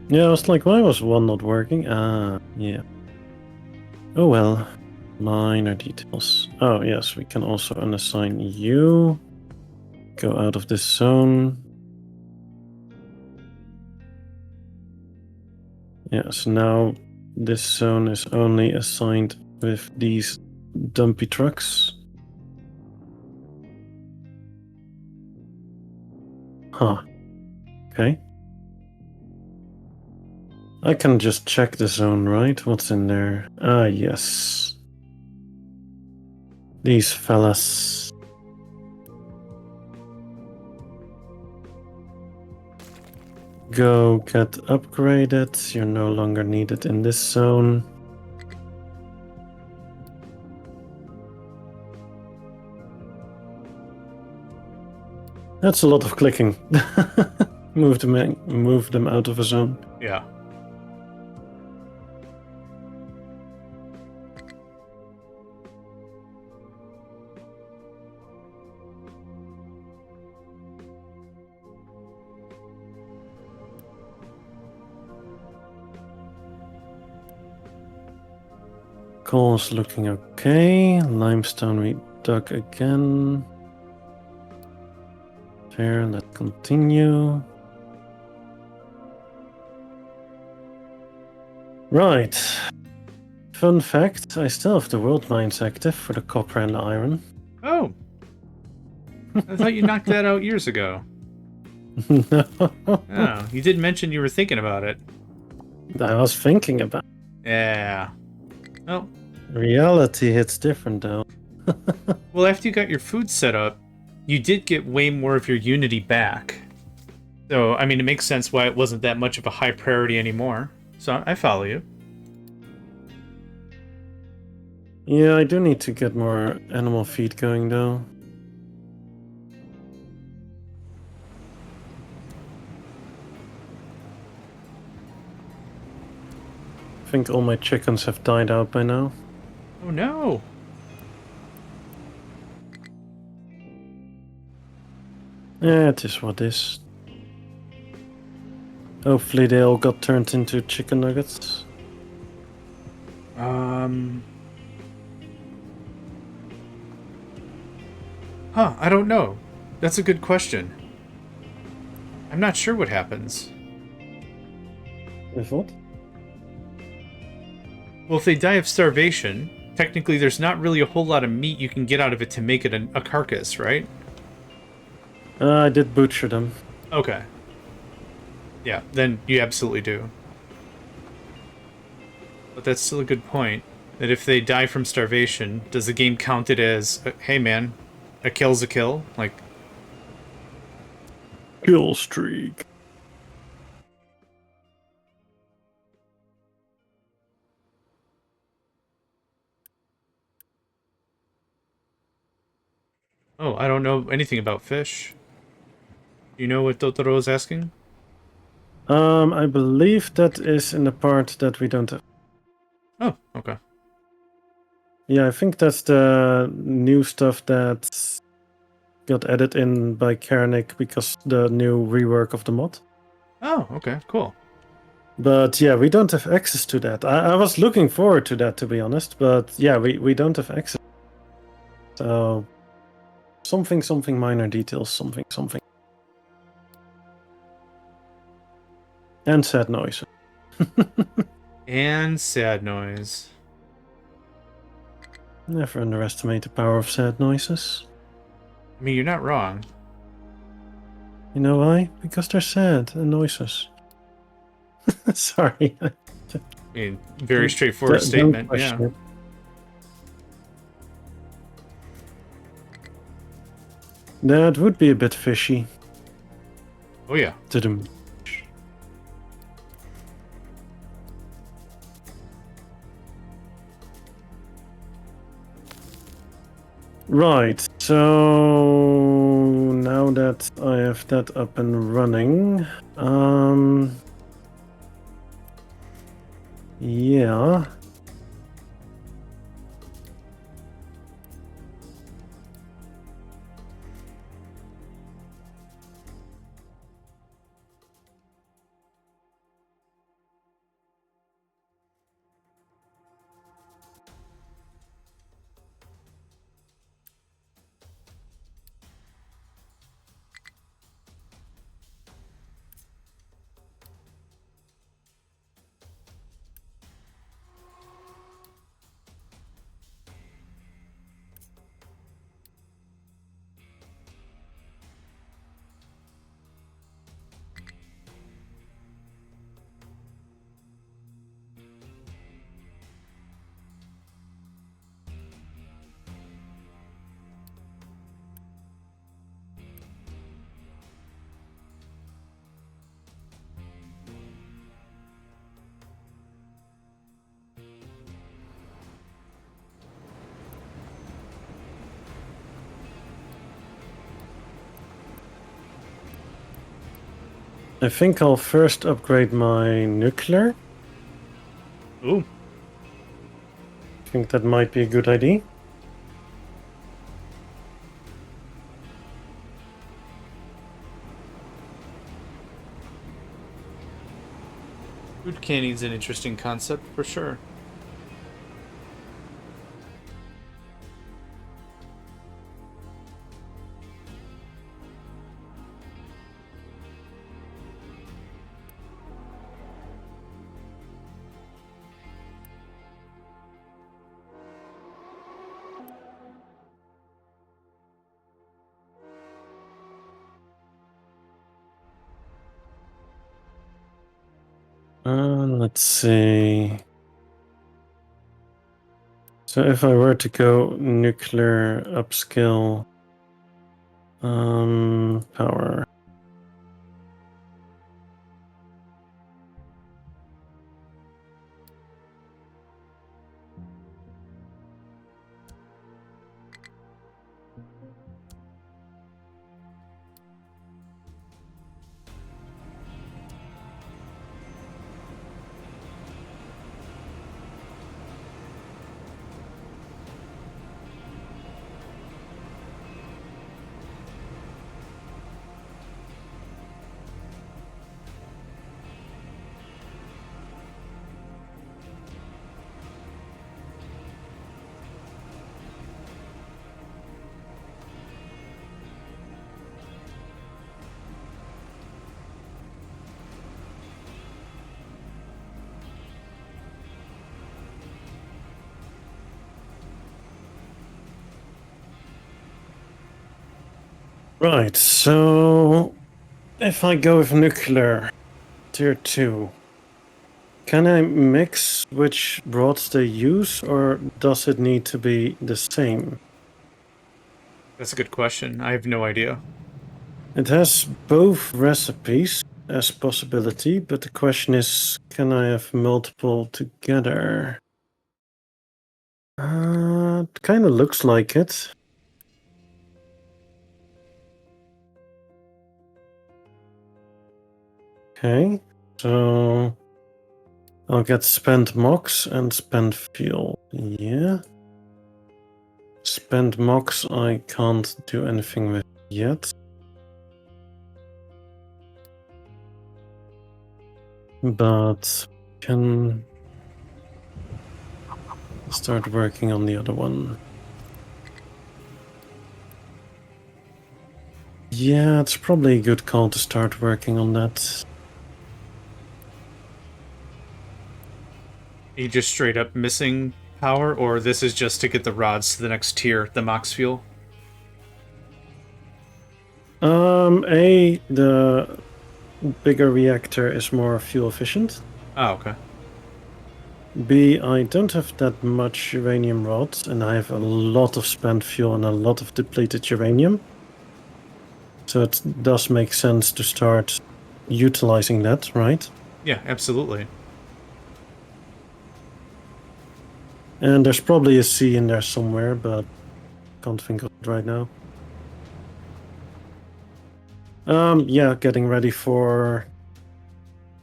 Yeah, I was like, why was one not working? Yeah. Oh well. Minor details. Oh, yes, we can also unassign you. Go out of this zone. Yeah, so now this zone is only assigned with these dumpy trucks. Huh. Okay. I can just check the zone, right? What's in there? Ah, yes. These fellas. Go get upgraded. You're no longer needed in this zone. That's a lot of clicking. Move them out of a zone. Yeah. Coal's looking okay. Limestone we dug again. Fair, let's continue. Right. Fun fact, I still have the world mines active for the copper and the iron. Oh! I thought you knocked that out years ago. No. Oh, you did mention you were thinking about it. I was thinking about Yeah. Well, reality hits different though. well, after you got your food set up, you did get way more of your Unity back. So, I mean, it makes sense why it wasn't that much of a high priority anymore. So, I follow you. Yeah, I do need to get more animal feed going though. I think all my chickens have died out by now. Oh no! Yeah, it is what it is. Hopefully they all got turned into chicken nuggets. Huh, I don't know. That's a good question. I'm not sure what happens. With what? Well, if they die of starvation, technically there's not really a whole lot of meat you can get out of it to make it a carcass, right? I did butcher them. Okay. Yeah, then you absolutely do. But that's still a good point. That if they die from starvation, does the game count it as, hey man, a kill's a kill? Like, Kill streak. oh, I don't know anything about fish. You know what Totoro is asking? I believe that is in the part that we don't have. Oh, okay. Yeah, I think that's the new stuff that got added in by Keranik because the new rework of the mod. Oh, okay, cool. But yeah, we don't have access to that. I was looking forward to that, to be honest. But yeah, we don't have access. So something minor details, something. And sad noise. And sad noise. Never underestimate the power of sad noises. I mean, you're not wrong. You know why? Because they're sad and noises. Sorry. I mean, very straightforward Don't statement, question yeah. it. That would be a bit fishy. Oh yeah. Tudum. Right, so now that I have that up and running, yeah. I think I'll first upgrade my nuclear. Ooh. I think that might be a good idea. Food canning's an interesting concept for sure. Let's see. So if I were to go nuclear upscale, power. Right, so if I go with nuclear, tier 2, can I mix which rods they use, or does it need to be the same? That's a good question. I have no idea. It has both recipes as possibility, but the question is, can I have multiple together? It kind of looks like it. Okay, so I'll get spent mox and spent fuel. Yeah. Spent mox I can't do anything with yet. But can start working on the other one. Yeah, it's probably a good call to start working on that. Are you just straight up missing power, or this is just to get the rods to the next tier, the Mox fuel? The bigger reactor is more fuel efficient. Oh, okay. B, I don't have that much uranium rods, and I have a lot of spent fuel and a lot of depleted uranium. So it does make sense to start utilizing that, right? Yeah, absolutely. And there's probably a C in there somewhere, but Can't think of it right now. Yeah, getting ready for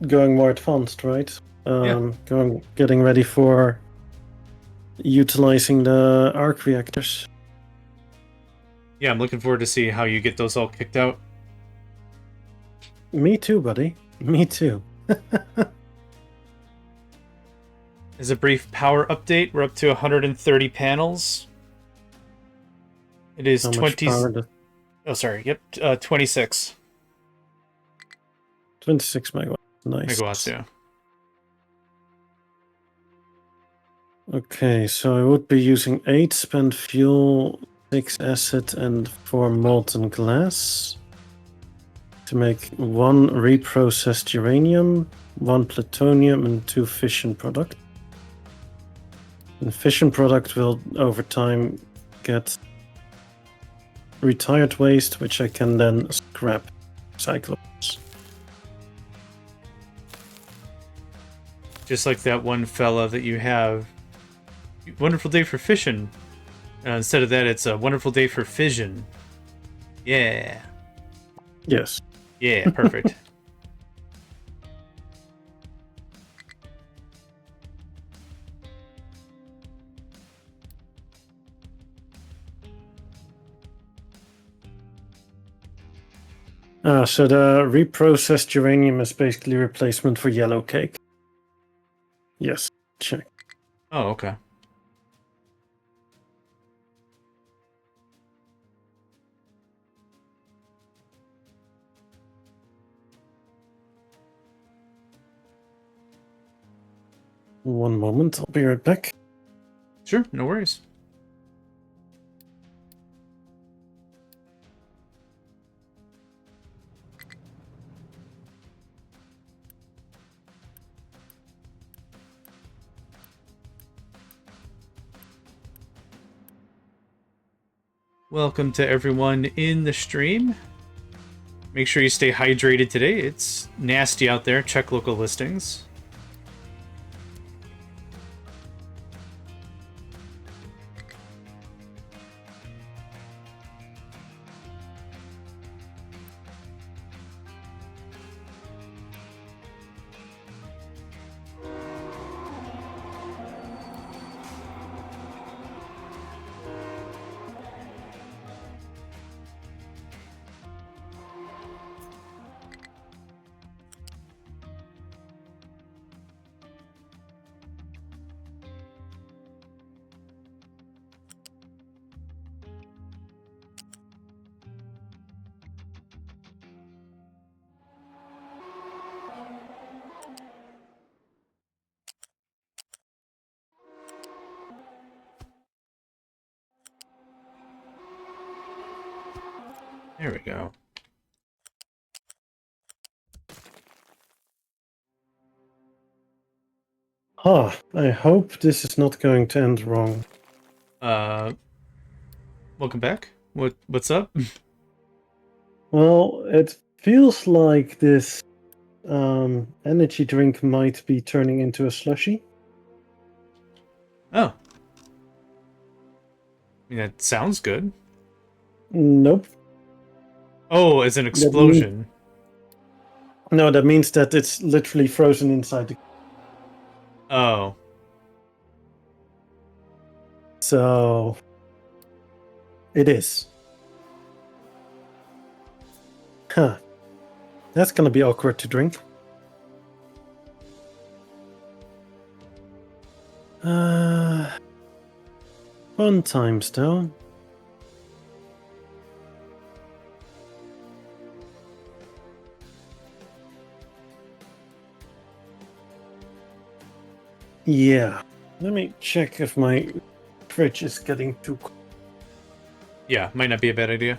going more advanced, right? Getting ready for utilizing the arc reactors. Yeah, I'm looking forward to see how you get those all kicked out. Me too, buddy. Me too. As a brief power update, we're up to 130 panels. It is How 20. much power? Oh, sorry. Yep, 26 26 megawatts. Nice. megawatts. Yeah. Okay, so I would be using 8 spent fuel, 6 acid, and 4 molten glass to make 1 reprocessed uranium, 1 plutonium, and 2 fission product. And fission product will, over time, get retired waste, which I can then scrap Cyclops. Just like that one fella that you have. Wonderful day for fission. Instead of that, it's a wonderful day for fission. Yeah. Yes. Yeah, perfect. So the reprocessed uranium is basically replacement for yellow cake. Yes, check. Oh, okay. One moment, I'll be right back. Sure, no worries. Welcome to everyone in the stream. Make sure you stay hydrated today. It's nasty out there. Check local listings. There we go. I hope this is not going to end wrong. Welcome back. What's up? Well, it feels like this energy drink might be turning into a slushy. Oh. I mean, that sounds good. Nope. Oh, as an explosion. No, that means that it's literally frozen inside the... Oh. So... It is. Huh. That's gonna be awkward to drink. Fun times, though. Yeah. Let me check if my fridge is getting too cold. Yeah, might not be a bad idea.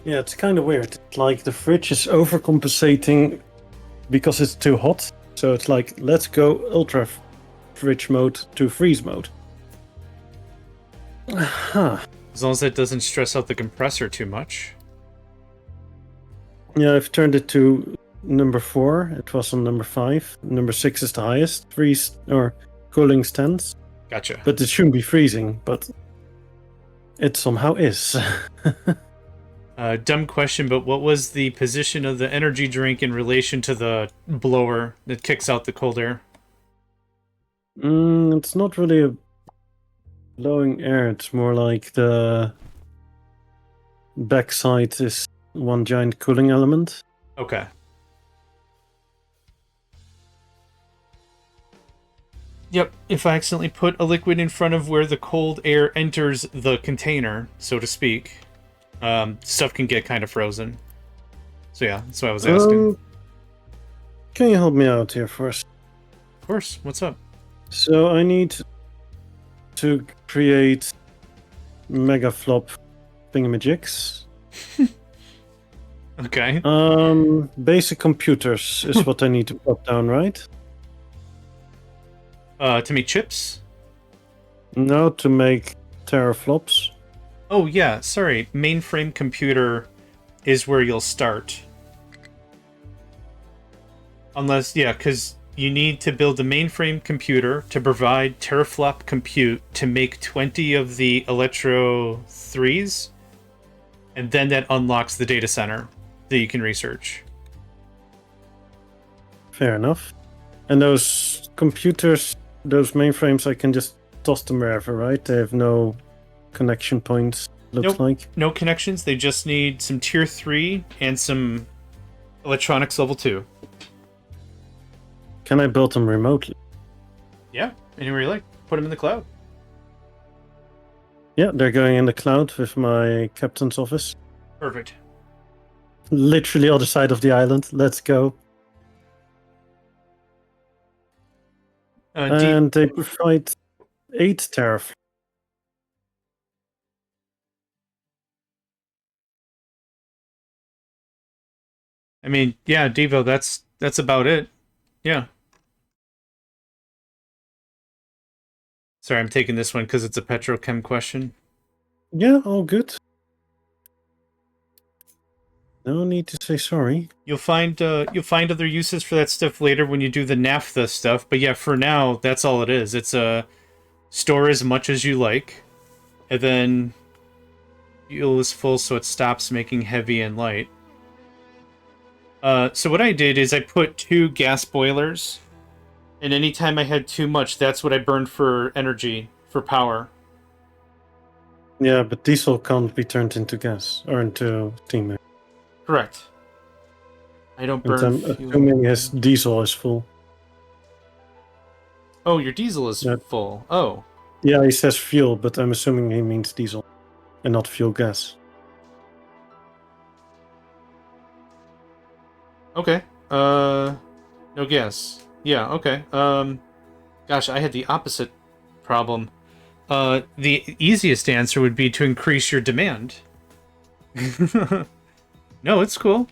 Yeah, it's kind of weird. Like the fridge is overcompensating because it's too hot. So it's like, let's go ultra fridge mode to freeze mode. Huh. As long as it doesn't stress out the compressor too much. Yeah, I've turned it to number 4. It was on number 5. Number 6 is the highest freeze or cooling stance. Gotcha. But it shouldn't be freezing, but it somehow is. Dumb question, but what was the position of the energy drink in relation to the blower that kicks out the cold air? It's not really a blowing air. It's more like the backside is one giant cooling element. Okay. Yep, if I accidentally put a liquid in front of where the cold air enters the container, so to speak, stuff can get kind of frozen. So yeah, that's what I was asking. Can you help me out here first? Of course, what's up? So I need to create mega flop thingamajigs. Okay. Basic computers is what I need to put down, right? To make chips? No, to make teraflops. Oh yeah, sorry. Mainframe computer is where you'll start. Unless, yeah, because you need to build a mainframe computer to provide teraflop compute to make 20 of the Electro 3s, and then that unlocks the data center that you can research. Fair enough. And those computers, those mainframes, I can just toss them wherever, right? They have no connection points, looks Nope. like. No connections, they just need some tier 3 and some electronics level 2. Can I build them remotely? Yeah, anywhere you like. Put them in the cloud. Yeah, they're going in the cloud with my captain's office. Perfect. Literally other side of the island. Let's go. And they provide 8 teraflops. I mean, yeah, Devo, that's about it. Yeah. Sorry, I'm taking this one because it's a petrochem question. Yeah, all good. No need to say sorry. You'll find other uses for that stuff later when you do the naphtha stuff. But yeah, for now, that's all it is. It's a store as much as you like, and then fuel is full, so it stops making heavy and light. So what I did is I put 2 gas boilers, and anytime I had too much, that's what I burned for energy, for power. Yeah, but diesel can't be turned into gas or into steam. Correct. I don't And burn I'm fuel. assuming his diesel is full. Oh, your diesel is full. Oh. Yeah, he says fuel, but I'm assuming he means diesel and not fuel gas. Okay. No gas. Yeah, okay. Gosh, I had the opposite problem. The easiest answer would be to increase your demand. No, it's cool.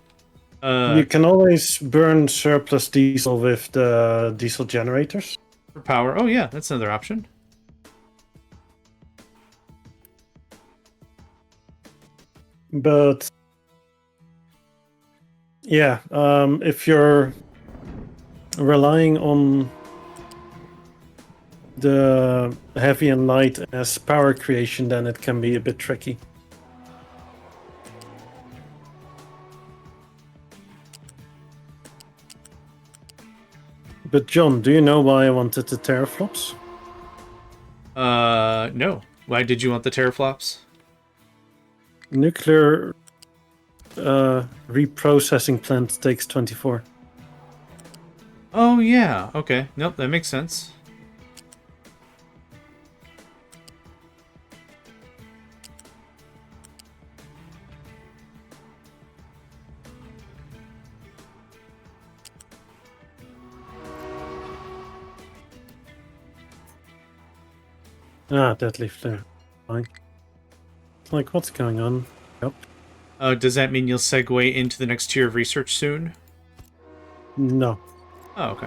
You can always burn surplus diesel with the diesel generators. For power. Oh yeah, that's another option. But yeah, if you're relying on the heavy and light as power creation, then it can be a bit tricky. But John, do you know why I wanted the teraflops? No. Why did you want the teraflops? Nuclear reprocessing plant takes 24. Oh yeah, okay. Nope, that makes sense. Ah, dead leaf there. Fine. Like, what's going on? Yep. Does that mean you'll segue into the next tier of research soon? No. Oh, okay.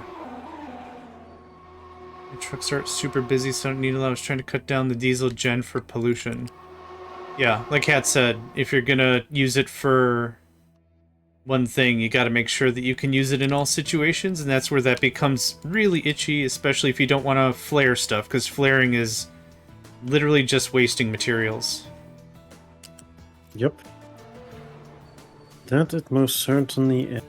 The trucks are super busy, so I don't need a lot. I was trying to cut down the diesel gen for pollution. Yeah, like Hat said, if you're gonna use it for one thing. You got to make sure that you can use it in all situations, and that's where that becomes really itchy, especially if you don't want to flare stuff, because flaring is literally just wasting materials. Yep. That it most certainly is.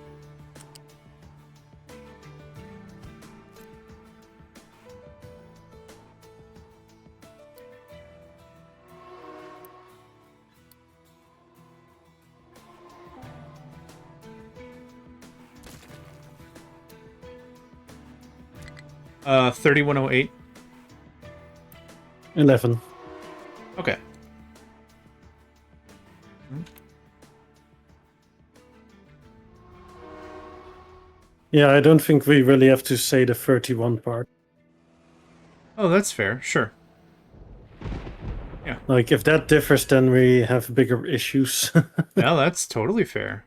Uh, 3108. 11. Okay. Yeah, I don't think we really have to say the 31 part. Oh, that's fair. Sure. Yeah. Like, if that differs, then we have bigger issues. Well, that's totally fair.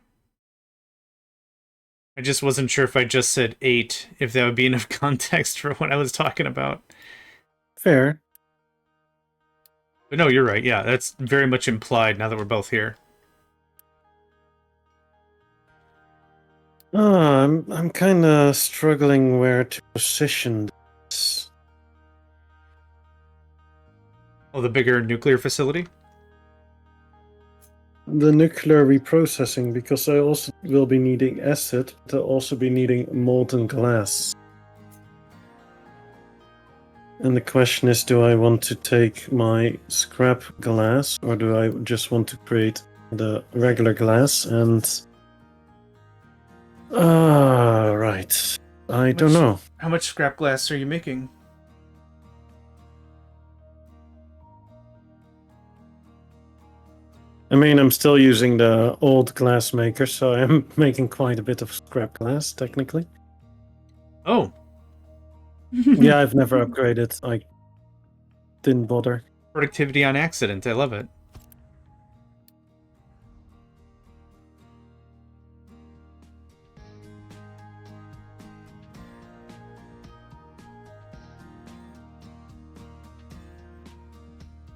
I just wasn't sure if I just said 8, if that would be enough context for what I was talking about. Fair. But no, you're right. Yeah, that's very much implied now that we're both here. I'm kind of struggling where to position this. Oh, the bigger nuclear facility? The nuclear reprocessing, because I also will be needing acid, but I'll also be needing molten glass. And the question is, do I want to take my scrap glass, or do I just want to create the regular glass? And right. I don't know. How much scrap glass are you making? I mean, I'm still using the old glass maker, so I'm making quite a bit of scrap glass, technically. Oh. Yeah, I've never upgraded. I didn't bother. Productivity on accident. I love it.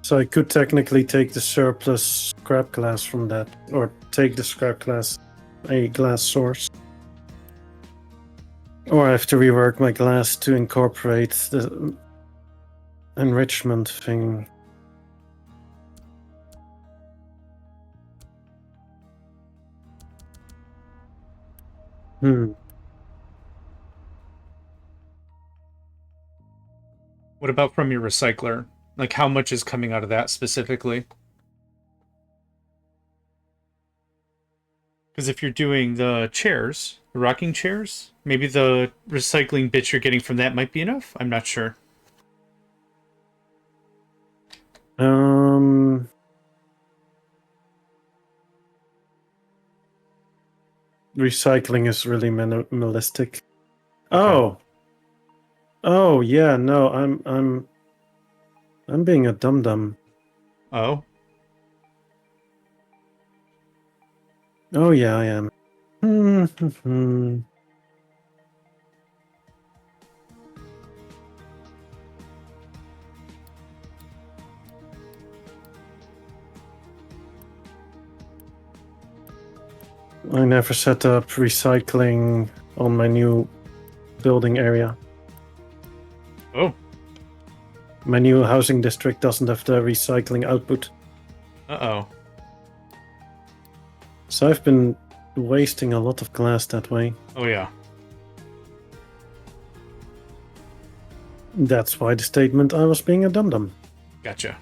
So I could technically take the surplus scrap glass from that, or take the scrap glass, a glass source. Or I have to rework my glass to incorporate the enrichment thing. What about from your recycler? Like, how much is coming out of that specifically? Because if you're doing the chairs, the rocking chairs, maybe the recycling bits you're getting from that might be enough? I'm not sure. Recycling is really minimalistic. Okay. Oh yeah, no, I'm being a dum-dum. Oh? Oh yeah, I am. I never set up recycling on my new building area. Oh. My new housing district doesn't have the recycling output. Uh-oh. So I've been wasting a lot of glass that way. Oh, yeah. That's why the statement I was being a dum-dum. Gotcha.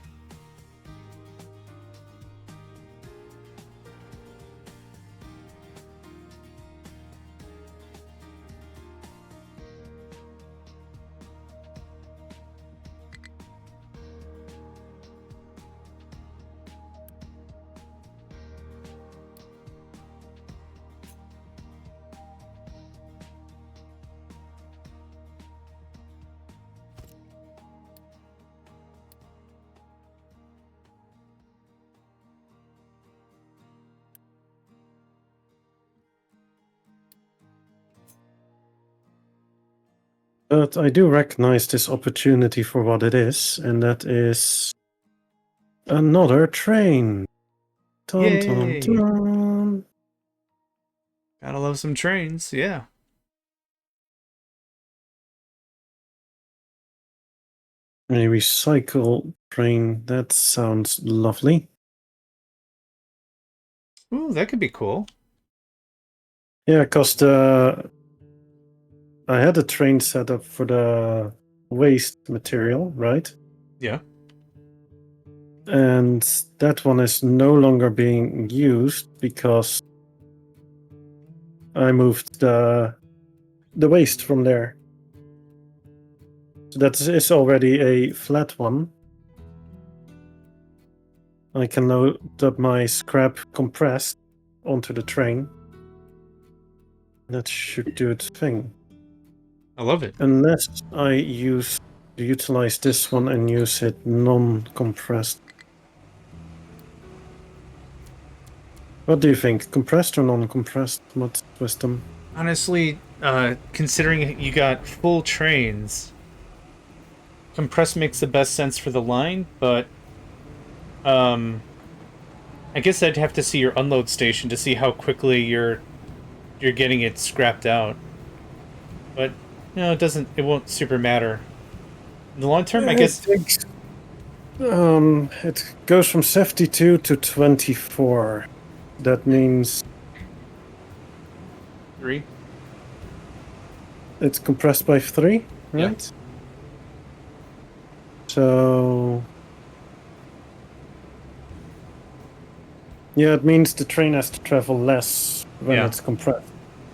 But I do recognize this opportunity for what it is, and that is another train. Dun, dun, Yay! dun. Gotta love some trains, yeah. A recycle train, that sounds lovely. Ooh, that could be cool. Yeah, because I had a train set up for the waste material, right? Yeah. And that one is no longer being used because I moved the waste from there. So that is already a flat one. I can load up my scrap compressed onto the train. That should do its thing. I love it. Unless I utilize this one and use it non-compressed. What do you think? Compressed or non-compressed? What's wisdom? Honestly, considering you got full trains, compressed makes the best sense for the line, but um I guess I'd have to see your unload station to see how quickly you're getting it scrapped out. But no, it won't super matter. In the long term, I It guess takes. It goes from 72 to 24. That means 3. it's compressed by 3, Yeah. right? So yeah, it means the train has to travel less when Yeah. it's compressed.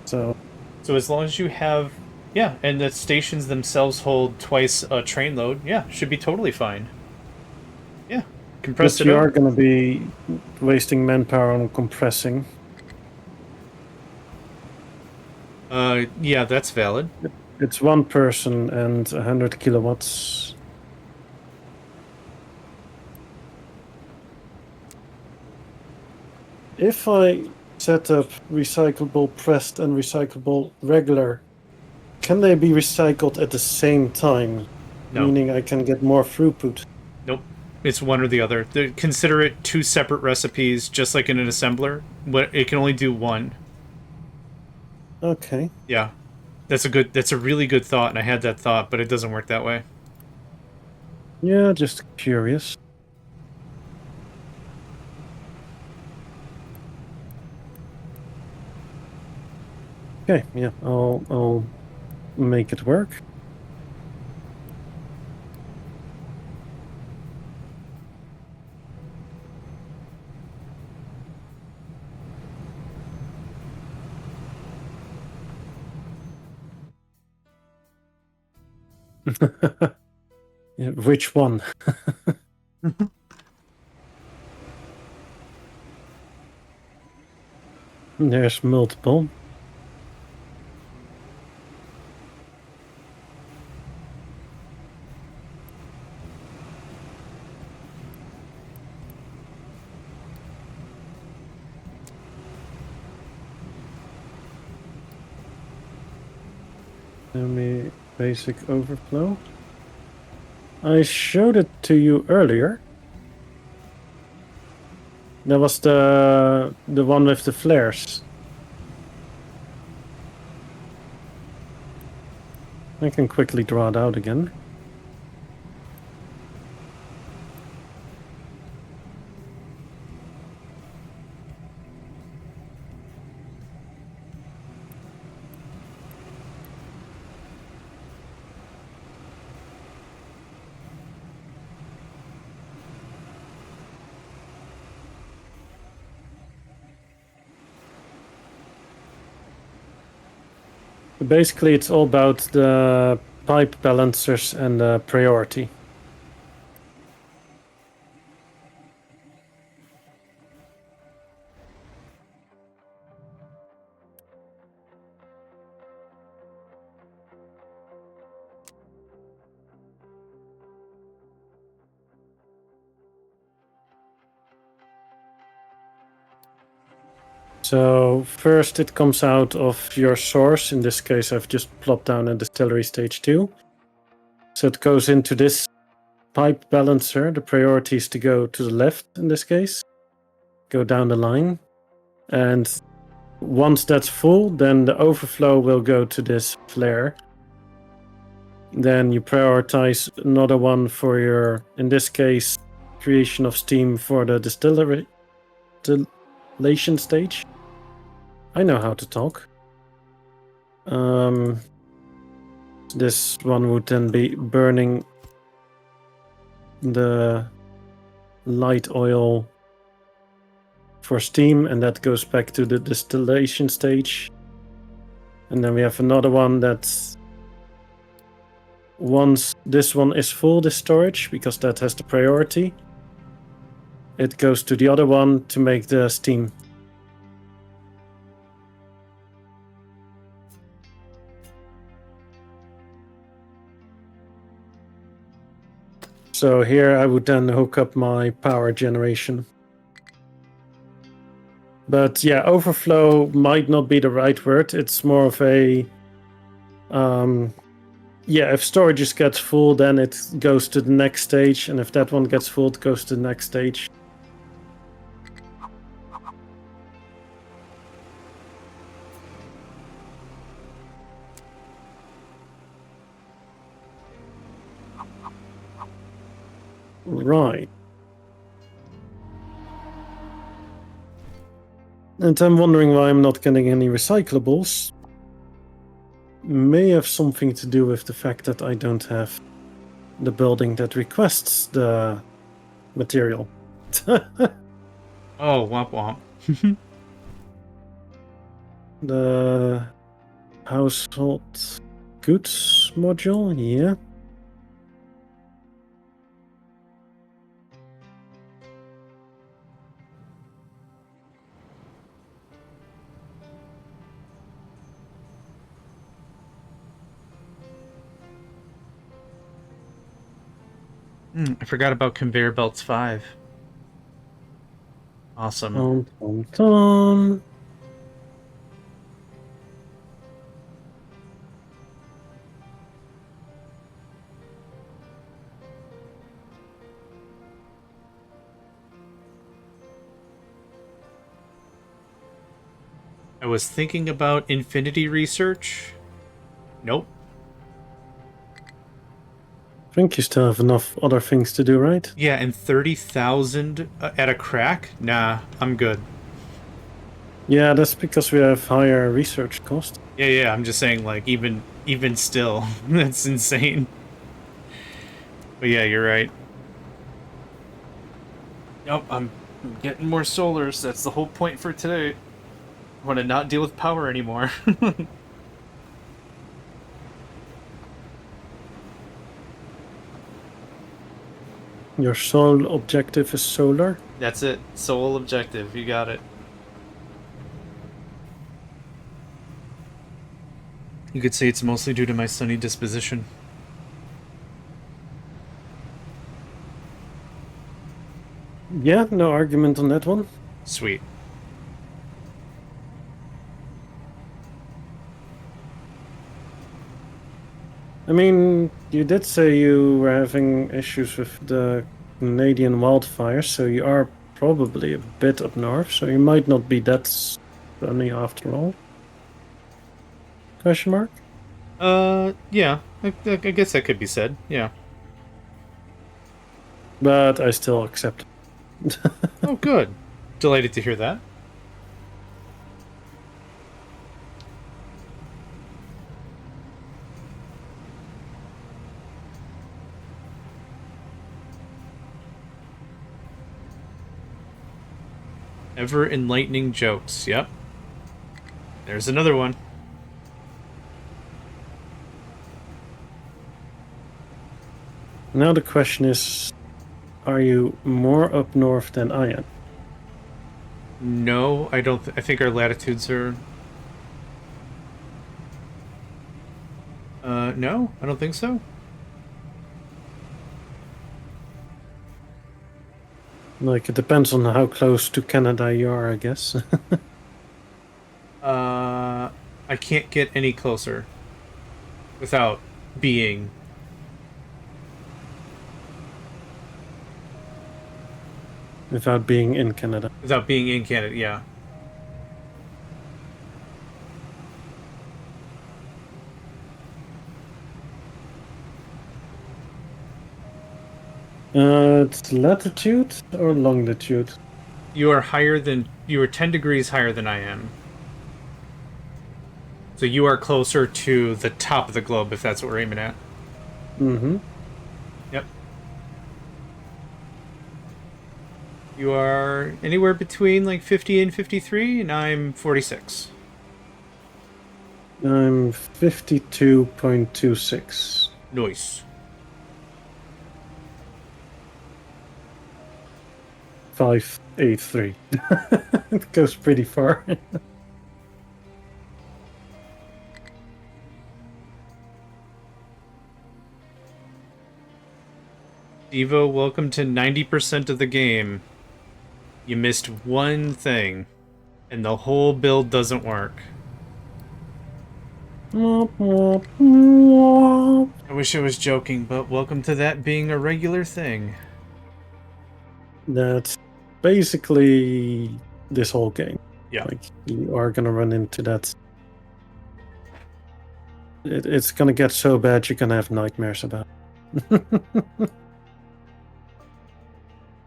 So So as long as you have, yeah, and the stations themselves hold twice a train load, yeah, should be totally fine. Yeah, compress but it you out. are going to be wasting manpower on compressing. Yeah, that's valid. It's one person and 100 kilowatts. If I set up recyclable pressed and recyclable regular, can they be recycled at the same time? No, Meaning I can get more throughput. nope. It's one or the other. Consider it two separate recipes, just like in an assembler. But it can only do one. Okay. Yeah, That's a really good thought, and I had that thought, but it doesn't work that way. Yeah, just curious. Okay, yeah, I'll make it work. Yeah, which one? There's multiple. Let me basic overflow. I showed it to you earlier. That was the one with the flares. I can quickly draw it out again. Basically, it's all about the pipe balancers and the priority. So first it comes out of your source. In this case, I've just plopped down a distillery stage 2. So it goes into this pipe balancer. The priority is to go to the left in this case. Go down the line. And once that's full, then the overflow will go to this flare. Then you prioritize another one for your, in this case, creation of steam for the distillation stage. I know how to talk. This one would then be burning the light oil for steam, and that goes back to the distillation stage. And then we have another one that's once this one is full, the storage, because that has the priority, it goes to the other one to make the steam. So here I would then hook up my power generation. But yeah, overflow might not be the right word. It's more of a... yeah, if storage gets full, then it goes to the next stage. And if that one gets full, it goes to the next stage. Right. And I'm wondering why I'm not getting any recyclables. May have something to do with the fact that I don't have the building that requests the material. Oh, womp womp. The household goods module, yeah. I forgot about conveyor belts 5. Awesome. Tom. I was thinking about infinity research. Nope. I think you still have enough other things to do, right? Yeah, and 30,000 at a crack? Nah, I'm good. Yeah, that's because we have higher research cost. Yeah, I'm just saying, like, even still, that's insane. But yeah, you're right. Nope, I'm getting more solars. That's the whole point for today. I want to not deal with power anymore. Your sole objective is solar? That's it. Sole objective. You got it. You could say it's mostly due to my sunny disposition. Yeah, no argument on that one. Sweet. I mean, you did say you were having issues with the Canadian wildfires, so you are probably a bit up north, so you might not be that sunny after all. Question mark? Yeah. I guess that could be said. Yeah. But I still accept. Oh, good. Delighted to hear that. Ever enlightening jokes. Yep. There's another one. Now the question is, are you more up north than I am? No, I don't. I think our latitudes are. No, I don't think so. Like, it depends on how close to Canada you are, I guess. I can't get any closer without being. Without being in Canada. Without being in Canada, yeah. It's latitude or longitude? You are 10 degrees higher than I am. So you are closer to the top of the globe, if that's what we're aiming at. Mm-hmm. Yep. You are anywhere between like 50 and 53, and I'm 46. I'm 52.26. Nice. 583. It goes pretty far. Devo, welcome to 90% of the game. You missed one thing, and the whole build doesn't work. I wish I was joking, but welcome to that being a regular thing. That's basically this whole game. Yeah. Like, you are gonna run into that. It's gonna get so bad you're gonna have nightmares about it.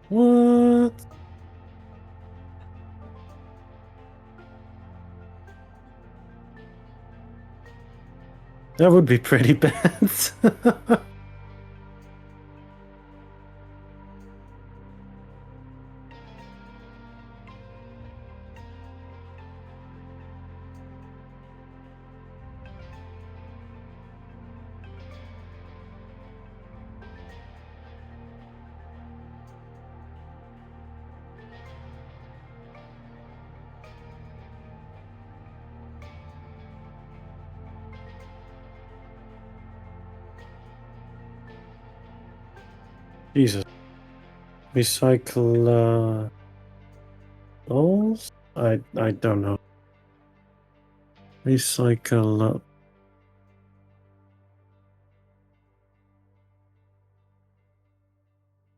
What? That would be pretty bad. Jesus. Recycle balls? I don't know. Recycle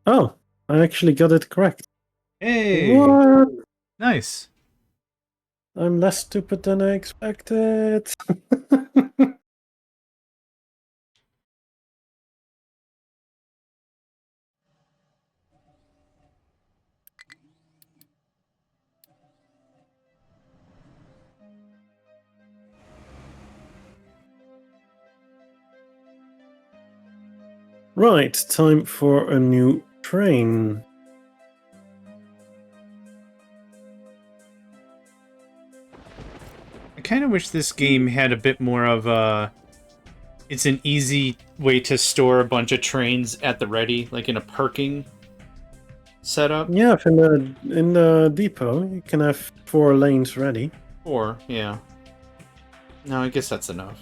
Oh, I actually got it correct. Hey! What? Nice. I'm less stupid than I expected. Right, time for a new train. I kind of wish this game had a bit more of a... It's an easy way to store a bunch of trains at the ready, like in a parking setup. Yeah, in the depot, you can have 4 lanes ready. Or, yeah. No, I guess that's enough.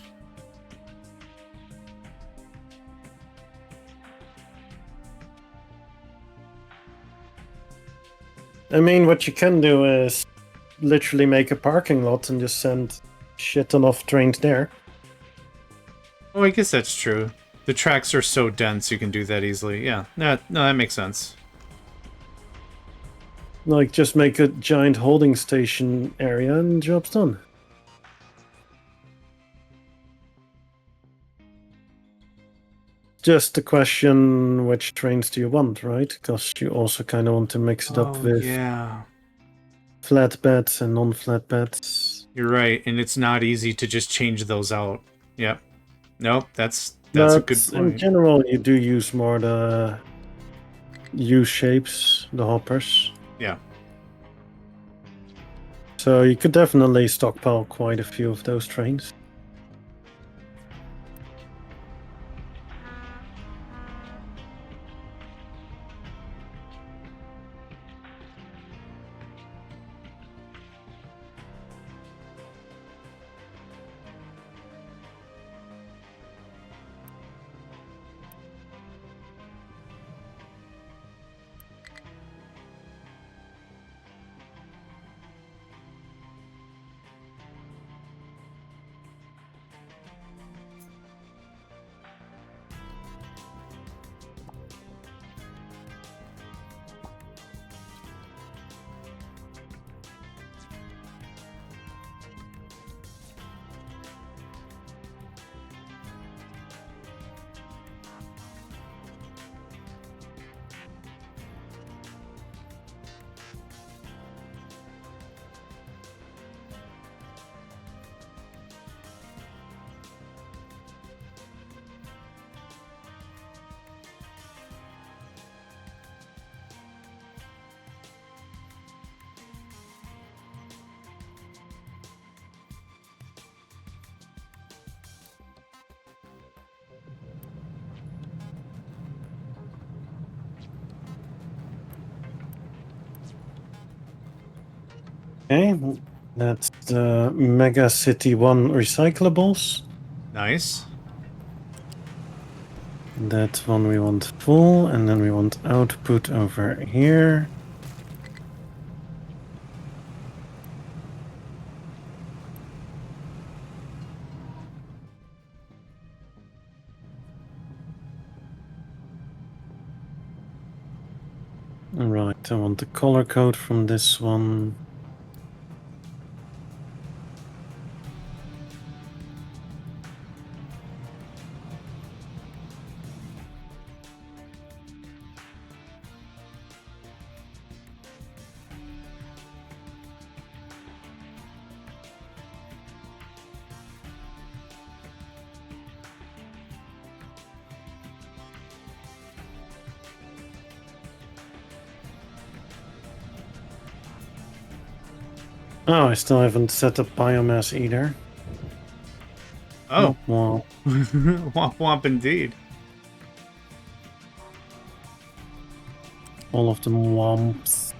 I mean, what you can do is literally make a parking lot and just send shit ton of trains there. Oh, I guess that's true. The tracks are so dense you can do that easily. Yeah, no, that makes sense. Like, just make a giant holding station area and job's done. Just the question, which trains do you want, right? Because you also kind of want to mix it up Oh, with yeah. flatbeds and non-flatbeds. You're right, and it's not easy to just change those out. Yep. Nope, that's a good But in point. general, you do use more the U shapes, the hoppers. Yeah. So you could definitely stockpile quite a few of those trains. Okay, that's the Mega City 1 recyclables. Nice. That one we want full, and then we want output over here. Right, I want the color code from this one. Oh, I still haven't set up biomass either. Oh. Well, Womp womp indeed. all of them womps.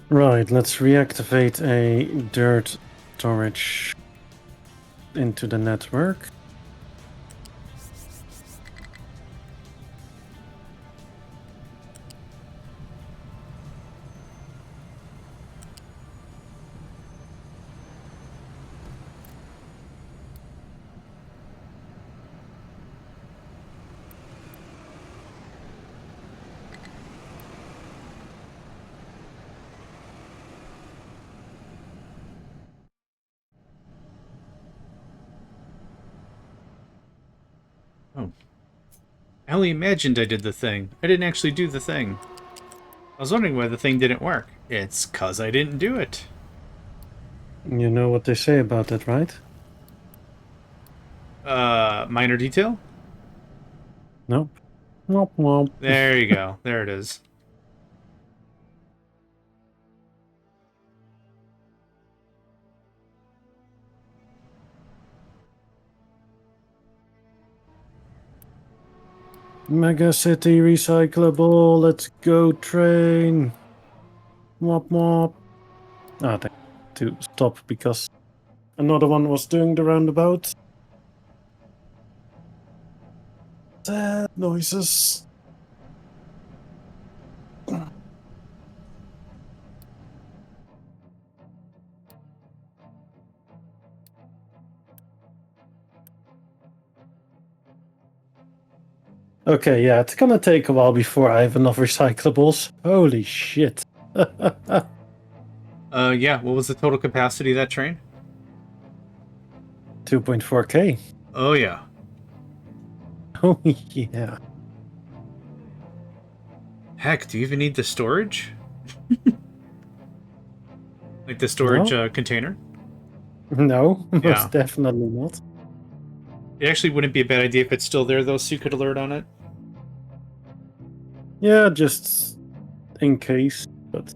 Right, let's reactivate a dirt storage into the network. Oh. I only imagined I did the thing. I didn't actually do the thing. I was wondering why the thing didn't work. It's 'cause I didn't do it. You know what they say about that, right? Minor detail? Nope. Womp womp. There you go. There it is. Mega City recyclable, let's go train. Womp womp. Ah, they had to stop because another one was doing the roundabout. Sad noises. Okay, yeah, it's gonna take a while before I have enough recyclables. Holy shit. Yeah, what was the total capacity of that train? 2.4K. Oh, yeah. Oh, yeah. Heck, do you even need the storage? Like the storage container? No, Yeah. most definitely not. It actually wouldn't be a bad idea if it's still there, though, so you could alert on it. Yeah, just in case, but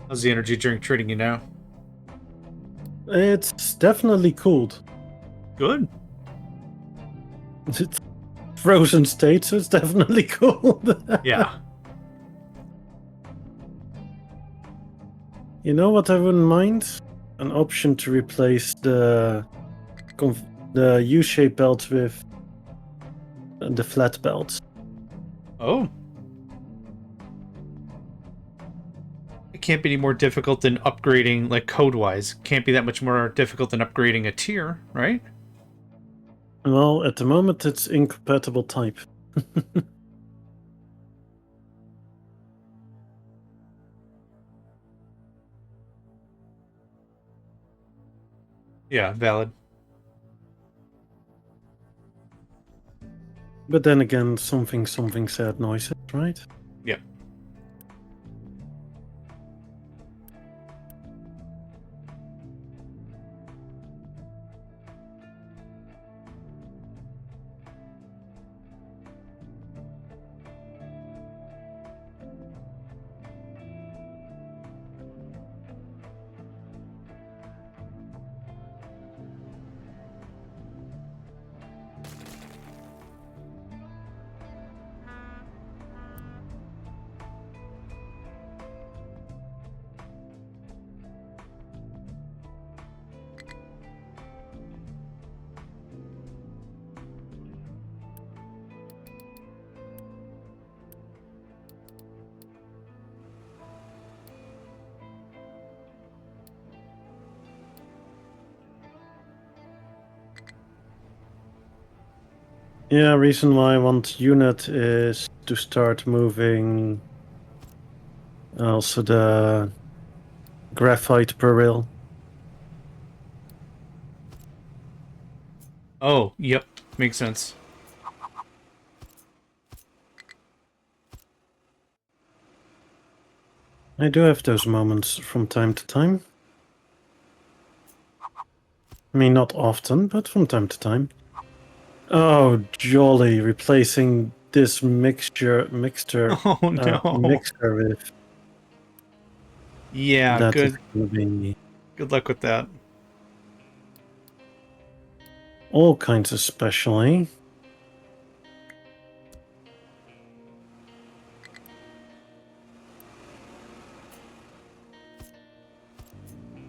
How's the energy drink treating you now? it's definitely cooled. Good. It's frozen state, so it's definitely cooled. Yeah. You know what I wouldn't mind? An option to replace the U-shaped belt with the flat belt. Oh. It can't be any more difficult than upgrading, like, code-wise. Can't be that much more difficult than upgrading a tier, right? Well, at the moment it's incompatible type. Yeah, valid. But then again, something sad noises, right? Yep. Yeah, reason why I want unit is to start moving also the graphite beryl. Oh, yep. Makes sense. I do have those moments from time to time. I mean, not often, but from time to time. Oh, jolly! Replacing this mixture Oh, no. mixer with Yeah, that is good. gonna be Good luck with that. all kinds of special,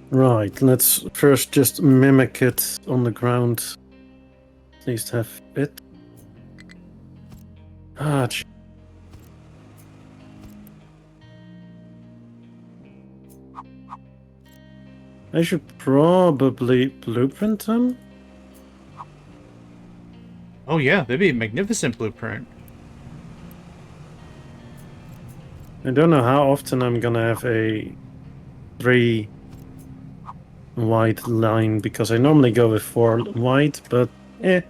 Right, let's first just mimic it on the ground. At least have it. Ah, I should probably blueprint them. Oh, yeah, that'd be a magnificent blueprint. I don't know how often I'm gonna have a 3 wide line because I normally go with 4 wide, but A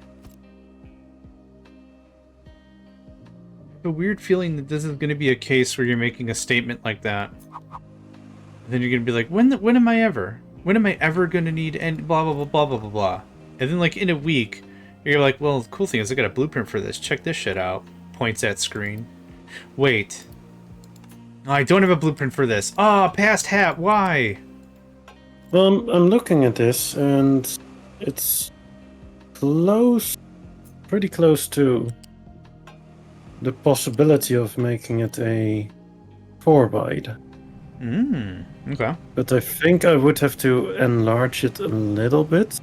weird feeling that this is going to be a case where you're making a statement like that. And then you're going to be like, when am I ever? When am I ever going to need and blah, blah, blah, blah, blah, blah, blah. And then, like, in a week, you're like, well, the cool thing is I got a blueprint for this. Check this shit out. Points at screen. Wait. Oh, I don't have a blueprint for this. Ah, past hat. Why? Well, I'm looking at this and it's close, pretty close to the possibility of making it a 4 wide. Okay. But I think I would have to enlarge it a little bit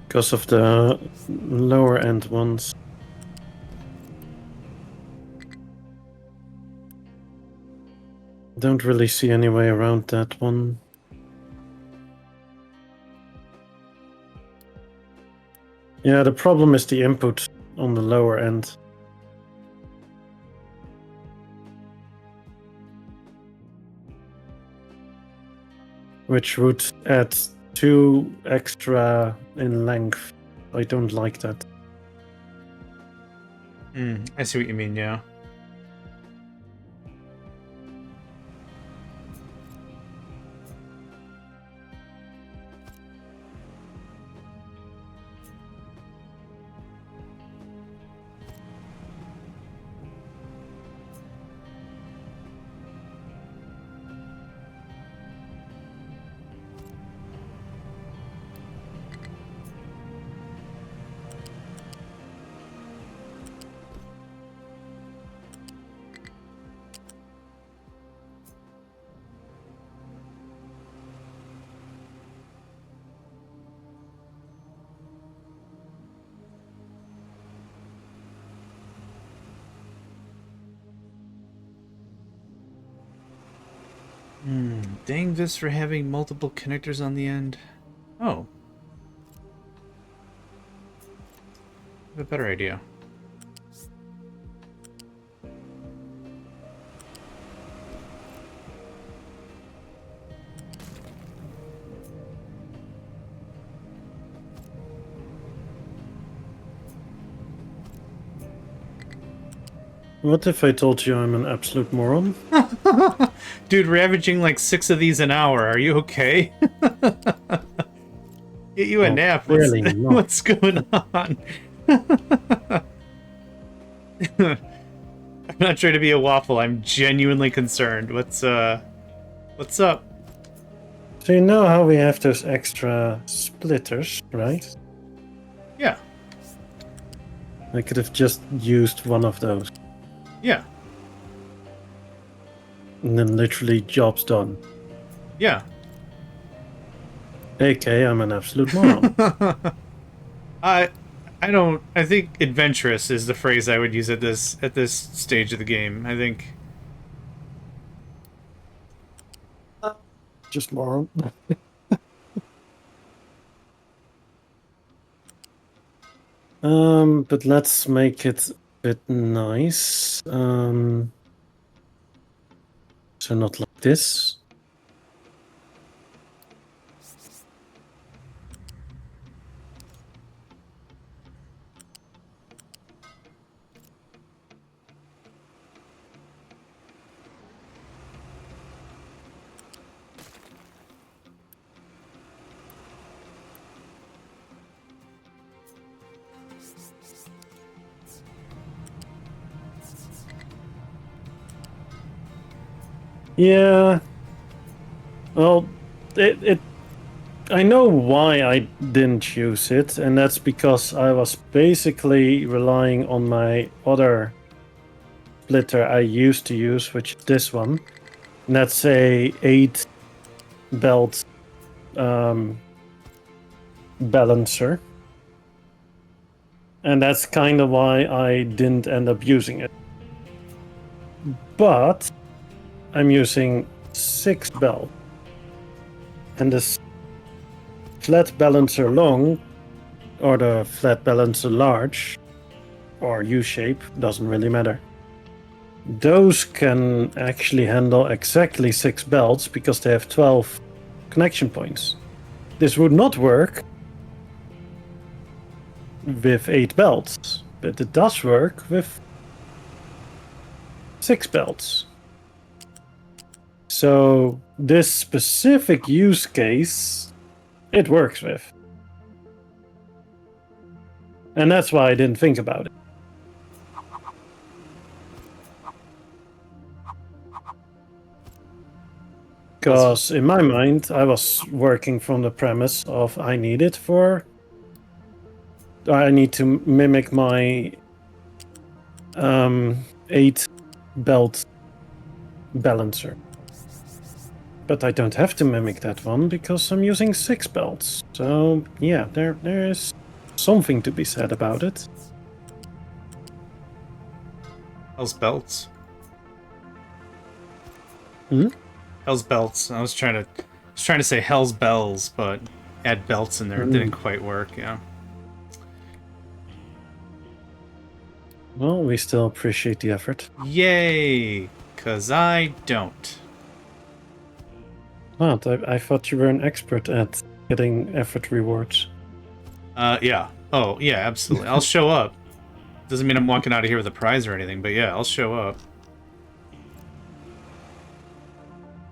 because of the lower end ones. Don't really see any way around that one. Yeah, the problem is the input on the lower end. Which would add 2 extra in length. I don't like that. I see what you mean, yeah. Dang this for having multiple connectors on the end. Oh. I have a better idea. What if I told you I'm an absolute moron? Dude, ravaging like 6 of these an hour. Are you okay? Get you a Well, nap. clearly not. What's going on? I'm not trying to be a waffle. I'm genuinely concerned. What's up? So you know how we have those extra splitters, right? Yeah. I could have just used one of those. Yeah. And then literally job's done. Yeah. AK, I'm an absolute moron. I think adventurous is the phrase I would use at this stage of the game. I think Just moron. But let's make it a bit nice. So not like this. Yeah. Well, I know why I didn't use it, and that's because I was basically relying on my other splitter I used to use, which is this one. And that's a 8 belt balancer. And that's kind of why I didn't end up using it. But I'm using 6 belt. And this flat balancer long, or the flat balancer large, or U-shape, doesn't really matter. Those can actually handle exactly 6 belts because they have 12 connection points. This would not work with 8 belts, but it does work with 6 belts. So this specific use case, it works with. And that's why I didn't think about it. Because in my mind, I was working from the premise of I need to mimic my 8 belt balancer. But I don't have to mimic that one because I'm using 6 belts. So yeah, there is something to be said about it. Hell's belts. Hmm? Hell's belts. I was trying to say Hell's bells, but add belts in there. It didn't quite work. Yeah. Well, we still appreciate the effort. Yay! 'Cause I don't. What? I thought you were an expert at getting effort rewards. Yeah. Oh, yeah, absolutely. I'll show up. Doesn't mean I'm walking out of here with a prize or anything, but yeah, I'll show up.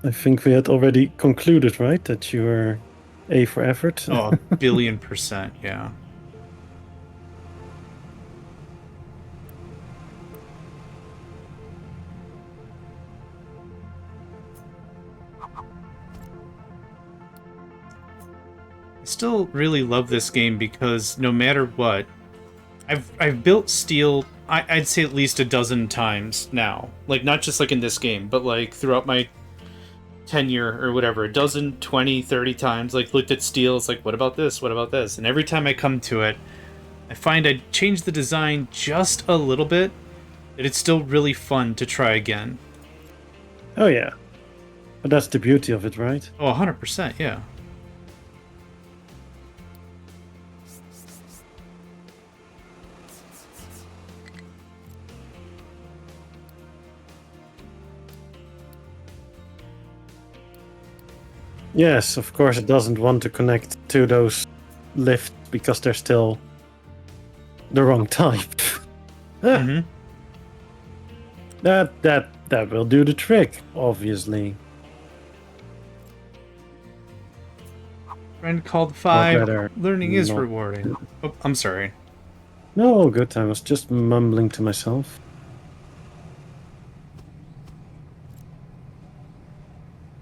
I think we had already concluded, right, that you were A for effort. Oh, 1,000,000,000%, yeah. I still really love this game because no matter what, I've built steel, I'd say at least a dozen times now. Like, not just like in this game, but like throughout my tenure or whatever, a dozen, 20, 30 times, like looked at steel, it's like, what about this? What about this? And every time I come to it, I find I change the design just a little bit, that it's still really fun to try again. Oh yeah. But that's the beauty of it, right? Oh, 100%, yeah. Yes, of course it doesn't want to connect to those lifts because they're still the wrong type. Mm-hmm. That will do the trick, obviously. Friend called Or 5. better, Learning is not. rewarding. Oh, I'm sorry. No, good. I was just mumbling to myself.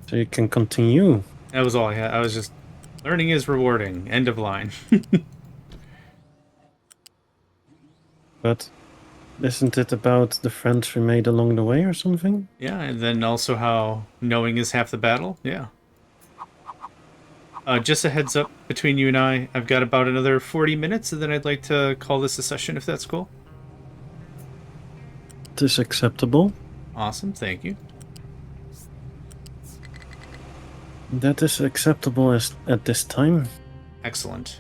So you can continue. That was all I had. I was just... Learning is rewarding. End of line. But isn't it about the friends we made along the way or something? Yeah, and then also how knowing is half the battle. Yeah. Just a heads up between you and I've got about another 40 minutes, and then I'd like to call this a session if that's cool. It is acceptable. Awesome, thank you. That is acceptable at this time. Excellent.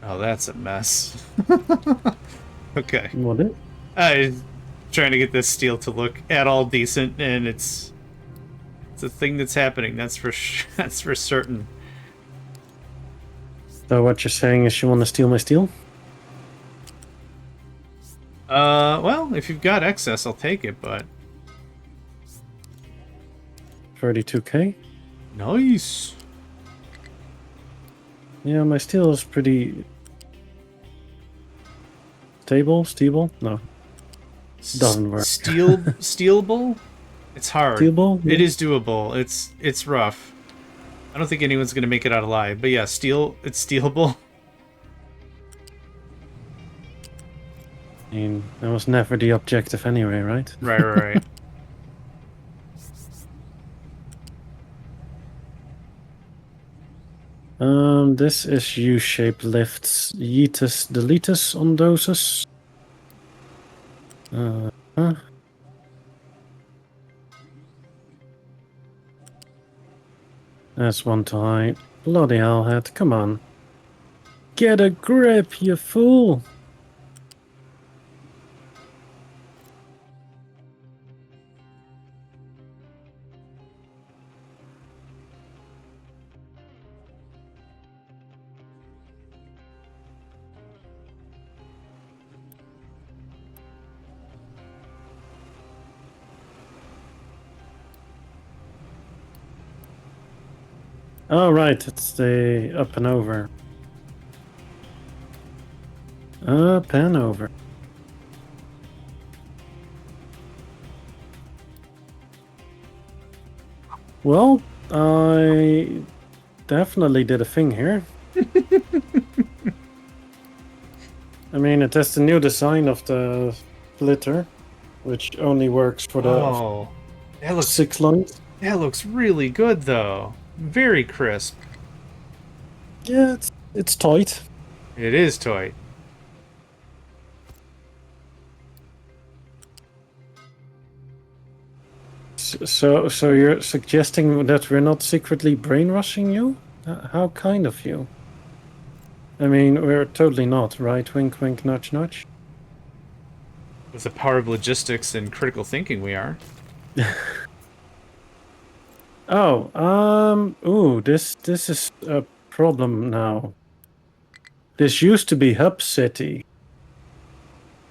Oh, that's a mess. Okay. What is? I'm trying to get this steel to look at all decent, and it's a thing that's happening. That's for that's for certain. So what you're saying is you want to steal my steel? Well, if you've got excess, I'll take it, but 32k? nice. Yeah, my steel is pretty stable? No. Doesn't work. Stealable? It's hard. Stealable? It Yeah. is doable. It's rough. I don't think anyone's gonna make it out alive, but yeah, it's stealable. I mean, that was never the objective anyway, right? Right. This is U-shaped lifts. Yeetus deletus on doses. Huh? That's one too high. Bloody hellhead, come on. Get a grip, you fool! Oh, right, it's the up and over. Up and over. Well, I definitely did a thing here. I mean, it has the new design of the splitter, which only works for the Oh, that looks 6 lines. that looks really good though. Very crisp. Yeah, it's tight. It is toy. So you're suggesting that we're not secretly brainwashing you? How kind of you? I mean, we're totally not, right? Wink, wink, nudge, nudge. With the power of logistics and critical thinking, we are. Oh, ooh, this is a problem now. This used to be Hub City,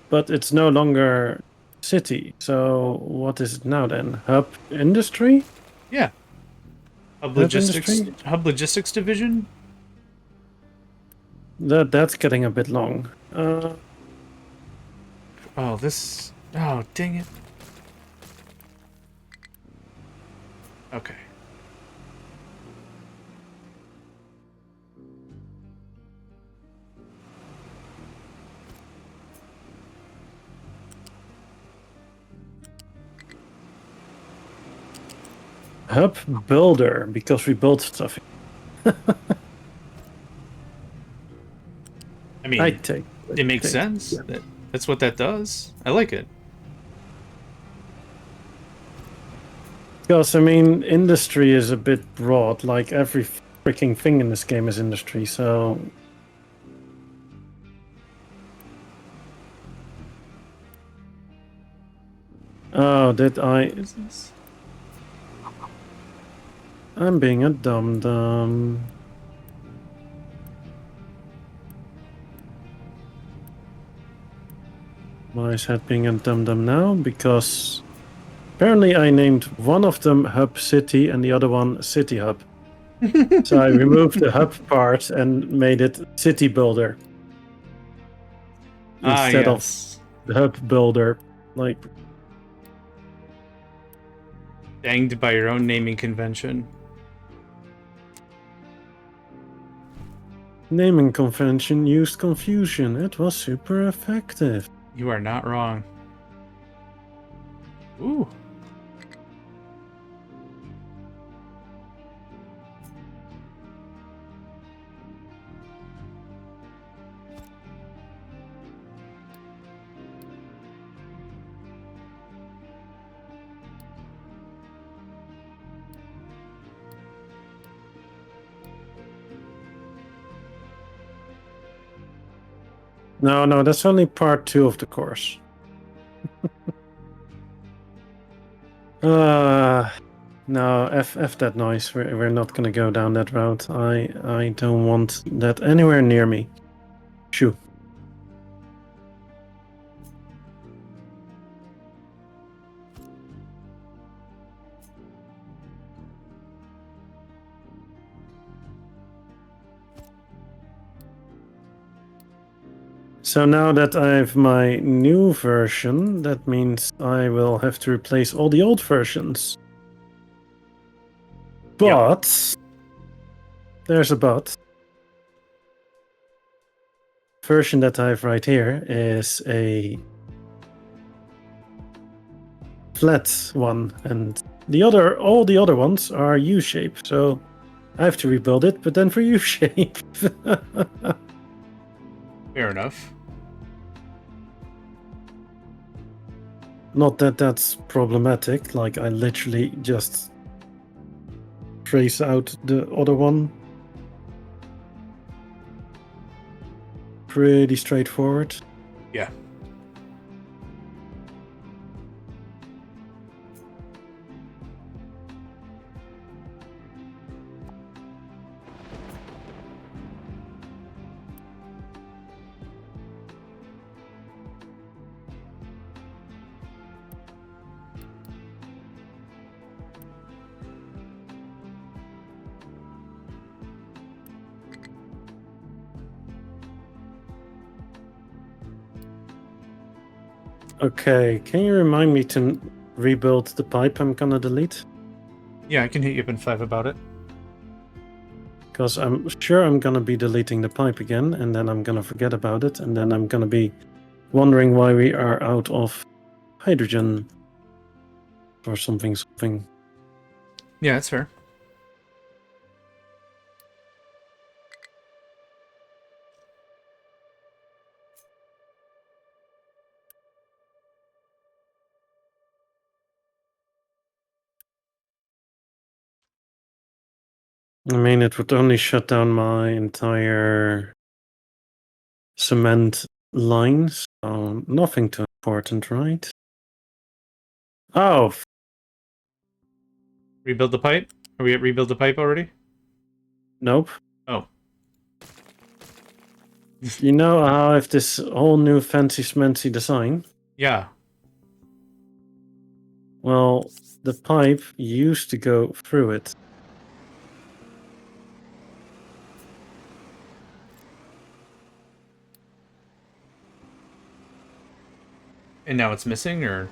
but it's no longer city. So what is it now then? Hub Industry? Yeah. Hub Hub logistics. industry? Hub logistics division. That's getting a bit long. Oh, this. Oh, dang it. Okay. Hub Builder, because we build stuff. I mean, I take it makes sense. Yeah. That's what that does. I like it. Because, I mean, industry is a bit broad. Like, every freaking thing in this game is industry, so... Oh, did I... Business. I'm being a dum-dum. Why is that being a dum-dum now? Because apparently I named one of them Hub City and the other one City Hub. So I removed the hub part and made it City Builder. Instead yes. of the Hub Builder. Like, Danged by your own naming convention. naming convention used confusion. It was super effective. You are not wrong. Ooh. No, that's only part 2 of the course. No, F that noise. We're not gonna go down that route. I don't want that anywhere near me. Shoo. So now that I have my new version, that means I will have to replace all the old versions. But there's a but. Version that I have right here is a flat one, and all the other ones are U-shape. So I have to rebuild it, but then for U-shape. Fair enough. Not that that's problematic. Like I literally just trace out the other one. Pretty straightforward. Yeah. Okay, can you remind me to rebuild the pipe I'm gonna delete? Yeah, I can hit you up in 5 about it. Because I'm sure I'm gonna be deleting the pipe again, and then I'm gonna forget about it, and then I'm gonna be wondering why we are out of hydrogen or something. Yeah, that's fair. I mean, it would only shut down my entire cement lines, so nothing too important, right? Oh, Rebuild the pipe? Are we at rebuild the pipe already? nope. Oh. You know how I have this whole new fancy smancy design? Yeah. Well, the pipe used to go through it. And now it's missing, or?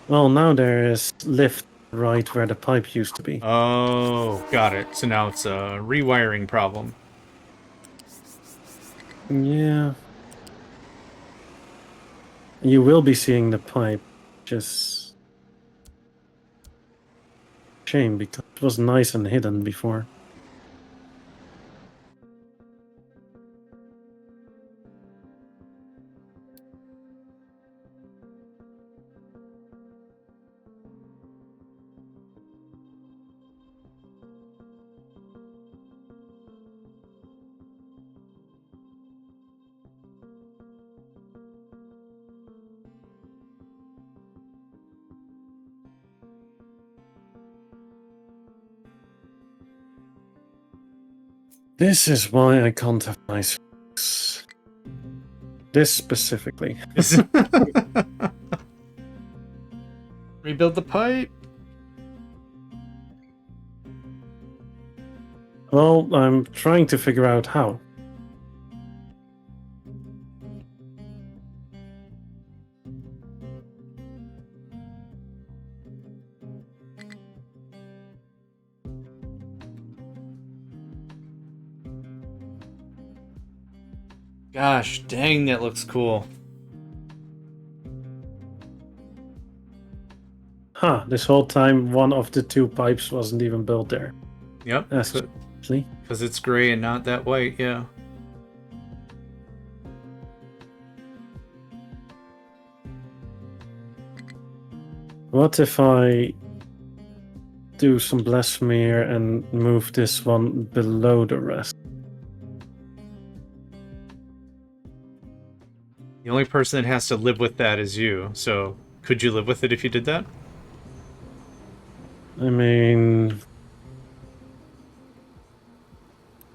Well, now there is lift right where the pipe used to be. Oh, got it. So now it's a rewiring problem. Yeah. You will be seeing the pipe. Just shame because it was nice and hidden before. This is why I can't have nice things. this specifically. Rebuild the pipe. Well, I'm trying to figure out how. Gosh, dang, that looks cool. Huh, this whole time one of the two pipes wasn't even built there. Yep. That's Because it's gray and not that white, yeah. What if I do some blasphemy here and move this one below the rest? The only person that has to live with that is you, so could you live with it if you did that? I mean,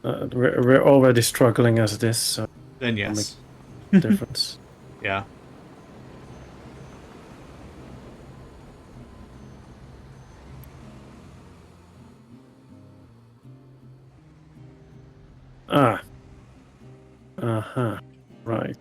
we're already struggling as it is, so Then yes. difference. Yeah. Ah. Uh-huh. Right.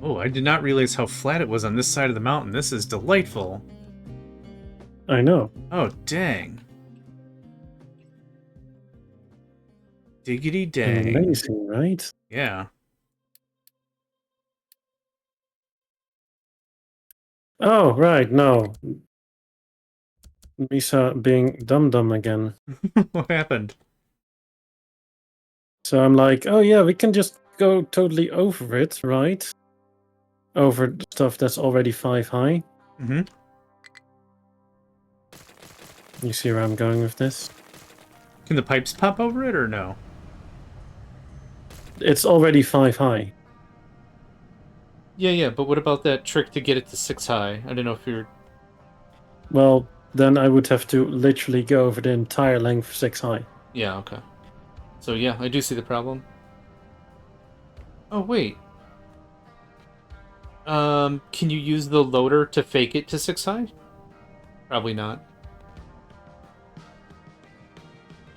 Oh, I did not realize how flat it was on this side of the mountain. This is delightful. I know. Oh, dang. Diggity dang. Amazing, right? Yeah. Oh, right, no. Misa being dumb again. What happened? So I'm like, oh yeah, we can just go totally over it, right? Over the stuff that's already 5 high. Mm-hmm. You see where I'm going with this? Can the pipes pop over it or no? It's already 5 high. Yeah, but what about that trick to get it to 6 high? I don't know if you're... Well, then I would have to literally go over the entire length 6 high. Yeah, okay. So yeah, I do see the problem. Oh, wait. Can you use the loader to fake it to 6 high? Probably not.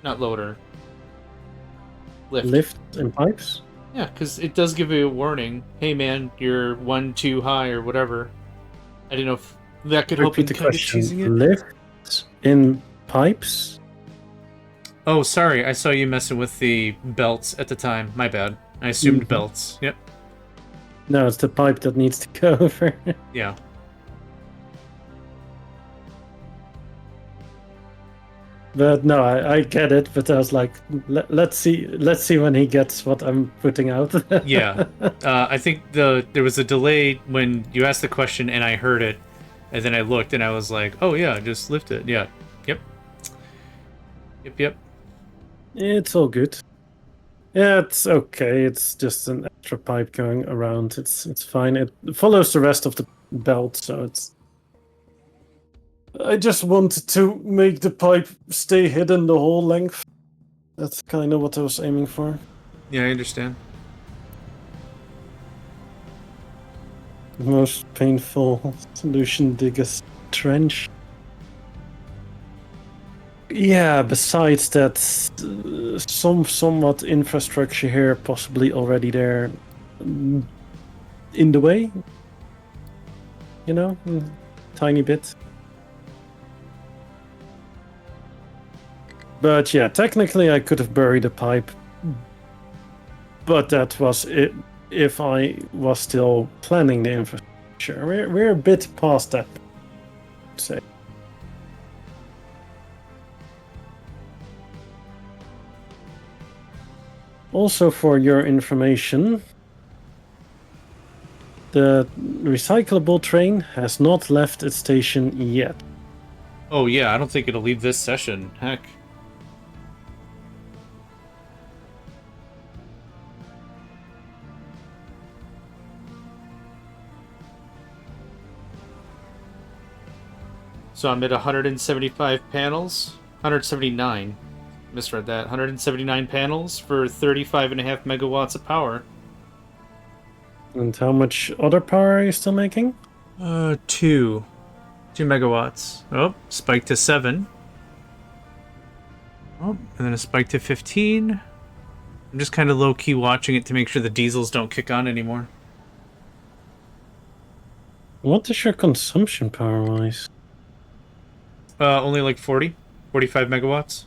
Not loader. Lift and pipes? Yeah, because it does give you a warning. Hey man, you're 1 too high or whatever. I don't know if that could help in Repeat the kind of choosing it. Lift in pipes? Oh, sorry. I saw you messing with the belts at the time. My bad. I assumed belts. Yep. No, it's the pipe that needs to go over. Yeah. But no, I get it. But I was like, let's see when he gets what I'm putting out. Yeah. I think there was a delay when you asked the question and I heard it, and then I looked and I was like, oh yeah, just lift it. Yeah. Yep. Yep. It's all good. Yeah, it's okay. It's just an extra pipe going around. It's fine. It follows the rest of the belt, so it's. I just wanted to make the pipe stay hidden the whole length. That's kind of what I was aiming for. Yeah, I understand. Most painful solution, dig a trench. Yeah, besides that, somewhat infrastructure here, possibly already there, in the way. You know, tiny bit. But yeah, technically I could have buried a pipe, but that was it if I was still planning the infrastructure. We're a bit past that, I'd say. Also, for your information, the recyclable train has not left its station yet. Oh yeah, I don't think it'll leave this session. Heck. So I'm at 175 panels. 179. Misread that. 179 panels for 35.5 megawatts of power. And how much other power are you still making? 2 megawatts. Oh, spike to 7. Oh, and then a spike to 15. I'm just kind of low-key watching it to make sure the diesels don't kick on anymore. What is your consumption power-wise? Only like 45 megawatts.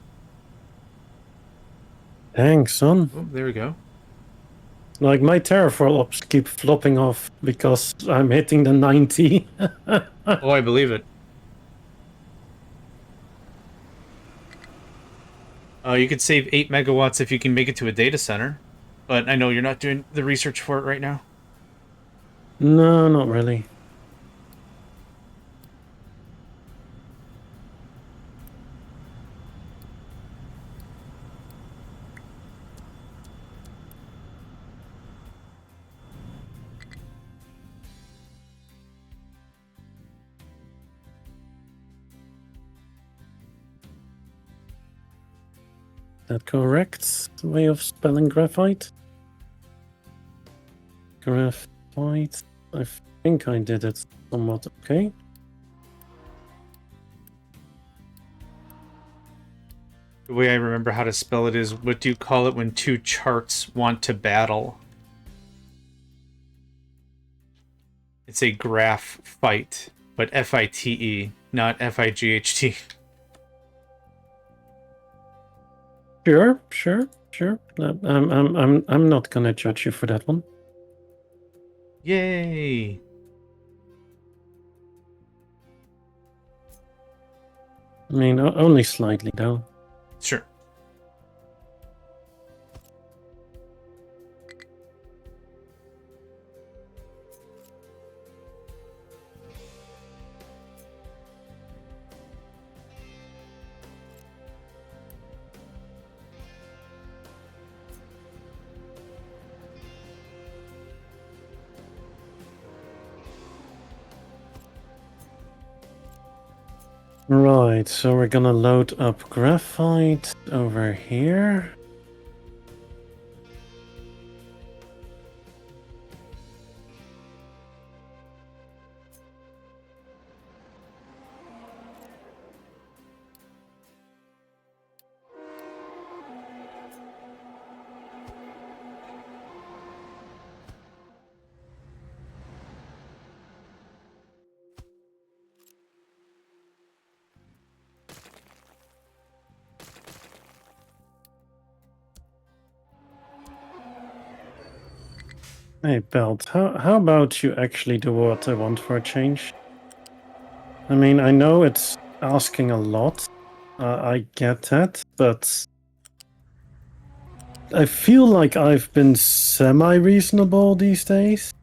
Dang, son. Oh, there we go. Like, my teraflops keep flopping off because I'm hitting the 90. Oh, I believe it. You could save 8 megawatts if you can make it to a data center. But I know you're not doing the research for it right now. No, not really. That correct way of spelling graphite? Graphite. I think I did it somewhat okay. The way I remember how to spell it is, what do you call it when two charts want to battle? It's a graph fight, but F-I-T-E, not F-I-G-H-T. Sure. I'm not gonna judge you for that one. Yay! I mean, only slightly though. Sure. Right, so we're gonna load up graphite over here. Hey, Belt, how about you actually do what I want for a change? I mean, I know it's asking a lot. I get that, but I feel like I've been semi-reasonable these days.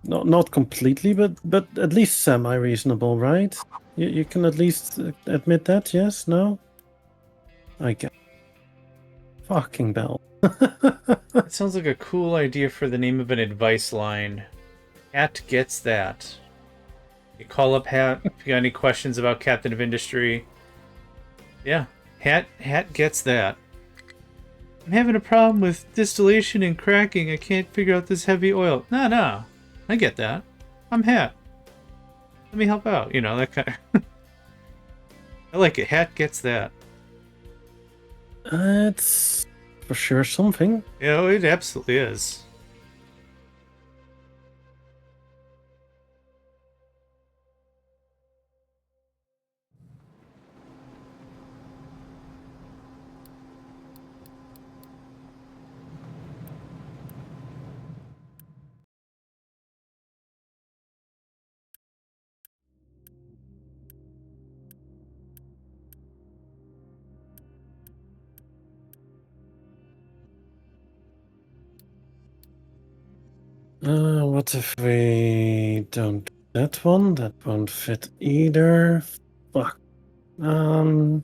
Not completely, but at least semi-reasonable, right? You can at least admit that, yes? No? I get. Fucking Belt. It sounds like a cool idea for the name of an advice line. Hat gets that. You call up Hat if you got any questions about Captain of Industry. Yeah, Hat gets that. I'm having a problem with distillation and cracking. I can't figure out this heavy oil. No. I get that. I'm Hat. Let me help out. You know, that kind of... I like it. Hat gets that. It's for sure something. You know, it absolutely is. What if we don't do that one? That won't fit either. Fuck. Right.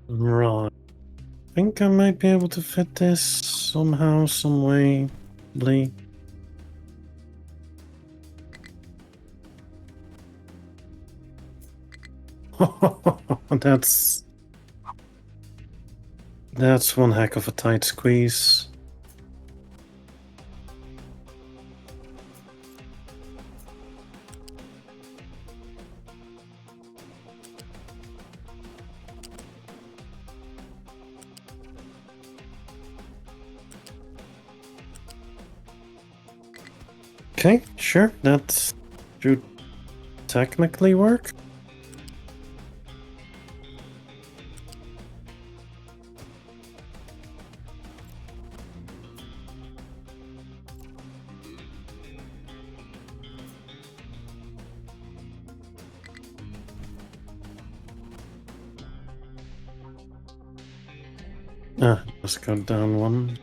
Right. I think I might be able to fit this somehow, some way. Blee. That's one heck of a tight squeeze. Okay, sure, that should technically work. Let's go down one.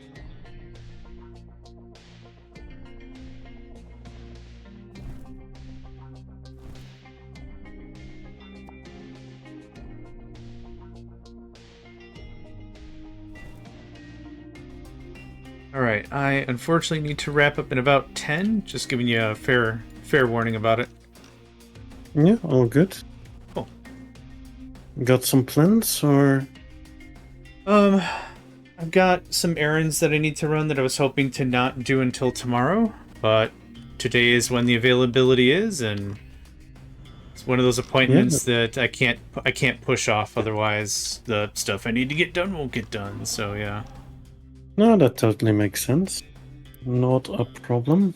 Alright, I unfortunately need to wrap up in about 10. Just giving you a fair warning about it. Yeah, all good. Cool. Got some plans, or? I've got some errands that I need to run that I was hoping to not do until tomorrow, but today is when the availability is, and it's one of those appointments that I can't push off, otherwise the stuff I need to get done won't get done, so yeah. No, that totally makes sense. Not a problem.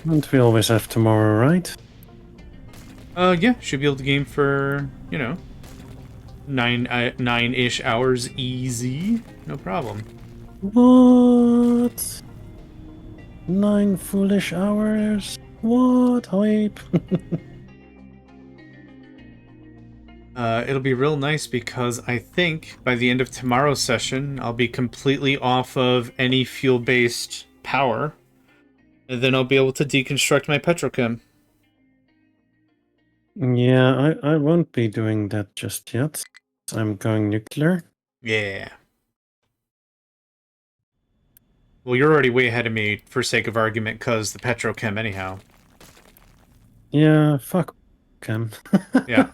And we always have tomorrow, right? Yeah, should be able to game for, you know, 9-ish hours easy. No problem. What? 9 foolish hours? What hype? It'll be real nice because I think by the end of tomorrow's session, I'll be completely off of any fuel-based power. And then I'll be able to deconstruct my petrochem. Yeah, I won't be doing that just yet. I'm going nuclear. Yeah. Well, you're already way ahead of me for sake of argument, because the petrochem anyhow. Yeah, fuck Cam. Yeah.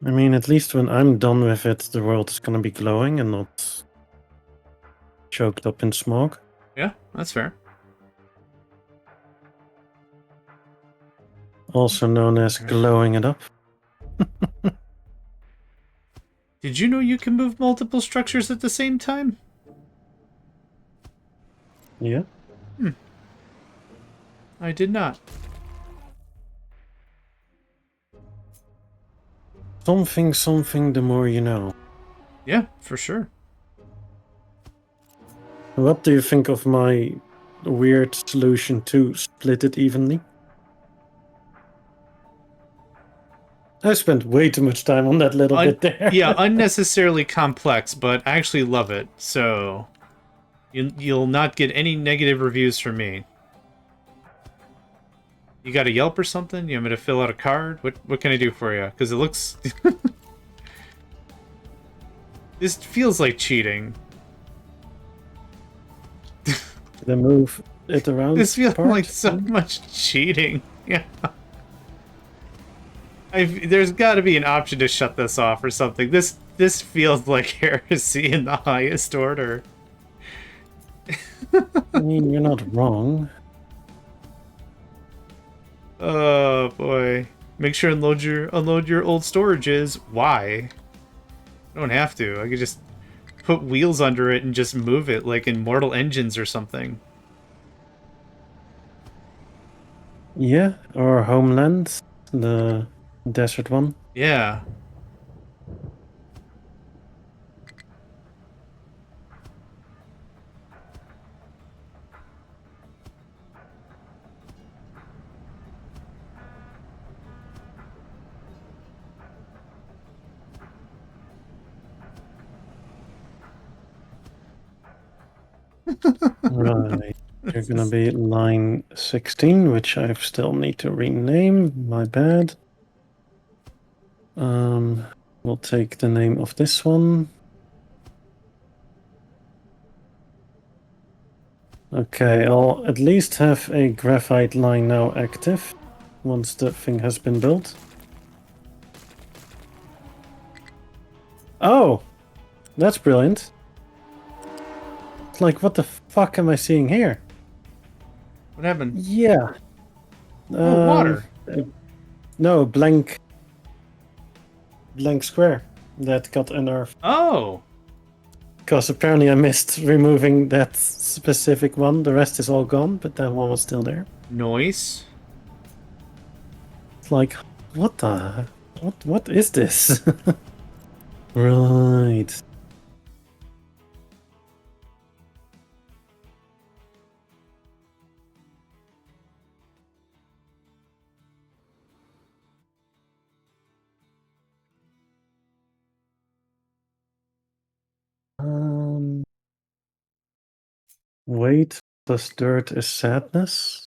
I mean, at least when I'm done with it, the world is gonna be glowing and not choked up in smog. Yeah, that's fair. Also known as glowing it up. Did you know you can move multiple structures at the same time? Yeah. I did not. Something, the more you know. Yeah, for sure. What do you think of my weird solution to split it evenly? I spent way too much time on that little bit there. Yeah, unnecessarily complex, but I actually love it. So you'll not get any negative reviews from me. You got a Yelp or something? You want me to fill out a card? What can I do for you? Because it looks... This feels like cheating. They move it around. This feels part? like so much cheating. Yeah. There's got to be an option to shut this off or something. This feels like heresy in the highest order. I mean, you're not wrong. Oh boy. Make sure and unload your old storages. Why? I don't have to. I could just put wheels under it and just move it like in Mortal Engines or something. Yeah, or Homeland, the desert one. Yeah. Right. You're gonna be line 16, which I still need to rename. My bad. We'll take the name of this one. Okay, I'll at least have a graphite line now active once the thing has been built. Oh, that's brilliant. It's like, what the fuck am I seeing here? What happened? Yeah. Oh, water. No, blank square that got unnerved. Oh. Because apparently I missed removing that specific one. The rest is all gone, but that one was still there. Noise. It's like, what the... What is this? Right. Weight plus dirt is sadness.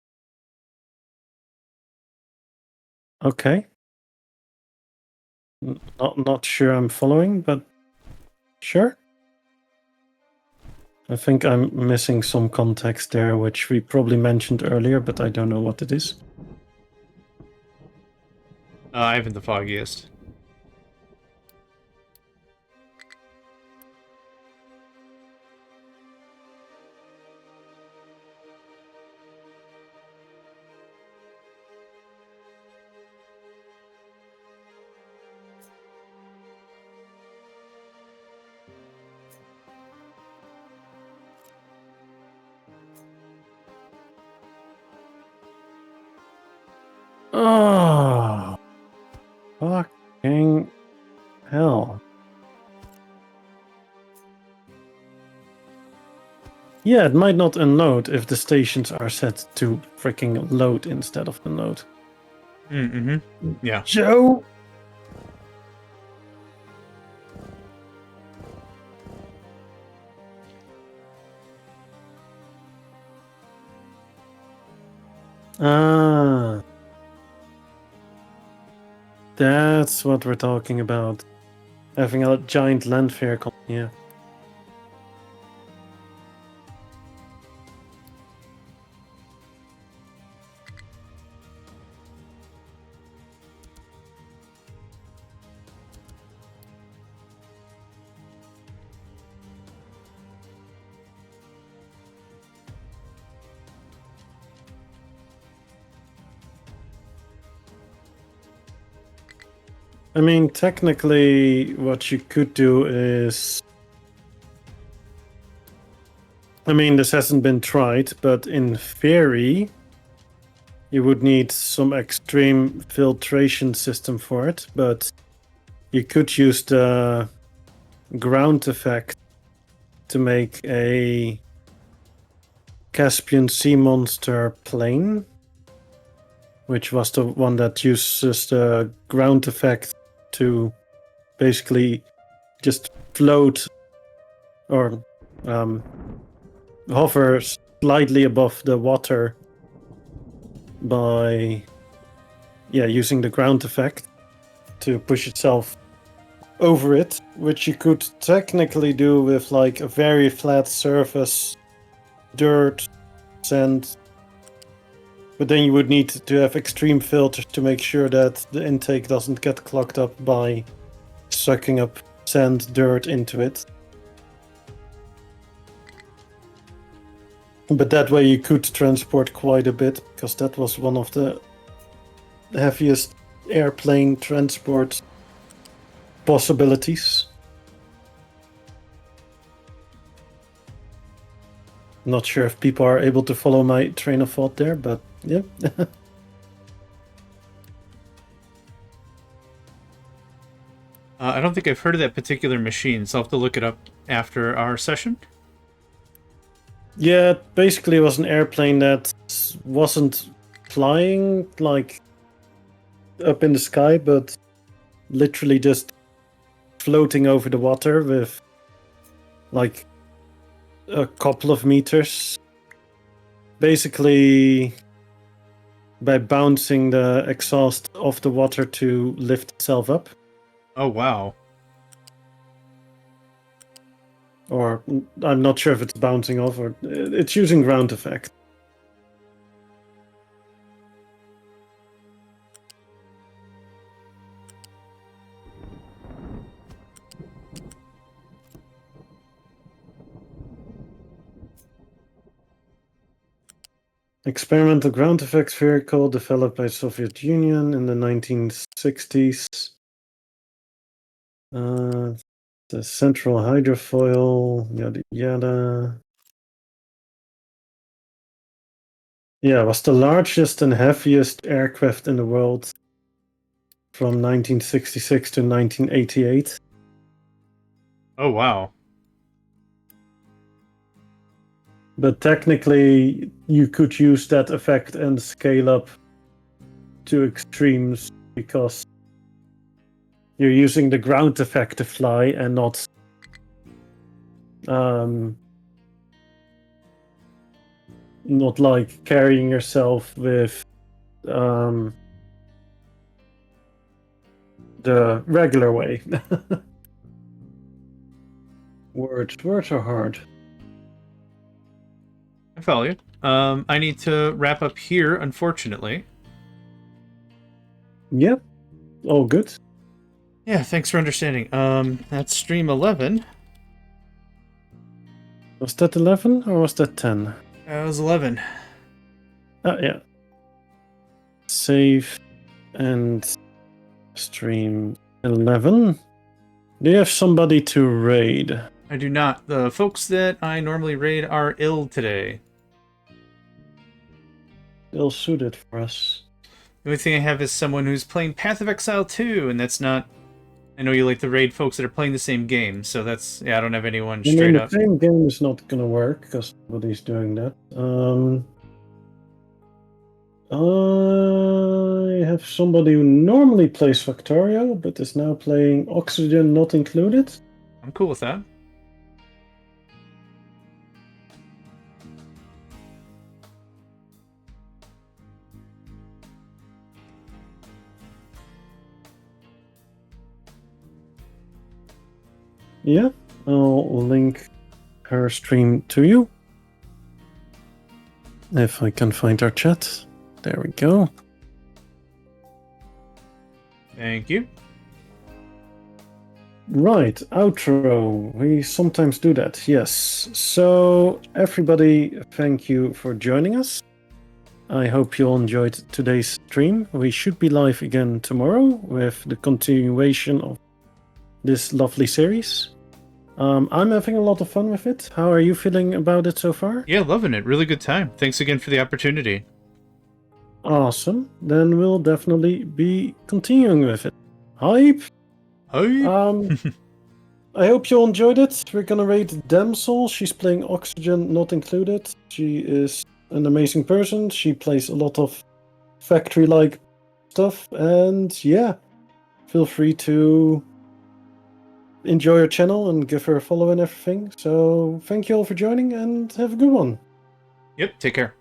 Okay. Not sure I'm following, but sure. I think I'm missing some context there, which we probably mentioned earlier, but I don't know what it is. I haven't the foggiest. Oh, fucking hell. Yeah, it might not unload if the stations are set to freaking load instead of unload. Mm-hmm. Yeah. Joe! That's what we're talking about. Having a giant land vehicle, yeah. I mean, technically, what you could do is... I mean, this hasn't been tried, but in theory, you would need some extreme filtration system for it, but you could use the ground effect to make a Caspian Sea Monster plane, which was the one that uses the ground effect to basically just float or hover slightly above the water by using the ground effect to push itself over it, which you could technically do with like a very flat surface, dirt, sand. But then you would need to have extreme filters to make sure that the intake doesn't get clogged up by sucking up sand, dirt into it. But that way you could transport quite a bit, because that was one of the heaviest airplane transport possibilities. Not sure if people are able to follow my train of thought there, but yeah. I don't think I've heard of that particular machine, so I'll have to look it up after our session. Yeah, basically it was an airplane that wasn't flying like up in the sky, but literally just floating over the water with like a couple of meters. Basically by bouncing the exhaust off the water to lift itself up. Oh, wow. Or I'm not sure if it's bouncing off or it's using ground effect. Experimental ground effects vehicle developed by Soviet Union in the 1960s. The central hydrofoil, yada yada. Yeah, it was the largest and heaviest aircraft in the world from 1966 to 1988. Oh, wow. But technically, you could use that effect and scale up to extremes because you're using the ground effect to fly and not like carrying yourself with the regular way. Words are hard. I follow you. I need to wrap up here, unfortunately. Yep, all good. Yeah, thanks for understanding. That's stream 11. Was that 11 or was that 10? That was 11. Yeah. Save and stream 11. Do you have somebody to raid? I do not. The folks that I normally raid are ill today. Ill suited for us. The only thing I have is someone who's playing Path of Exile 2, and that's not... I know you like to raid folks that are playing the same game, so that's... Yeah, I don't have anyone straight up. The same game is not gonna work, because nobody's doing that. I have somebody who normally plays Factorio, but is now playing Oxygen Not Included. I'm cool with that. Yeah, I'll link her stream to you. If I can find our chat. There we go. Thank you. Right, outro. We sometimes do that, yes. So, everybody, thank you for joining us. I hope you all enjoyed today's stream. We should be live again tomorrow with the continuation of this lovely series. I'm having a lot of fun with it. How are you feeling about it so far? Yeah, loving it. Really good time. Thanks again for the opportunity. Awesome. Then we'll definitely be continuing with it. Hype! Hi. I hope you all enjoyed it. We're gonna rate Damsel. She's playing Oxygen Not Included. She is an amazing person. She plays a lot of factory-like stuff. And yeah, feel free to enjoy her channel and give her a follow and everything. So thank you all for joining and have a good one. Yep, take care.